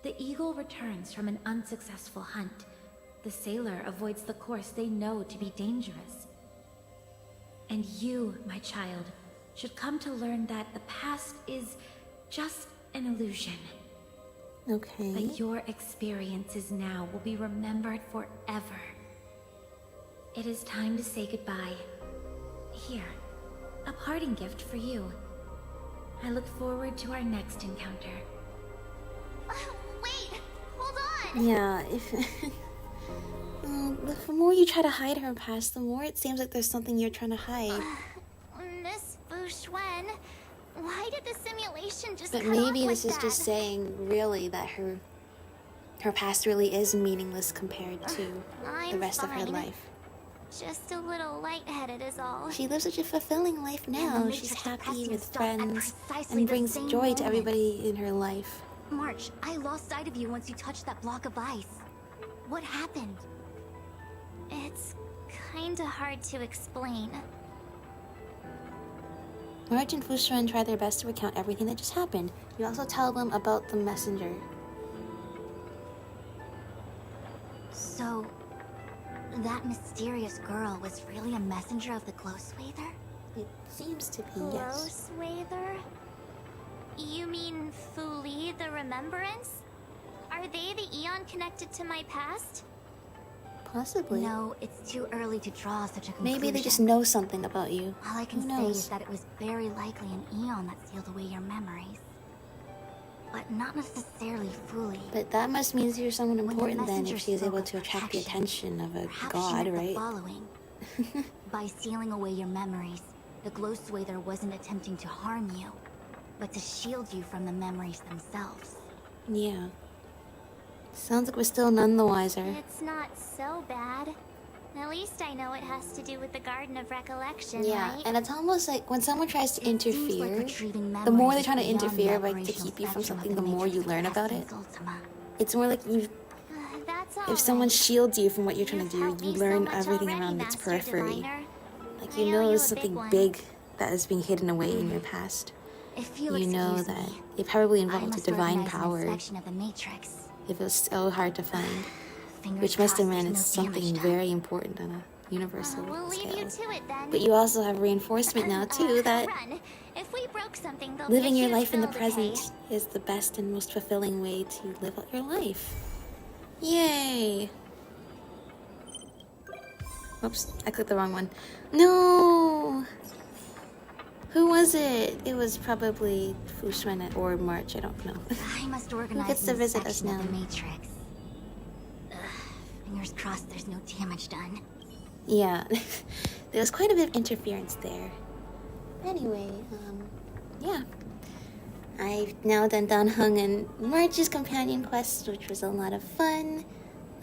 Speaker 19: The eagle returns from an unsuccessful hunt. The sailor avoids the course they know to be dangerous. And you, my child, should come to learn that the past is just an illusion.
Speaker 1: Okay.
Speaker 19: But your experiences now will be remembered forever. It is time to say goodbye. Here, a parting gift for you. I look forward to our next encounter.
Speaker 9: Wait! Hold on!
Speaker 1: Yeah, if... the more you try to hide her past, the more it seems like there's something you're trying to hide.
Speaker 9: Miss Fushuen, why did the simulation just
Speaker 1: But
Speaker 9: cut
Speaker 1: maybe
Speaker 9: off
Speaker 1: this
Speaker 9: like
Speaker 1: is
Speaker 9: that?
Speaker 1: just saying, really, that her past really is meaningless compared to the rest of her
Speaker 9: fine.
Speaker 1: life.
Speaker 9: Just a little lightheaded is all.
Speaker 1: She lives such a fulfilling life now.
Speaker 9: the
Speaker 1: She's
Speaker 9: Matrix
Speaker 1: happy
Speaker 9: suppressed
Speaker 1: with
Speaker 9: stuff at
Speaker 1: friends
Speaker 9: precisely
Speaker 1: and
Speaker 9: the
Speaker 1: brings
Speaker 9: same
Speaker 1: joy to
Speaker 9: moment.
Speaker 1: everybody in her life.
Speaker 13: March, I lost sight of you once you touched that block of ice. What happened?
Speaker 9: It's kinda hard to explain.
Speaker 1: March and Fushun try their best to recount everything that just happened. You also tell them about the messenger.
Speaker 13: So, that mysterious girl was really a messenger of the Glowswather?
Speaker 1: It seems to be, yes.
Speaker 9: Glowswather? You mean Fuli the Remembrance? Are they the Eon connected to my past?
Speaker 1: Possibly.
Speaker 13: No, it's too early to draw such a conclusion.
Speaker 1: Maybe they just know something about you.
Speaker 13: All I can
Speaker 1: Who
Speaker 13: say
Speaker 1: knows?
Speaker 13: is that it was very likely an Eon that sealed away your memories. But not necessarily fully.
Speaker 1: But that must mean you're someone
Speaker 13: When the
Speaker 1: important then,
Speaker 13: messenger
Speaker 1: if she's
Speaker 13: spoke
Speaker 1: able
Speaker 13: of
Speaker 1: to attract the
Speaker 13: protection,
Speaker 1: attention of a
Speaker 13: perhaps she
Speaker 1: god,
Speaker 13: meant the
Speaker 1: right?
Speaker 13: following. By sealing away your memories, the Glowswather wasn't attempting to harm you, but to shield you from the memories themselves.
Speaker 1: Yeah. Sounds like we're still none the wiser.
Speaker 9: It's not so bad. At least I know it has to do with the Garden of Recollection,
Speaker 1: Yeah,
Speaker 9: right?
Speaker 1: and it's almost like when someone tries to
Speaker 9: seems like
Speaker 1: interfere,
Speaker 9: retrieving
Speaker 1: the more they're
Speaker 9: memories
Speaker 1: trying to
Speaker 9: beyond the
Speaker 1: interfere by to
Speaker 9: operational
Speaker 1: keep you from
Speaker 9: spectrum of
Speaker 1: something,
Speaker 9: the
Speaker 1: the more you learn about it. It's more like you.
Speaker 9: That's all
Speaker 1: If someone
Speaker 9: right.
Speaker 1: shields you from what you're trying to do,
Speaker 9: helped
Speaker 1: you
Speaker 9: me so
Speaker 1: learn
Speaker 9: much
Speaker 1: everything
Speaker 9: already,
Speaker 1: around its
Speaker 9: Master
Speaker 1: periphery.
Speaker 9: Diviner.
Speaker 1: Like
Speaker 9: I
Speaker 1: you
Speaker 9: owe
Speaker 1: know
Speaker 9: you
Speaker 1: there's
Speaker 9: a big
Speaker 1: something
Speaker 9: one.
Speaker 1: big that is being hidden away in your past.
Speaker 13: If you'll
Speaker 1: You know
Speaker 13: excuse
Speaker 1: that
Speaker 13: me,
Speaker 1: it probably
Speaker 13: I
Speaker 1: involved a
Speaker 13: must
Speaker 1: divine
Speaker 13: organize an
Speaker 1: power.
Speaker 13: inspection of the Matrix.
Speaker 1: If it was so hard to find,
Speaker 13: Fingers
Speaker 1: which must have
Speaker 13: crossed
Speaker 1: meant
Speaker 13: there's
Speaker 1: it's
Speaker 13: no damage
Speaker 1: something
Speaker 13: done.
Speaker 1: very important on a universal
Speaker 9: We'll leave
Speaker 1: scale.
Speaker 9: you to it then.
Speaker 1: But you also have reinforcement now too that
Speaker 9: Run. If we broke something, there'll
Speaker 1: living
Speaker 9: be a
Speaker 1: your
Speaker 9: huge
Speaker 1: life in the
Speaker 9: bill to
Speaker 1: present
Speaker 9: pay.
Speaker 1: is the best and most fulfilling way to live out your life. Yay! Oops, I clicked the wrong one. No! Who was it? It was probably Fushuen or March, I don't know.
Speaker 13: I must
Speaker 1: Who
Speaker 13: organize
Speaker 1: gets to
Speaker 13: an
Speaker 1: visit us
Speaker 13: inspection
Speaker 1: now?
Speaker 13: of the Matrix. Fingers crossed there's no damage done.
Speaker 1: Yeah, there was quite a bit of interference there. Anyway, yeah. I've now done Dan Heng and March's companion quest, which was a lot of fun.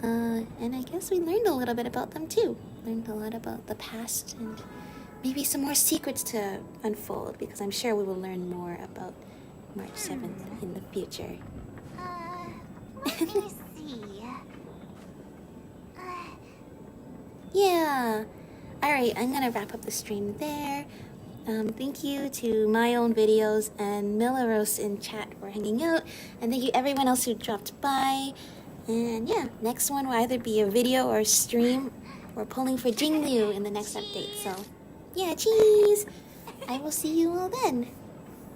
Speaker 1: And I guess we learned a little bit about them too. Learned a lot about the past and maybe some more secrets to unfold, because I'm sure we will learn more about March 7th in the future.
Speaker 9: Let me see.
Speaker 1: Yeah. Alright, I'm gonna wrap up the stream there. Thank you to my own videos and Milaros in chat for hanging out. And thank you everyone else who dropped by. And yeah, next one will either be a video or a stream. We're pulling for Jingliu in the next update. So yeah, cheese! I will see you all then.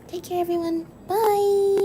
Speaker 1: Take care everyone. Bye!